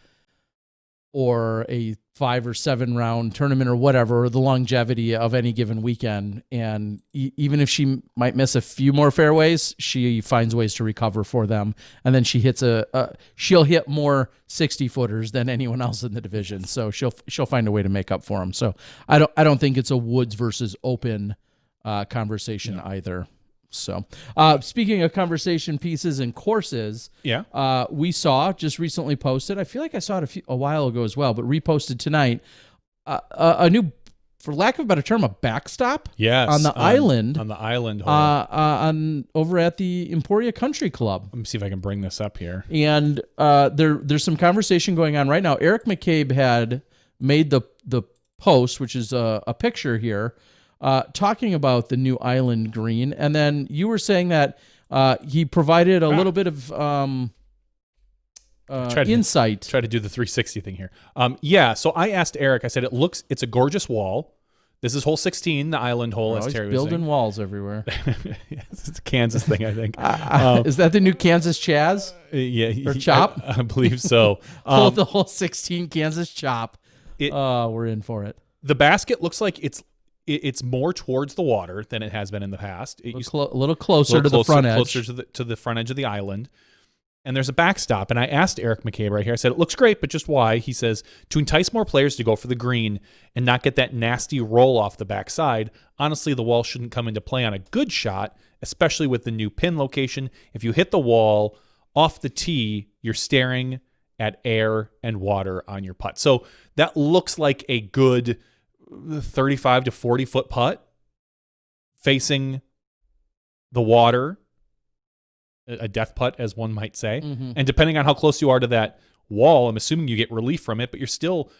or a 5 or 7 round tournament or whatever, the longevity of any given weekend. And even if she might miss a few more fairways, she finds ways to recover for them. And then she hits she'll hit more 60 footers than anyone else in the division. So she'll find a way to make up for them. So I don't think it's a Woods versus Open conversation either. So, speaking of conversation pieces and courses, we saw just recently posted. I feel like I saw it a while ago as well, but reposted tonight. A new, for lack of a better term, a backstop. Yes, on the island. On the island. Over at the Emporia Country Club. Let me see if I can bring this up here. And there's some conversation going on right now. Eric McCabe had made the post, which is a picture here, talking about the new island green, and then you were saying that he provided a little bit of insight. Try to do the 360 thing here. So I asked Eric. I said it's a gorgeous wall. This is hole 16, the island hole, We're as always Terry was building saying. walls everywhere. It's a Kansas thing, I think. Is that the new Kansas Chaz? Yeah, Or chop? I believe so. Hold the whole 16 Kansas chop. It- We're in for it. The basket looks like it's more towards the water than it has been in the past. It used A little closer to the front edge. closer to the front edge of the island. And there's a backstop. And I asked Eric McCabe right here. I said, it looks great, but just why? He says, to entice more players to go for the green and not get that nasty roll off the backside. Honestly, the wall shouldn't come into play on a good shot, especially with the new pin location. If you hit the wall off the tee, you're staring at air and water on your putt. So that looks like a good 35 to 40 foot putt facing the water. A death putt, as one might say. Mm-hmm. And depending on how close you are to that wall, I'm assuming you get relief from it, but you're still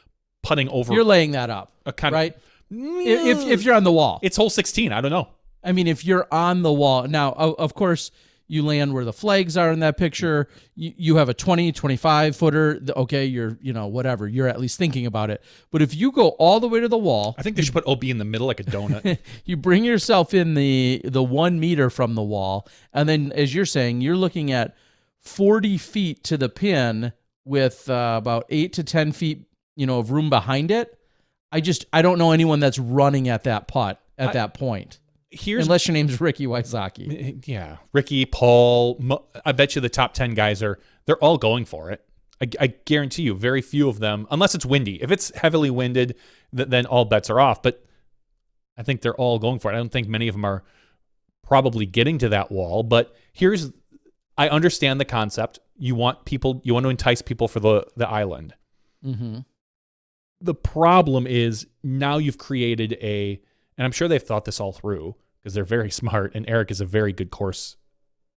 putting over. You're laying that up, a kind right? of, If you're on the wall. it's hole 16. I don't know. I mean, if you're on the wall. Now, of course, you land where the flags are in that picture. You have a 20, 25 footer. Okay, you're, whatever. You're at least thinking about it. But if you go all the way to the wall, I think they should put OB in the middle like a donut. you bring yourself in the 1 meter from the wall. And then, as you're saying, you're looking at 40 feet to the pin with about 8 to 10 feet, of room behind it. I don't know anyone that's running at that putt at that point. Unless your name's Ricky Wysocki. Yeah. Ricky, Paul, I bet you the top 10 guys they're all going for it. I guarantee you very few of them, unless it's windy. If it's heavily winded, then all bets are off. But I think they're all going for it. I don't think many of them are probably getting to that wall. But I understand the concept. You want to entice people for the island. Mm-hmm. The problem is now you've created and I'm sure they've thought this all through because they're very smart, and Eric is a very good course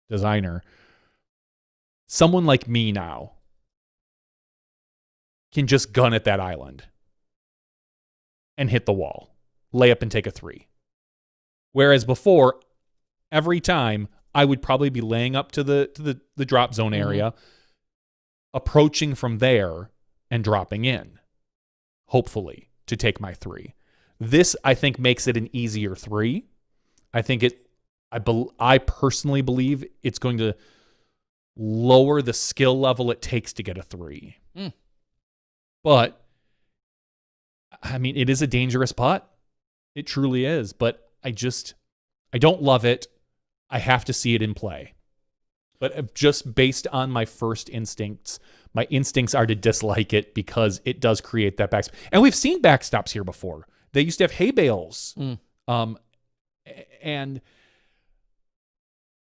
designer. Someone like me now can just gun at that island and hit the wall, lay up and take a 3. Whereas before, every time I would probably be laying up to the drop zone area, approaching from there and dropping in, hopefully, to take my 3. This, I think, makes it an easier 3. I think I personally believe it's going to lower the skill level it takes to get a 3. But, I mean, it is a dangerous putt. It truly is. But I don't love it. I have to see it in play. But just based on my first instincts, my instincts are to dislike it because it does create that backstop. And we've seen backstops here before. They used to have hay bales. And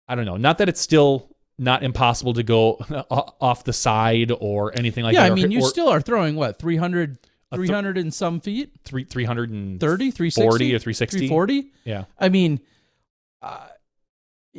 I don't know. Not that it's still not impossible to go off the side or anything like that. Yeah, I mean, you still are throwing, what, 300 and some feet? 330, 360? 40 or 360. 340? Yeah. I mean,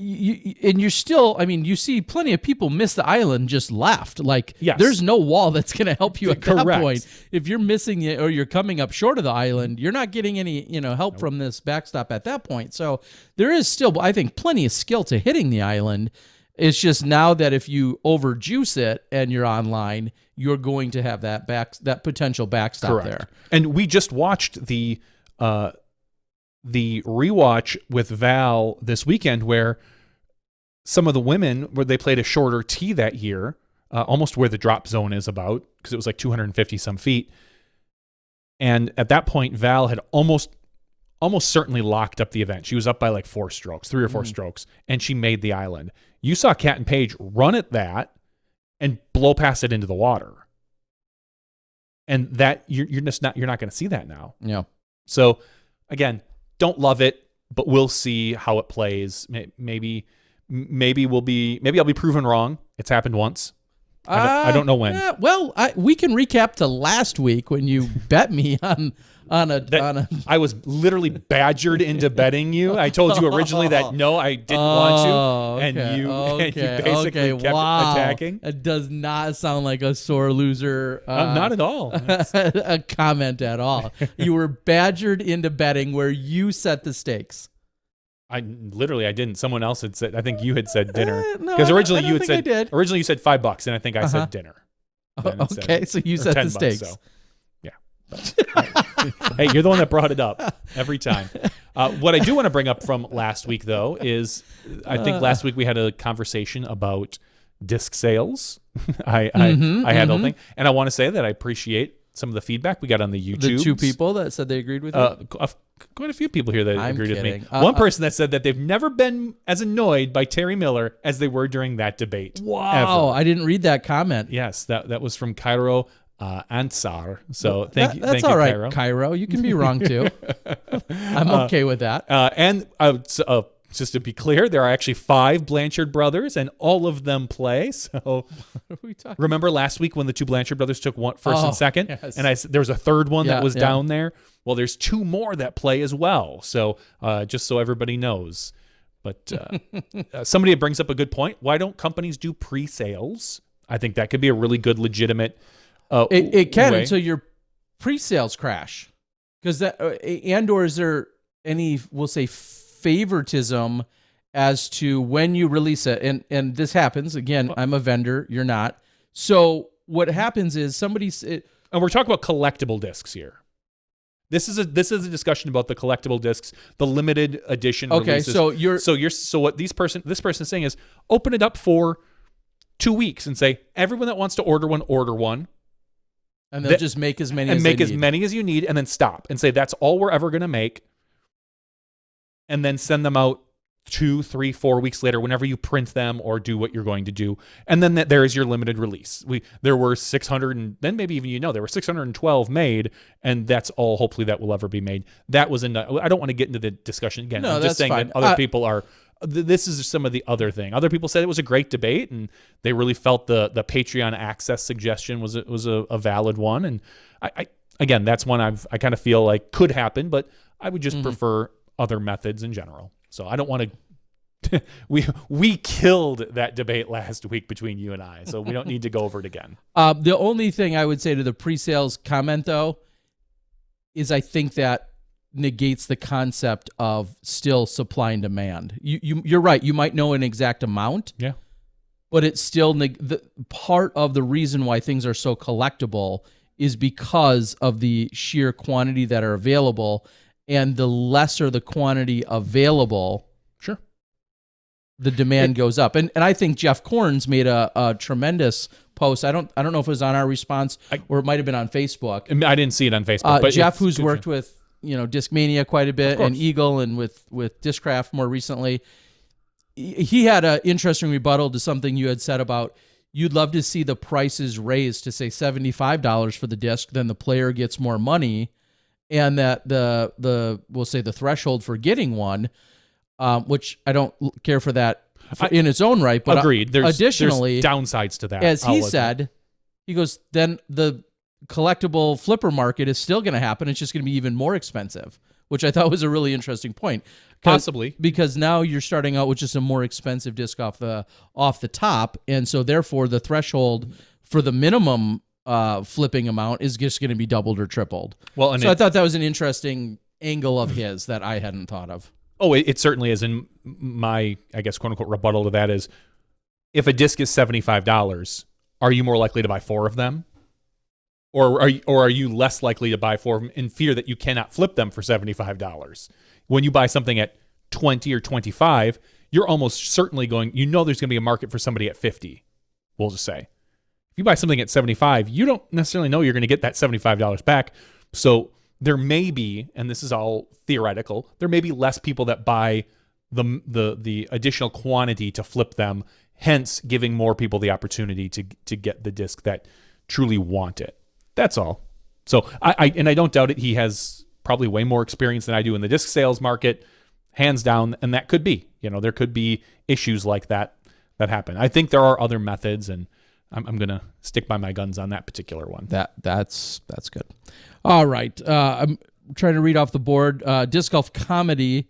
you're still, you see plenty of people miss the island just left. Like, yes. There's no wall that's going to help you at that Correct. point. If you're missing it or you're coming up short of the island, you're not getting any, help from this backstop at that point. So there is still, I think, plenty of skill to hitting the island. It's just now that if you overjuice it and you're online, you're going to have that potential backstop Correct. there. And we just watched the rewatch with Val this weekend where some of the women, where they played a shorter tee that year, almost where the drop zone is about, because it was like 250 some feet. And at that point, Val had almost certainly locked up the event. She was up by like 3 or 4 strokes, and she made the island. You saw Kat and Paige run at that and blow past it into the water. And that you're not going to see that now. Yeah. So again, don't love it, but we'll see how it plays. Maybe I'll be proven wrong. It's happened once. I don't know when. Yeah, well, we can recap to last week when you bet me on a. I was literally badgered into betting you. I told you originally that no, I didn't want to, and you basically kept attacking. It does not sound like a sore loser. Not at all. A comment at all. You were badgered into betting where you set the stakes. I didn't. Someone else had said. I think you had said dinner No, because originally I you don't had think said I did. originally you said $5, and I think I said dinner. Okay, so you set the stakes. So, yeah. Hey, you're the one that brought it up every time. What I do want to bring up from last week, though, is I think last week we had a conversation about disc sales. I had the whole thing, and I want to say that I appreciate some of the feedback we got on the YouTube. The 2 people that said they agreed with you? Quite a few people here that agreed kidding. with me. One person that said that they've never been as annoyed by Terry Miller as they were during that debate. Wow, I didn't read that comment. Yes, that was from Cairo Ansar. So thank you. That's thank all you, right, Cairo. Cairo. You can be wrong too. I'm okay with that. And just to be clear, there are actually 5 Blanchard brothers, and all of them play. So, What are we talking? remember last week when the 2 Blanchard brothers took first and second, yes. and there was a third one that was yeah. down there. Well, there's 2 more that play as well. So, just so everybody knows. But somebody brings up a good point. Why don't companies do pre-sales? I think that could be a really good, legitimate. It can way. until your pre-sales crash, because that and/or is there any, we'll say, favoritism as to when you release it? And this happens again. I'm a vendor. You're not. So what happens is and we're talking about collectible discs here. This is a discussion about the collectible discs, the limited edition releases. So what this person is saying is open it up for 2 weeks and say everyone that wants to order one. And they'll just make as many many as you need, and then stop and say that's all we're ever going to make, and then send them out 2, 3, 4 weeks later whenever you print them or do what you're going to do, and then there is your limited release. There were 600, and then maybe even there were 612 made, and that's all. Hopefully, that will ever be made. That was I don't want to get into the discussion again. No, I'm just saying fine. that other people are. This is some of the other thing. Other people said it was a great debate, and they really felt the Patreon access suggestion was a valid one. And again, that's one I kind of feel like could happen, but I would just prefer other methods in general. So I don't want to. we killed that debate last week between you and I, so we don't need to go over it again. The only thing I would say to the pre-sales comment, though, is I think that negates the concept of still supply and demand. You're right. You might know an exact amount. Yeah. But it's still the part of the reason why things are so collectible is because of the sheer quantity that are available, and the lesser the quantity available, sure, the demand goes up. And I think Jeff Korns made a tremendous post. I don't know if it was on our response or it might have been on Facebook. I didn't see it on Facebook. But Jeff, who's worked with Discmania quite a bit, and Eagle, and with Discraft more recently, he had an interesting rebuttal to something you had said about you'd love to see the prices raised to say $75 for the disc, then the player gets more money, and that we'll say the threshold for getting one, which I don't care for that in its own right, but agreed. Additionally, there's downsides to that. As he said, he goes, then the collectible flipper market is still going to happen. It's just going to be even more expensive, which I thought was a really interesting point. Possibly, because now you're starting out with just a more expensive disc off the top, and so therefore the threshold for the minimum flipping amount is just going to be doubled or tripled. Well, and so I thought that was an interesting angle of his that I hadn't thought of. Oh, it certainly is. And my, I guess, quote unquote rebuttal to that is, if a disc is $75, are you more likely to buy 4 of them? Or are you less likely to buy 4 of them in fear that you cannot flip them for $75? When you buy something at 20 or 25, you're almost certainly there's going to be a market for somebody at 50, we'll just say. If you buy something at 75, you don't necessarily know you're going to get that $75 back. So there may be, and this is all theoretical, there may be less people that buy the additional quantity to flip them, hence giving more people the opportunity to get the disc that truly want it. That's all. So I don't doubt it. He has probably way more experience than I do in the disc sales market, hands down. And that could be, there could be issues like that happen. I think there are other methods, and I'm going to stick by my guns on that particular one. That's good. All right. I'm trying to read off the board. Disc Golf Comedy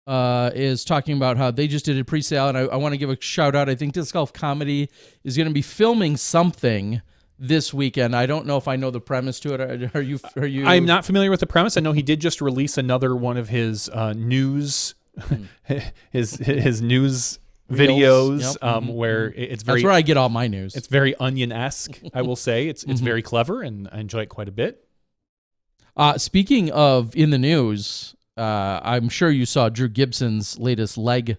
is talking about how they just did a pre-sale, and I want to give a shout out. I think Disc Golf Comedy is going to be filming something this weekend. I don't know if I know the premise to it. Are you? I'm not familiar with the premise. I know he did just release another one of his news, his news videos, where it's very. That's where I get all my news. It's very Onion-esque, I will say. It's very clever, and I enjoy it quite a bit. Speaking of in the news, I'm sure you saw Drew Gibson's latest leg.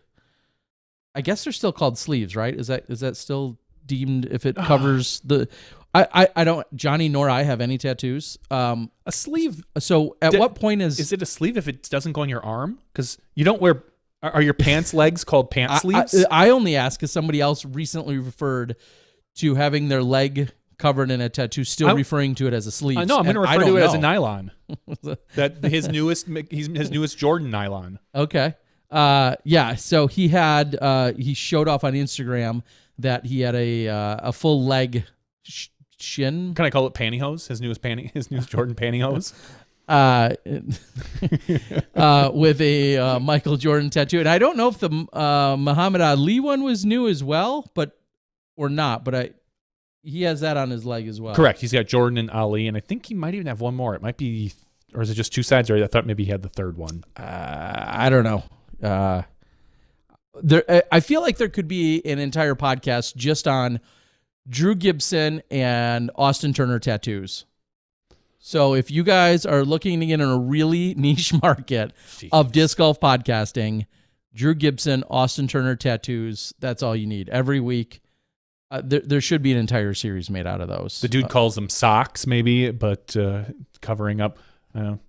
I guess they're still called sleeves, right? Is that still deemed if it covers the? I don't. Johnny nor I have any tattoos. A sleeve. So at what point is it a sleeve if it doesn't go on your arm? Because you don't wear. Are your pants legs called pant sleeves? I only ask because somebody else recently referred to having their leg covered in a tattoo, still referring to it as a sleeve. I know. I'm going to refer to it as a nylon. That his newest Jordan nylon. Okay. Yeah. So he he showed off on Instagram that he had a full leg shin. Can I call it pantyhose? His newest Jordan pantyhose. With a Michael Jordan tattoo, and I don't know if the Muhammad Ali one was new as well, or not. But he has that on his leg as well. Correct. He's got Jordan and Ali, and I think he might even have one more. It might be, or is it just two sides? Or I thought maybe he had the third one. I don't know. I feel like there could be an entire podcast just on Drew Gibson and Austin Turner tattoos. So if you guys are looking to get in a really niche market of disc golf podcasting, Drew Gibson, Austin Turner tattoos, that's all you need. Every week, there should be an entire series made out of those. The dude calls them socks, maybe, but covering up. I don't know.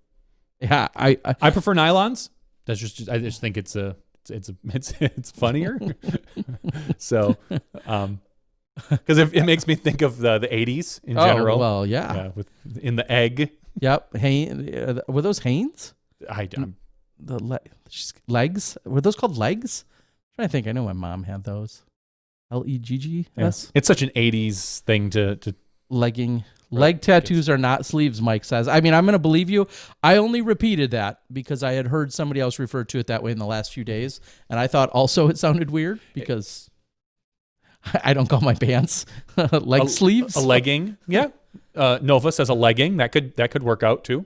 Yeah, I prefer nylons. I just think it's funnier. So, because it makes me think of the 80s in general. Well, yeah. In the egg. Yep. Were those Hanes? Legs? Were those called legs? I'm trying to think. I know my mom had those. Leggs? Yes. It's such an 80s thing to legging. Leg tattoos are not sleeves, Mike says. I mean, I'm going to believe you. I only repeated that because I had heard somebody else refer to it that way in the last few days. And I thought also it sounded weird because I don't call my pants sleeves. A legging. Yeah. Nova says a legging. That could work out too.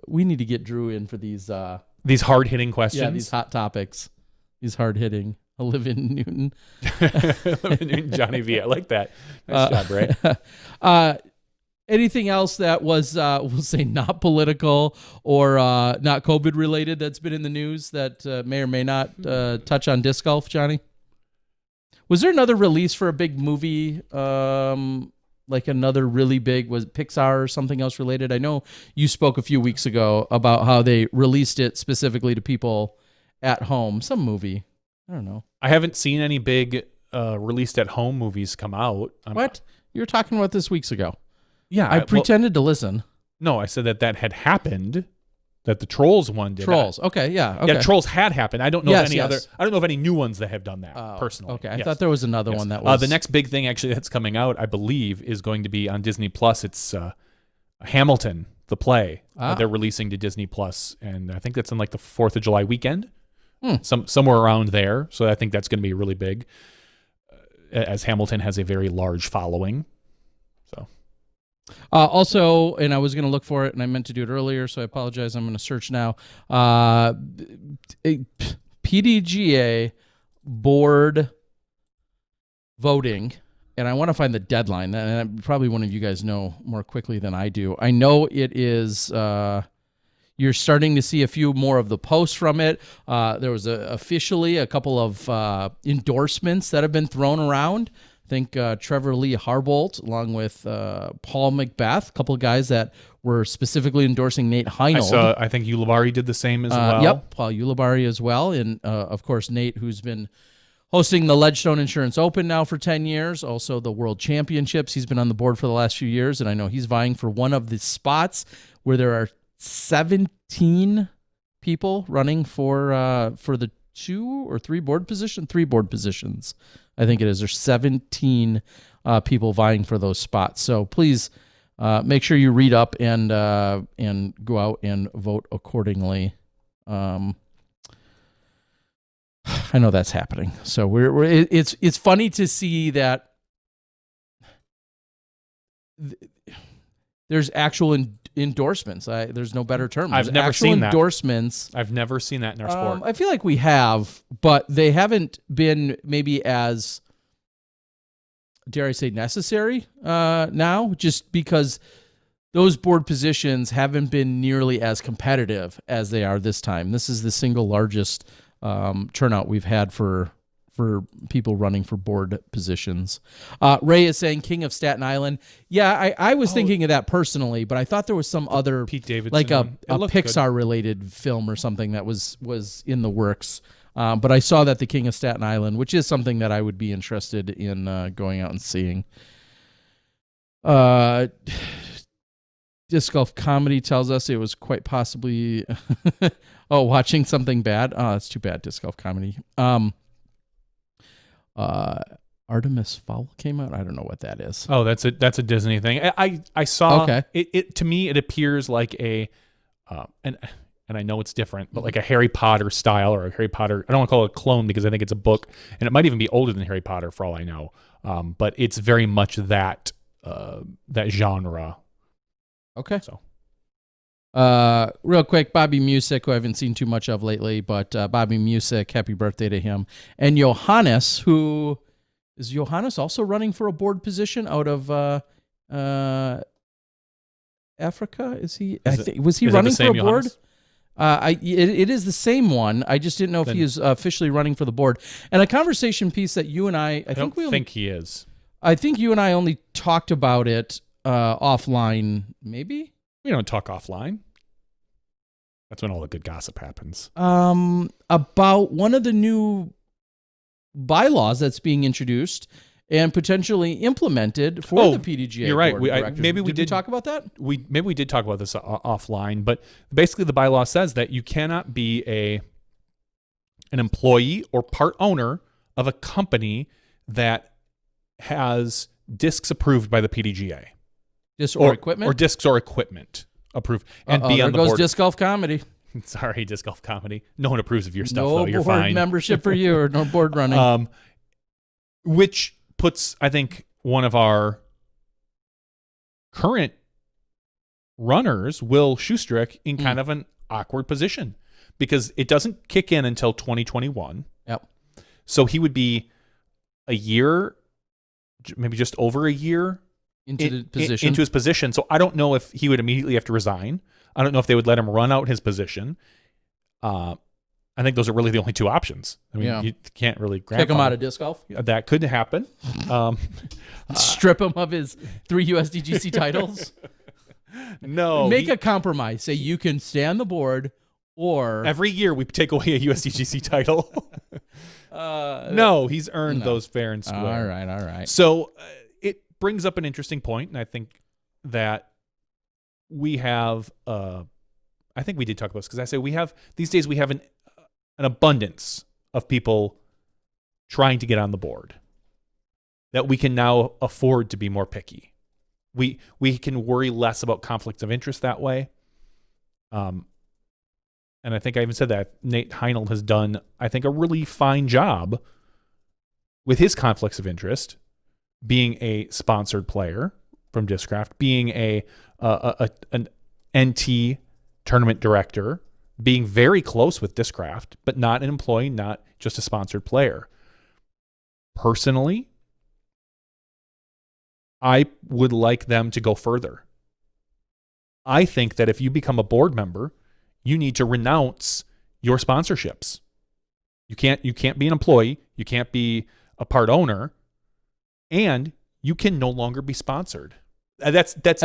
We need to get Drew in for these hard-hitting questions. Yeah, these hot topics. These hard-hitting. Olivia Newton. Olivia Newton, Johnny V. I like that. Nice job, Ray. Anything else that was, we'll say, not political or not COVID related that's been in the news that may or may not touch on disc golf, Johnny? Was there another release for a big movie, like another really big, was it Pixar or something else related? I know you spoke a few weeks ago about how they released it specifically to people at home. Some movie. I don't know. I haven't seen any big released at home movies come out. What? You were talking about this weeks ago. Yeah. I pretended to listen. No, I said that had happened, that the Trolls one did. Trolls. Okay, yeah. Okay. Yeah, Trolls had happened. I don't know of any other. I don't know of any new ones that have done that personally. Okay. I thought there was another one that was. The next big thing actually that's coming out, I believe, is going to be on Disney Plus. It's Hamilton, the play. They're releasing to Disney Plus, and I think that's in like the 4th of July weekend. Somewhere around there. So I think that's going to be really big, as Hamilton has a very large following. So, also, and I was going to look for it, and I meant to do it earlier, so I apologize. I'm going to search now. PDGA board voting, and I want to find the deadline. And probably one of you guys know more quickly than I do. I know it is. You're starting to see a few more of the posts from it. There was officially a couple of endorsements that have been thrown around. I think Trevor Lee Harbolt, along with Paul Macbeth, a couple of guys that were specifically endorsing Nate Heinold. I think Ulibarri did the same as well. Yep, Paul Ulibarri as well. And, of course, Nate, who's been hosting the Ledgestone Insurance Open now for 10 years, also the World Championships. He's been on the board for the last few years, and I know he's vying for one of the spots where there are 17 people running for the 2 or 3 board positions. 3 board positions, I think it is. There's 17 people vying for those spots. So please make sure you read up and go out and vote accordingly. I know that's happening. So it's funny to see that there's actual endorsements. There's no better term. I've never seen that. Endorsements. I've never seen that in our sport. I feel like we have, but they haven't been maybe as, dare I say, necessary now, just because those board positions haven't been nearly as competitive as they are this time. This is the single largest turnout we've had for people running for board positions. Ray is saying King of Staten Island. Yeah, I was thinking of that personally, but I thought there was some other Pete Davidson, like a it looked Pixar related film or something that was in the works. But I saw that the King of Staten Island, which is something that I would be interested in going out and seeing. Disc Golf Comedy tells us it was quite possibly watching something bad. Oh, that's too bad, Disc Golf Comedy. Artemis Fowl came out. I don't know what that is. Oh, that's a Disney thing. I saw. Okay. It to me it appears like a and I know it's different, but like a Harry Potter style or a Harry Potter. I don't want to call it a clone because I think it's a book, and it might even be older than Harry Potter for all I know. But it's very much that genre. Okay. So, real quick, Bobby Music, who I haven't seen too much of lately, but Bobby Music, happy birthday to him. And Johannes, who is Johannes also running for a board position out of Africa? Was he running for a board? It is the same one. I just didn't know if he is officially running for the board. And a conversation piece that you and I don't think he is. I think you and I only talked about it offline, maybe? We don't talk offline. That's when all the good gossip happens. About one of the new bylaws that's being introduced and potentially implemented for the PDGA. You're right. Did we talk about that? Maybe we did talk about this offline, but basically the bylaw says that you cannot be an employee or part owner of a company that has discs approved by the PDGA. Discs or equipment? Or discs or equipment approved. And be on the goes board. Disc Golf Comedy. Sorry, Disc Golf Comedy. No one approves of your stuff, though. You're board fine. Membership for you or no board running. Which puts, I think, one of our current runners, Will Schustrick, in kind of an awkward position because it doesn't kick in until 2021. Yep. So he would be a year, maybe just over a year into his position. So I don't know if he would immediately have to resign. I don't know if they would let him run out his position. I think those are really the only two options. I mean, you can't really kick him out of disc golf. That could happen. Strip him of his 3 USDGC titles. No. Make a compromise. Say you can stay on the board, or every year we take away a USDGC title. No, he's earned those fair and square. All right. So it brings up an interesting point, and I think that we have. I think we did talk about this because I say these days we have an abundance of people trying to get on the board that we can now afford to be more picky. We can worry less about conflicts of interest that way. And I think I even said that Nate Heinold has done, I think, a really fine job with his conflicts of interest, being a sponsored player from Discraft, being an NT tournament director, being very close with Discraft, but not an employee, not just a sponsored player. Personally, I would like them to go further. I think that if you become a board member, you need to renounce your sponsorships. You can't be an employee, you can't be a part owner, and you can no longer be sponsored. That's just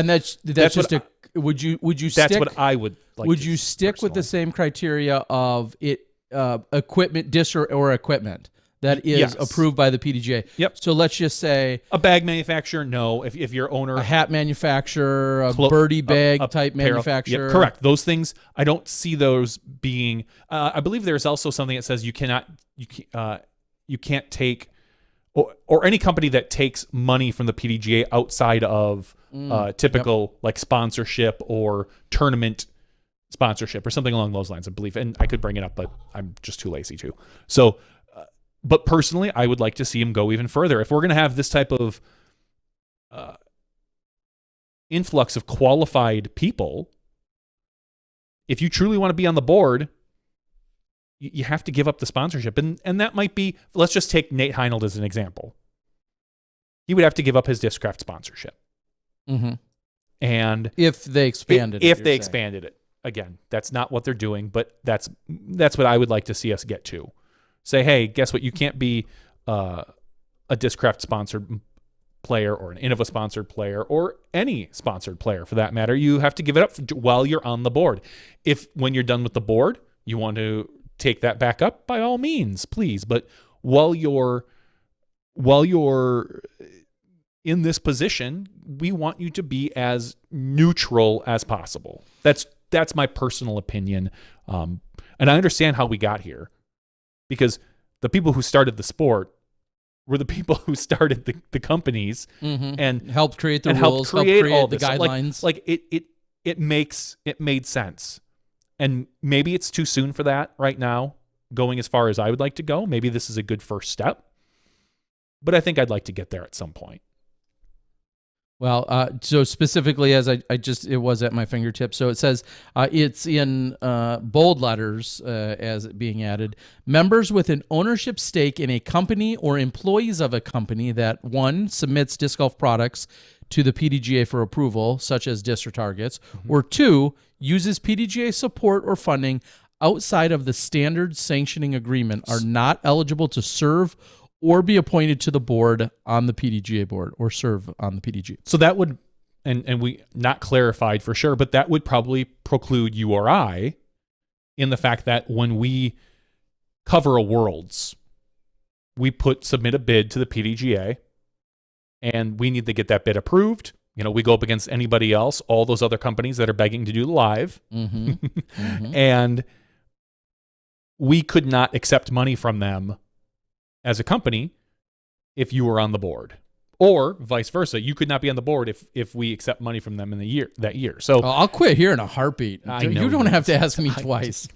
what, would you that's stick, what I would like. Would you stick personally with the same criteria of it equipment, disc or equipment that is approved by the PDGA? Yep. So let's just say a bag manufacturer, no. If your owner, a hat manufacturer, a birdie bag type apparel, manufacturer, yep, correct. Those things, I don't see those being. I believe there's also something that says you can't take, or any company that takes money from the PDGA outside of typical like sponsorship or tournament sponsorship or something along those lines, I believe. And I could bring it up, but I'm just too lazy to. So, but personally, I would like to see him go even further. If we're going to have this type of influx of qualified people, if you truly want to be on the board, you have to give up the sponsorship. And that might be, let's just take Nate Heinold as an example. He would have to give up his Discraft sponsorship. Mm-hmm. And if they expanded if they expanded it. Again, that's not what they're doing, but that's what I would like to see us get to. Say, hey, guess what? You can't be a Discraft sponsored player or an Innova sponsored player or any sponsored player for that matter. You have to give it up while you're on the board. If when you're done with the board, you want to take that back up, by all means, please. But while you're in this position, we want you to be as neutral as possible. That's my personal opinion. And I understand how we got here, because the people who started the sport were the people who started the companies and helped create the rules, helped create all the guidelines. Like it made sense. And maybe it's too soon for that right now, going as far as I would like to go. Maybe this is a good first step, but I think I'd like to get there at some point. Well, so specifically, as it was at my fingertips. So it says it's in bold letters as it being added. Members with an ownership stake in a company or employees of a company that, one, submits disc golf products to the PDGA for approval, such as disc or targets, or two, uses PDGA support or funding outside of the standard sanctioning agreement, are not eligible to serve or be appointed to the board on the PDGA board or serve on the PDGA. So that would, and we not clarified for sure, but that would probably preclude you or I in the fact that when we cover a Worlds, we submit a bid to the PDGA and we need to get that bid approved. You know, we go up against anybody else, all those other companies that are begging to do live. And we could not accept money from them as a company if you were on the board, or vice versa. You could not be on the board if we accept money from them in that year. So I'll quit here in a heartbeat. I know you don't have to ask me twice.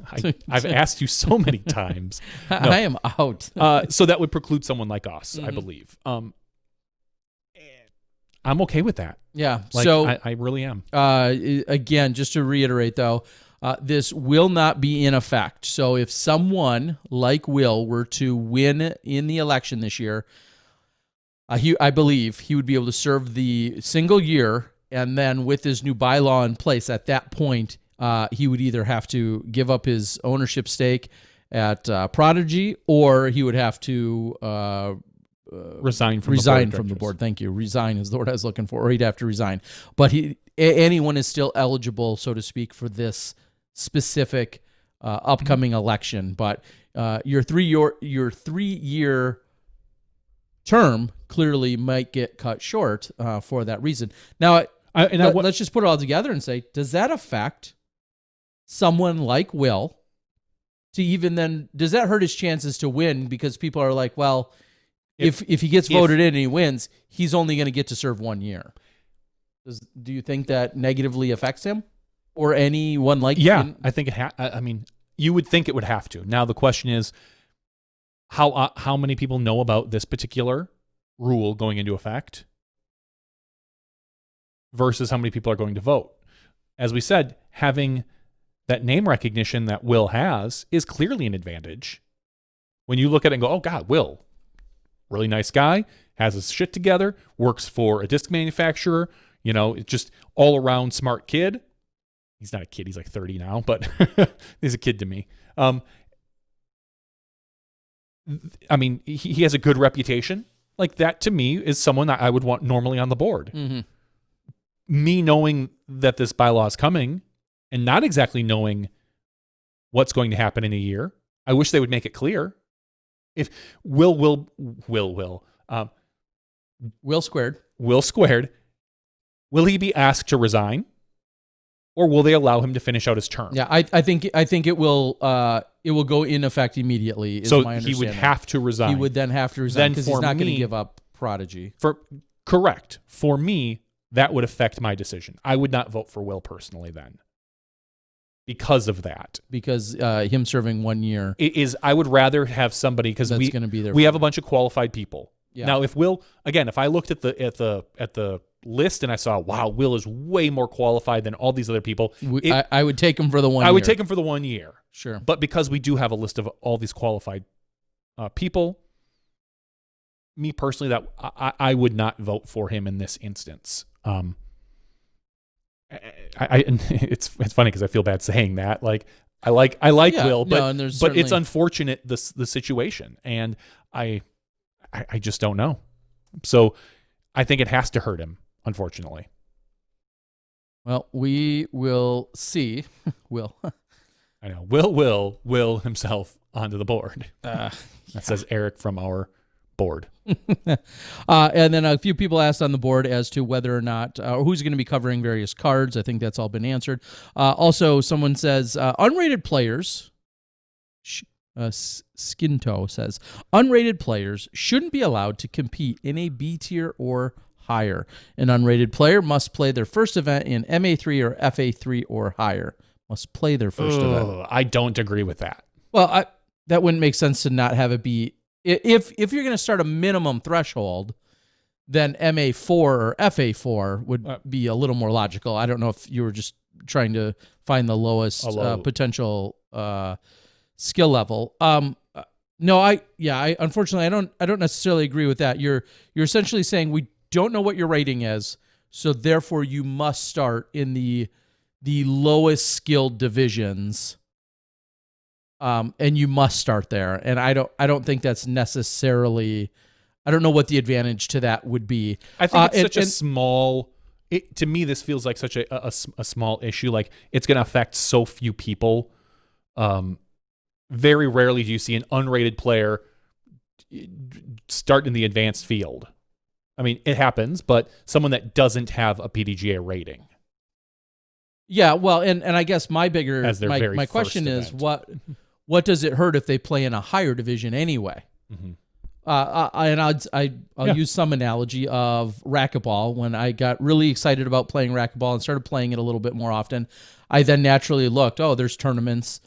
I've asked you so many times. No. I am out. So that would preclude someone like us, I believe. I'm okay with that. Yeah. Like, so I really am. Again, just to reiterate though, this will not be in effect. So if someone like Will were to win in the election this year, I believe he would be able to serve the single year, and then with his new bylaw in place, at that point, he would either have to give up his ownership stake at Prodigy, or he would have to resign from the board. Thank you. Resign is the word I was looking for, or he'd have to resign. But anyone is still eligible, so to speak, for this specific upcoming election. But your 3-year term clearly might get cut short for that reason. Now, let's just put it all together and say, does that affect someone like Will to even then, does that hurt his chances to win? Because people are like, well, if he gets voted in and he wins, he's only going to get to serve 1 year. Do you think that negatively affects him or anyone like him? Yeah, I think it I mean, you would think it would have to. Now the question is, how many people know about this particular rule going into effect versus how many people are going to vote? As we said, having that name recognition that Will has is clearly an advantage. When you look at it and go, oh God, Will, really nice guy, has his shit together, works for a disc manufacturer, you know, it's just all around smart kid. He's not a kid, he's like 30 now, but he's a kid to me. I mean, he has a good reputation. Like that to me is someone that I would want normally on the board. Me knowing that this bylaw is coming and not exactly knowing what's going to happen in a year, I wish they would make it clear. If Will squared, will he be asked to resign, or will they allow him to finish out his term? Yeah, I think it will go in effect immediately. So he would have to resign. He would then have to resign because he's not going to give up Prodigy. Correct. For me, that would affect my decision. I would not vote for Will personally then. Because of that. Because him serving 1 year. I would rather have somebody, because we have a bunch of qualified people. Yeah. Now, if Will, again, if I looked at the list and I saw, wow, Will is way more qualified than all these other people, I would take him for the 1 year. I would take him for the 1 year. Sure. But because we do have a list of all these qualified people, me personally, that I would not vote for him in this instance. it's funny because I feel bad saying that. Like I like Will, but and there's but it's certainly- unfortunate the situation, and I just don't know. So I think it has to hurt him, unfortunately. Well, we will see. Will. I know. Will himself onto the board. That says Eric from our board. And then a few people asked on the board as to whether or not who's going to be covering various cards. I think that's all been answered. Also, someone says unrated players. Skinto says unrated players shouldn't be allowed to compete in a B tier or higher. An unrated player must play their first event in MA3 or FA3 or higher. Must play their first event. I don't agree with that. Well, that wouldn't make sense to not have it be. If you're going to start a minimum threshold, then MA4 or FA4 would be a little more logical. I don't know if you were just trying to find the lowest potential skill level. No, I unfortunately I don't necessarily agree with that. You're essentially saying we don't know what your rating is, so therefore you must start in the lowest skilled divisions. And you must start there. And I don't think that's necessarily, I don't know what the advantage to that would be. I think it's such a small, to me, this feels like such a small issue. Like it's going to affect so few people. Very rarely do you see an unrated player start in the advanced field. I mean, it happens, but someone that doesn't have a PDGA rating. Yeah, well, and I guess my my question is what does it hurt if they play in a higher division anyway? Mm-hmm. And I'll use some analogy of racquetball. When I got really excited about playing racquetball and started playing it a little bit more often, I then naturally looked, there's tournaments.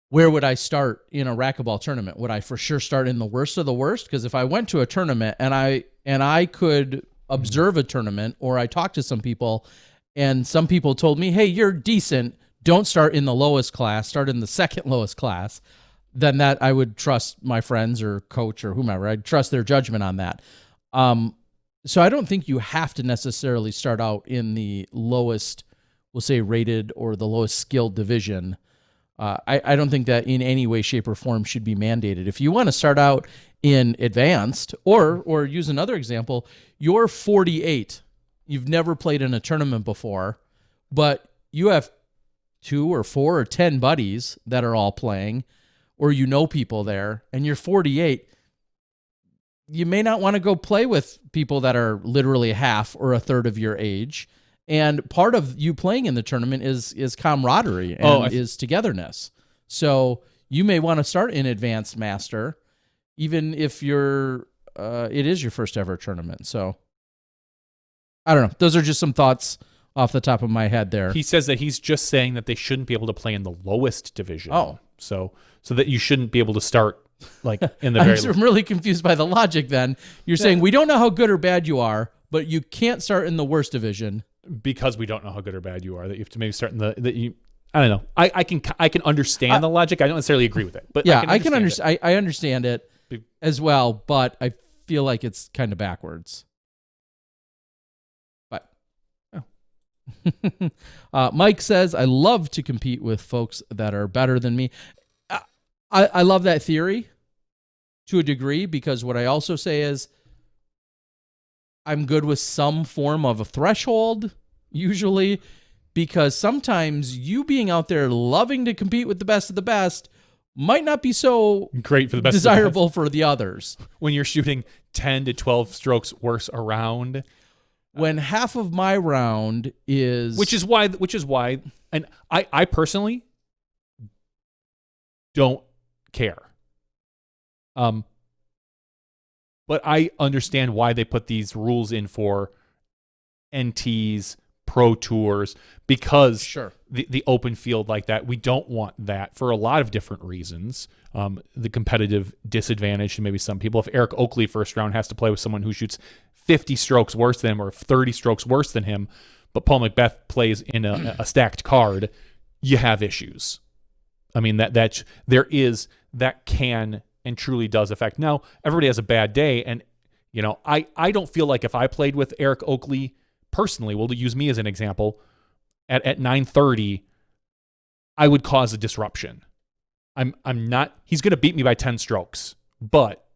Where would I start in a racquetball tournament? Would I for sure start in the worst of the worst? Because if I went to a tournament and I could observe a tournament, or I talked to some people and some people told me, hey, you're decent, don't start in the lowest class, start in the second lowest class, then that I would trust my friends or coach or whomever. I'd trust their judgment on that. So I don't think you have to necessarily start out in the lowest, we'll say rated, or the lowest skilled division. I don't think that in any way, shape, or form should be mandated. If you want to start out in advanced, or use another example, you're 48. You've never played in a tournament before, but you have 2 or 4 or 10 buddies that are all playing, or you know people there, and you're 48. You may not want to go play with people that are literally half or a third of your age. And part of you playing in the tournament is camaraderie and is togetherness. So you may want to start in Advanced Master, even if it is your first ever tournament. So I don't know. Those are just some thoughts off the top of my head there. He says that he's just saying that they shouldn't be able to play in the lowest division. So that you shouldn't be able to start like in the I'm really confused by the logic then. You're saying we don't know how good or bad you are, but you can't start in the worst division. Because we don't know how good or bad you are, that you have to maybe start in I don't know. I can understand the logic. I don't necessarily agree with it, but yeah, I can understand. I understand it as well, but I feel like it's kind of backwards. But Mike says, I love to compete with folks that are better than me. I love that theory to a degree, because what I also say is I'm good with some form of a threshold, usually, because sometimes you being out there loving to compete with the best of the best might not be so great for the best desirable of the best. For the others. When you're shooting 10 to 12 strokes worse a round. When half of my round is... Which is why, and I personally don't care. But I understand why they put these rules in for NTs, Pro Tours, because the open field like that, we don't want that for a lot of different reasons. The competitive disadvantage to maybe some people. If Eric Oakley first round has to play with someone who shoots 50 strokes worse than him or 30 strokes worse than him, but Paul McBeth plays in a stacked card, you have issues. I mean, that can and truly does affect. Now, everybody has a bad day, and I don't feel like if I played with Eric Oakley personally, we'll use me as an example, at 9:30, I would cause a disruption. I'm not. He's going to beat me by 10 strokes, but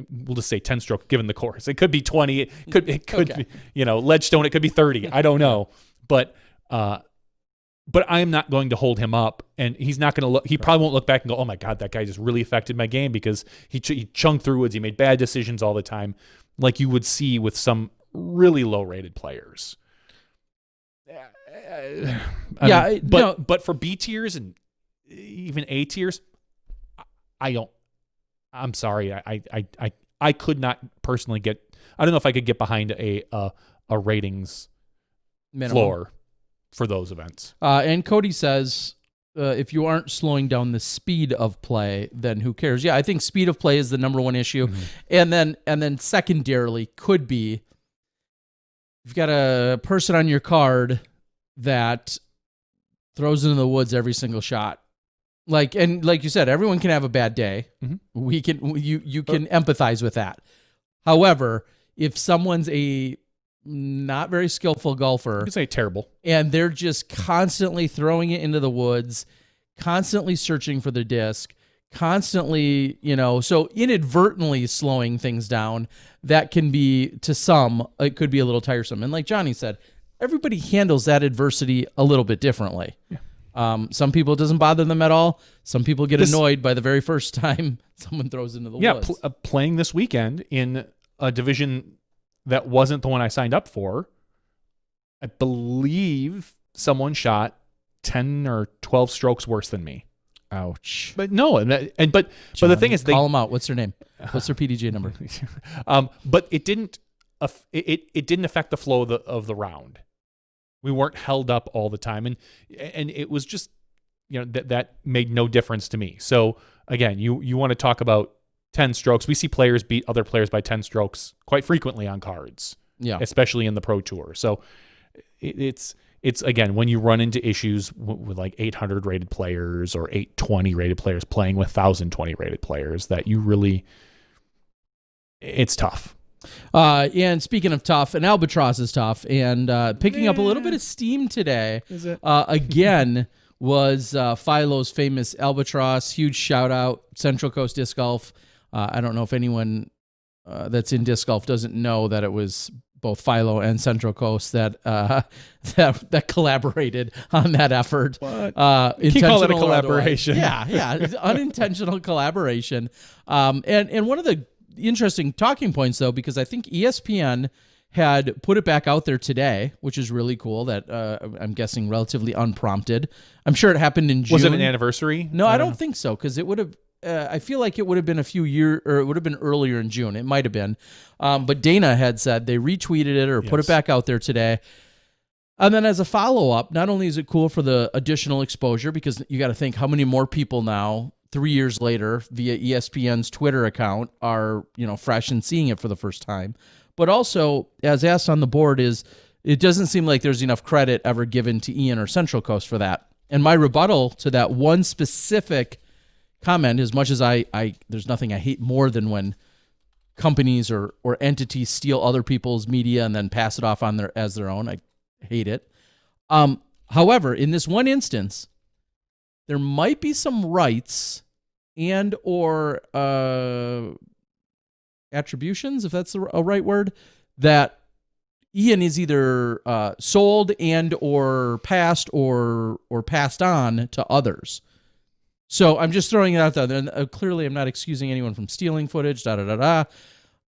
we'll just say 10 stroke given the course. It could be 20. It could Okay. be, Ledgestone. It could be 30. I don't know, but I am not going to hold him up, and he's not going to look. He probably won't look back and go, "Oh my God, that guy just really affected my game," because he chunked through woods. He made bad decisions all the time, like you would see with some really low-rated players. But for B tiers and even A tiers, I don't. I'm sorry, I could not personally get. I don't know if I could get behind a ratings Minimum. floor for those events. And Cody says, if you aren't slowing down the speed of play, then who cares? Yeah, I think speed of play is the number one issue, and then secondarily could be you've got a person on your card that throws into the woods every single shot. Like you said, everyone can have a bad day. You can empathize with that. However, if someone's a not very skillful golfer, You could say terrible. and they're just constantly throwing it into the woods, constantly searching for the disc, constantly, so inadvertently slowing things down, that can be, to some, it could be a little tiresome. And like Johnny said, everybody handles that adversity a little bit differently. Yeah. Some people, it doesn't bother them at all. Some people get annoyed by the very first time someone throws into the woods. Playing this weekend in a division that wasn't the one I signed up for, I believe someone shot 10 or 12 strokes worse than me. Ouch. But no, but the thing is, call them out. What's their name? What's their PDJ number? But it didn't affect the flow of the round. We weren't held up all the time, and it was just that made no difference to me. So again, you want to talk about 10 strokes. We see players beat other players by 10 strokes quite frequently on cards, especially in the Pro Tour. So it's again, when you run into issues with like 800 rated players or 820 rated players playing with 1020 rated players, that it's tough. And speaking of tough, an albatross is tough, and picking up a little bit of steam today. Is it? Again, was Philo's famous albatross. Huge shout out, Central Coast Disc Golf. I don't know if anyone that's in disc golf doesn't know that it was both Philo and Central Coast that collaborated on that effort. What? You can call it a collaboration. Yeah, unintentional collaboration. And one of the interesting talking points, though, because I think ESPN had put it back out there today, which is really cool. That I'm guessing relatively unprompted. I'm sure it happened in June. Was it an anniversary? No, I don't think so, because it would have. I feel like it would have been a few years, or it would have been earlier in June. It might have been. But Dana had said they retweeted it or put it back out there today. And then as a follow-up, not only is it cool for the additional exposure, because you got to think how many more people now, 3 years later, via ESPN's Twitter account are, fresh and seeing it for the first time. But also, as asked on the board, it doesn't seem like there's enough credit ever given to Ian or Central Coast for that. And my rebuttal to that one specific comment, as much as I there's nothing I hate more than when companies or entities steal other people's media and then pass it off as their own. I hate it. However, in this one instance, there might be some rights and or attributions, if that's a right word, that Ian is either sold and or passed or passed on to others. So I'm just throwing it out there. And clearly, I'm not excusing anyone from stealing footage,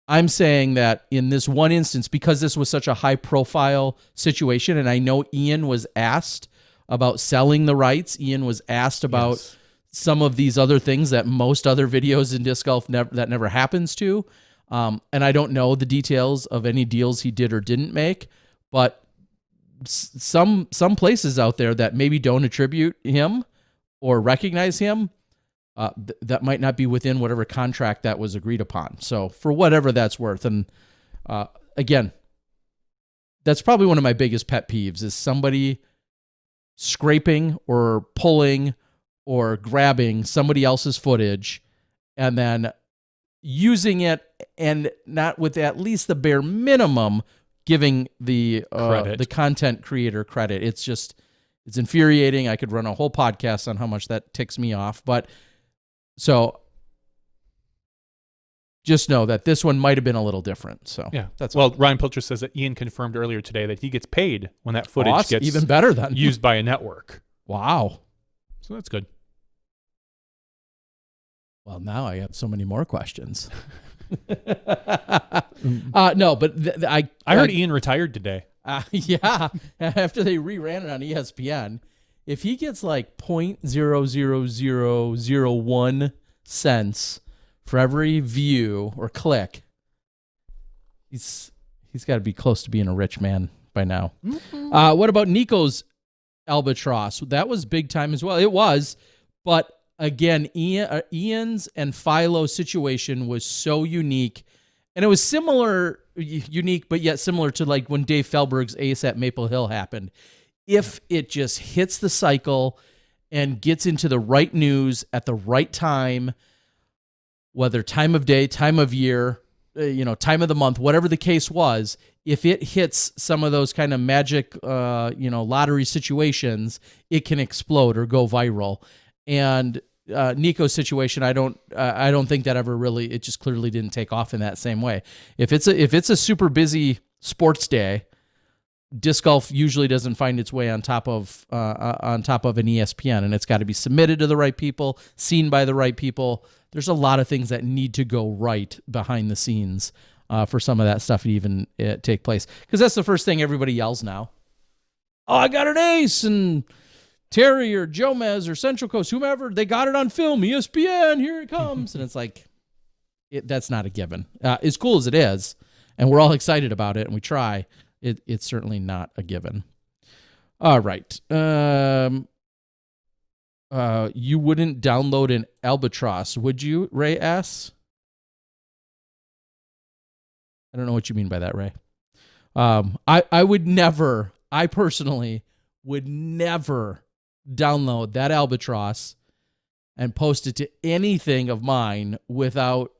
I'm saying that in this one instance, because this was such a high-profile situation, and I know Ian was asked about selling the rights, Ian was asked about some of these other things that most other videos in disc golf that never happens to, and I don't know the details of any deals he did or didn't make, but some places out there that maybe don't attribute him or recognize him, that might not be within whatever contract that was agreed upon. So for whatever that's worth, and again, that's probably one of my biggest pet peeves is somebody scraping or pulling or grabbing somebody else's footage and then using it and not with at least the bare minimum giving the content creator credit. It's infuriating. I could run a whole podcast on how much that ticks me off. But so just know that this one might have been a little different. So yeah, that's Ryan Pilcher says that Ian confirmed earlier today that he gets paid when that footage gets even better than used by a network. Wow. So that's good. Well, now I have so many more questions. No, but I heard Ian retired today. Yeah, after they reran it on ESPN, if he gets like 0.00001 cents for every view or click, he's got to be close to being a rich man by now. Mm-hmm. What about Nico's albatross? That was big time as well. It was, but again, Ian's and Philo's situation was so unique, and it was unique, but yet similar to like when Dave Felberg's ace at Maple Hill happened. If it just hits the cycle and gets into the right news at the right time, whether time of day, time of year, time of the month, whatever the case was, if it hits some of those kind of magic, lottery situations, it can explode or go viral. And Nico's situation, I don't think that ever really, it just clearly didn't take off in that same way. If it's a super busy sports day, disc golf usually doesn't find its way on top of an ESPN, and it's got to be submitted to the right people, seen by the right people. There's a lot of things that need to go right behind the scenes for some of that stuff to even take place, because that's the first thing everybody yells now. Oh, I got an ace, and Terry or Jomez or Central Coast, whomever, they got it on film, ESPN, here it comes. And it's like, that's not a given. As cool as it is, and we're all excited about it, and we try, it's certainly not a given. All right. You wouldn't download an albatross, would you, Ray asks? I don't know what you mean by that, Ray. I personally would never download that albatross and post it to anything of mine without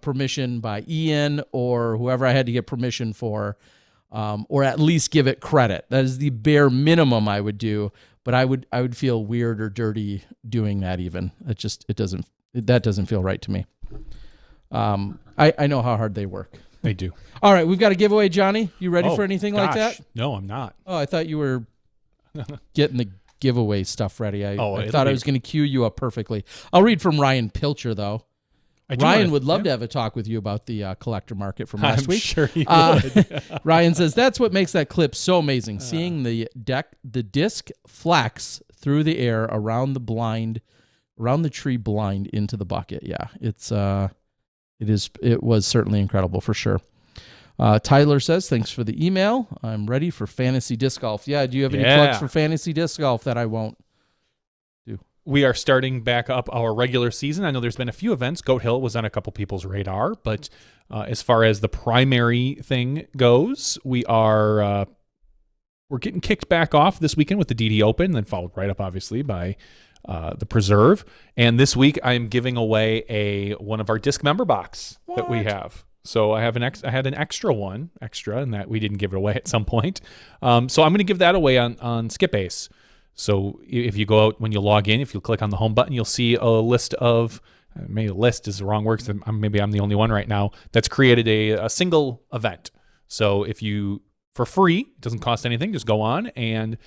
permission by Ian or whoever I had to get permission for, or at least give it credit. That is the bare minimum I would do, but I would feel weird or dirty doing that even. That doesn't feel right to me. I know how hard they work. They do. All right, we've got a giveaway, Johnny. You ready for anything like that? No, I'm not. Oh, I thought you were getting the giveaway stuff ready. I thought I was going to cue you up perfectly. I'll read from Ryan Pilcher, though. Ryan would love to have a talk with you about the collector market from last week. I'm sure he would. Ryan says, that's what makes that clip so amazing. Seeing the disc flax through the air around the tree blind into the bucket. Yeah, it was certainly incredible for sure. Tyler says, thanks for the email. I'm ready for fantasy disc golf. Yeah, do you have any plugs for fantasy disc golf that I won't do? We are starting back up our regular season. I know there's been a few events. Goat Hill was on a couple people's radar, but as far as the primary thing goes, we're getting kicked back off this weekend with the DD Open, then followed right up, obviously, by the Preserve. And this week, I'm giving away one of our disc member box that we have. So I had an extra, and that we didn't give it away at some point. So I'm going to give that away on Skip Ace. So if you go out, when you log in, if you click on the home button, you'll see a list of, maybe list is the wrong word, because maybe I'm the only one right now, that's created a single event. So if you, for free, it doesn't cost anything, just go on, and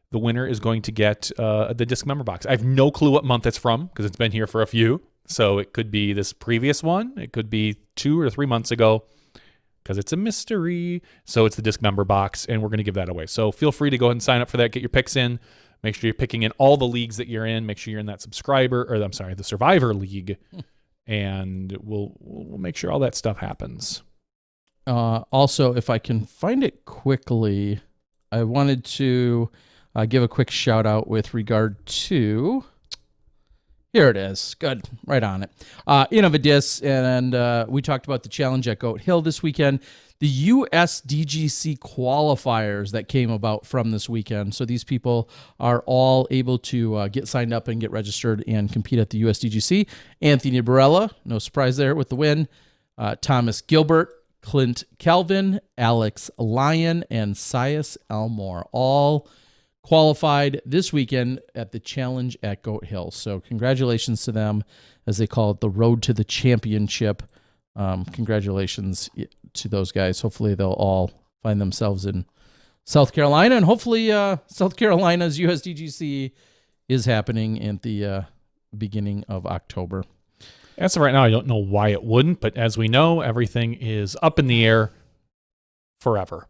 the winner is going to get the disc member box. I have no clue what month it's from, because it's been here for a few. So it could be this previous one. It could be 2 or 3 months ago, because it's a mystery. So it's the disc member box, and we're going to give that away. So feel free to go ahead and sign up for that. Get your picks in. Make sure you're picking in all the leagues that you're in. Make sure you're in that the Survivor League, and we'll make sure all that stuff happens. Also, if I can find it quickly, I wanted to give a quick shout out with regard to. Here it is. Good. Right on it. Innovidis, and we talked about the challenge at Goat Hill this weekend. The USDGC qualifiers that came about from this weekend. So these people are all able to get signed up and get registered and compete at the USDGC. Anthony Barella, no surprise there with the win. Thomas Gilbert, Clint Kelvin, Alex Lyon, and Sias Elmore, all qualified this weekend at the challenge at Goat Hill. So congratulations to them, as they call it, the road to the championship. Congratulations to those guys. Hopefully they'll all find themselves in South Carolina, and hopefully South Carolina's USDGC is happening at the beginning of October. As of right now, I don't know why it wouldn't, but as we know, everything is up in the air forever.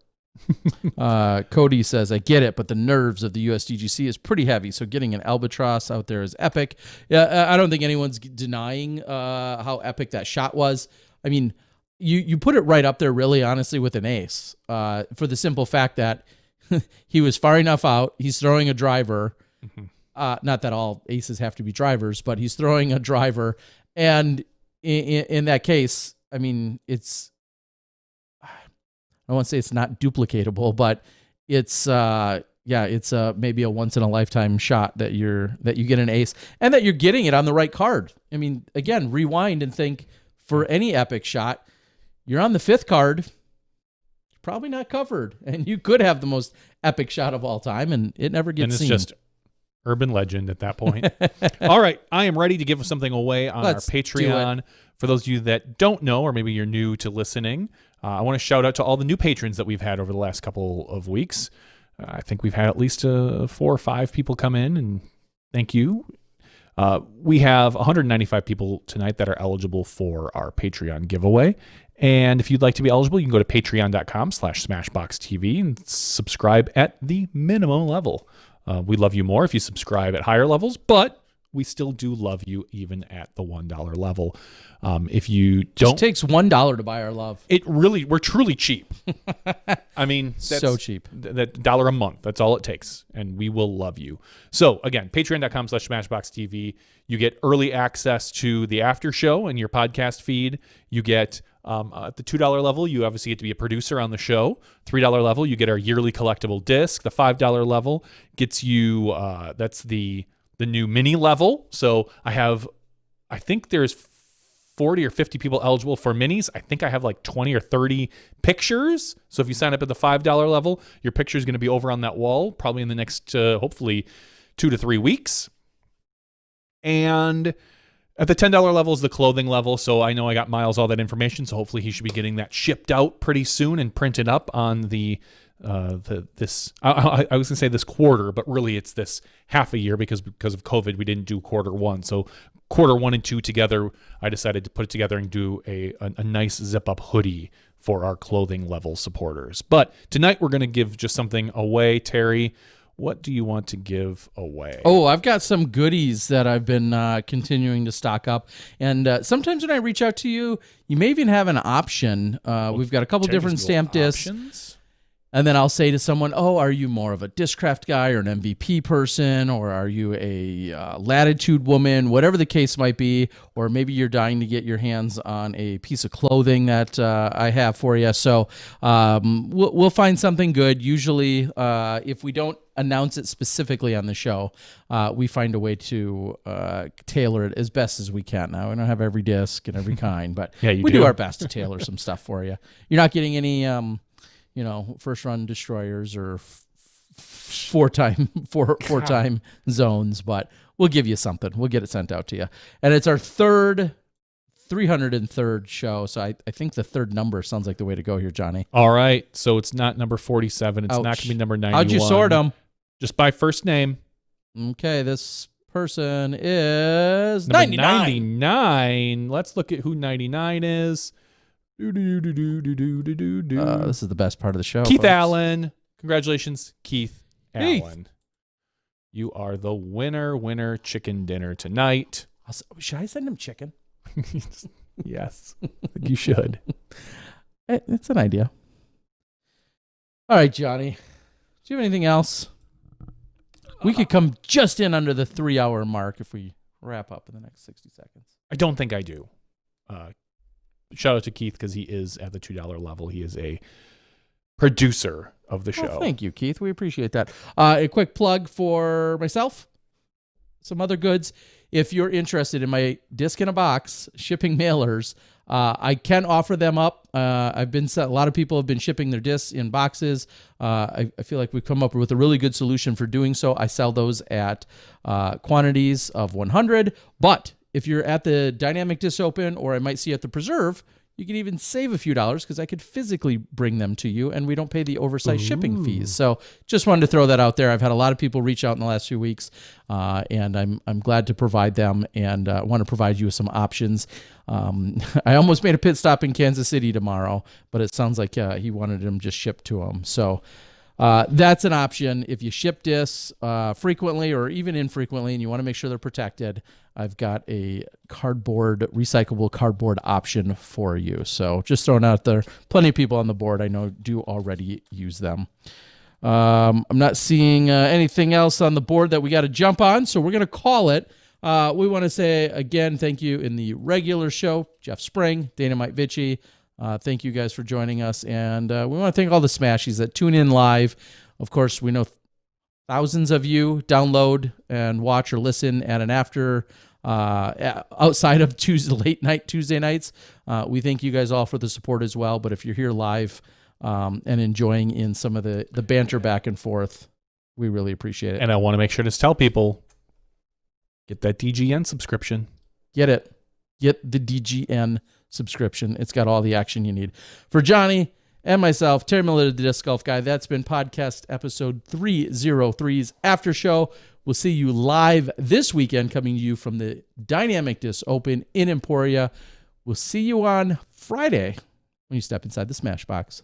Cody says, I get it, but the nerves of the USDGC is pretty heavy, so getting an albatross out there is epic. I don't think anyone's denying how epic that shot was. I mean, you put it right up there, really, honestly, with an ace, for the simple fact that he was far enough out. He's throwing a driver. Not that all aces have to be drivers, but he's throwing a driver. And in that case, I mean, it's, I don't want to say it's not duplicatable, but it's, it's maybe a once in a lifetime shot that you get an ace, and that you're getting it on the right card. I mean, again, rewind and think, for any epic shot, you're on the 5th card, you're probably not covered, and you could have the most epic shot of all time, and it never gets seen. And it's just urban legend at that point. All right, I am ready to give something away on our Patreon. For those of you that don't know, or maybe you're new to listening, I want to shout out to all the new patrons that we've had over the last couple of weeks. I think we've had at least 4 or 5 people come in, and thank you. We have 195 people tonight that are eligible for our Patreon giveaway. And if you'd like to be eligible, you can go to patreon.com/SmashBoxxTV and subscribe at the minimum level. We love you more if you subscribe at higher levels, but we still do love you even at the $1 level. If you don't, it takes $1 to buy our love. We're truly cheap. I mean, that's so cheap. That $1 a month, that's all it takes, and we will love you. So again, patreon.com/SmashBoxxTV. You get early access to the after show and your podcast feed. You get at the $2 level, you obviously get to be a producer on the show. $3 level, you get our yearly collectible disc. The $5 level gets you that's the new mini level. So I think there's 40 or 50 people eligible for minis. I think I have like 20 or 30 pictures. So if you sign up at the $5 level, your picture is going to be over on that wall probably in the next, hopefully, 2 to 3 weeks. And at the $10 level is the clothing level. So I know I got Miles all that information. So hopefully he should be getting that shipped out pretty soon and printed up on I was going to say this quarter, but really it's this half a year because of COVID, we didn't do quarter 1. So quarter 1 and 2 together, I decided to put it together and do a nice zip up hoodie for our clothing level supporters. But tonight we're going to give just something away. Terry, what do you want to give away? Oh, I've got some goodies that I've been continuing to stock up. And sometimes when I reach out to you, you may even have an option. We've got a couple different stamp discs. And then I'll say to someone, oh, are you more of a Discraft guy or an MVP person? Or are you a Latitude woman? Whatever the case might be. Or maybe you're dying to get your hands on a piece of clothing that I have for you. So we'll find something good. Usually, if we don't announce it specifically on the show, we find a way to tailor it as best as we can. Now, we don't have every disc and every kind, but we do our best to tailor some stuff for you. You're not getting any... first run destroyers or four-time zones, but we'll give you something. We'll get it sent out to you. And it's our 303rd show, so I think the third number sounds like the way to go here, Johnny. All right, so it's not number 47. It's not going to be number 91. How'd you sort them? Just by first name. Okay, this person is number 99. 99. Let's look at who 99 is. This is the best part of the show. Keith folks. Allen. Congratulations, Keith Allen. You are the winner chicken dinner tonight. Should I send him chicken? Yes, you should. It's an idea. All right, Johnny. Do you have anything else? We could come just in under the 3-hour mark if we wrap up in the next 60 seconds. I don't think I do. Shout out to Keith because he is at the $2 level. He is a producer of the show. Oh, thank you, Keith. We appreciate that. A quick plug for myself. Some other goods. If you're interested in my disc in a box shipping mailers, I can offer them up. A lot of people have been shipping their discs in boxes. I feel like we've come up with a really good solution for doing so. I sell those at quantities of 100. But if you're at the Dynamic Disc Open, or I might see you at the Preserve, you can even save a few dollars because I could physically bring them to you, and we don't pay the oversized shipping fees. So just wanted to throw that out there. I've had a lot of people reach out in the last few weeks, and I'm glad to provide them, and want to provide you with some options. I almost made a pit stop in Kansas City tomorrow, but it sounds like he wanted them just shipped to him. So that's an option. If you ship discs frequently or even infrequently and you want to make sure they're protected, I've got a recyclable cardboard option for you. So just throwing out there, plenty of people on the board I know do already use them. I'm not seeing anything else on the board that we got to jump on, so we're going to call it. We want to say, again, thank you in the regular show, Jeff Spring, Danamite Vichy. Thank you guys for joining us, and we want to thank all the Smashies that tune in live. Of course, we know thousands of you download and watch or listen at an after outside of late night Tuesday nights. We thank you guys all for the support as well. But if you're here live and enjoying in some of the banter back and forth, we really appreciate it. And I want to make sure to tell people, get that DGN subscription. Get it. Get the DGN subscription. It's got all the action you need. For Johnny and myself, Terry Miller, the Disc Golf Guy, that's been podcast episode 303's After Show. We'll see you live this weekend, coming to you from the Dynamic Disc Open in Emporia. We'll see you on Friday when you step inside the Smash Box.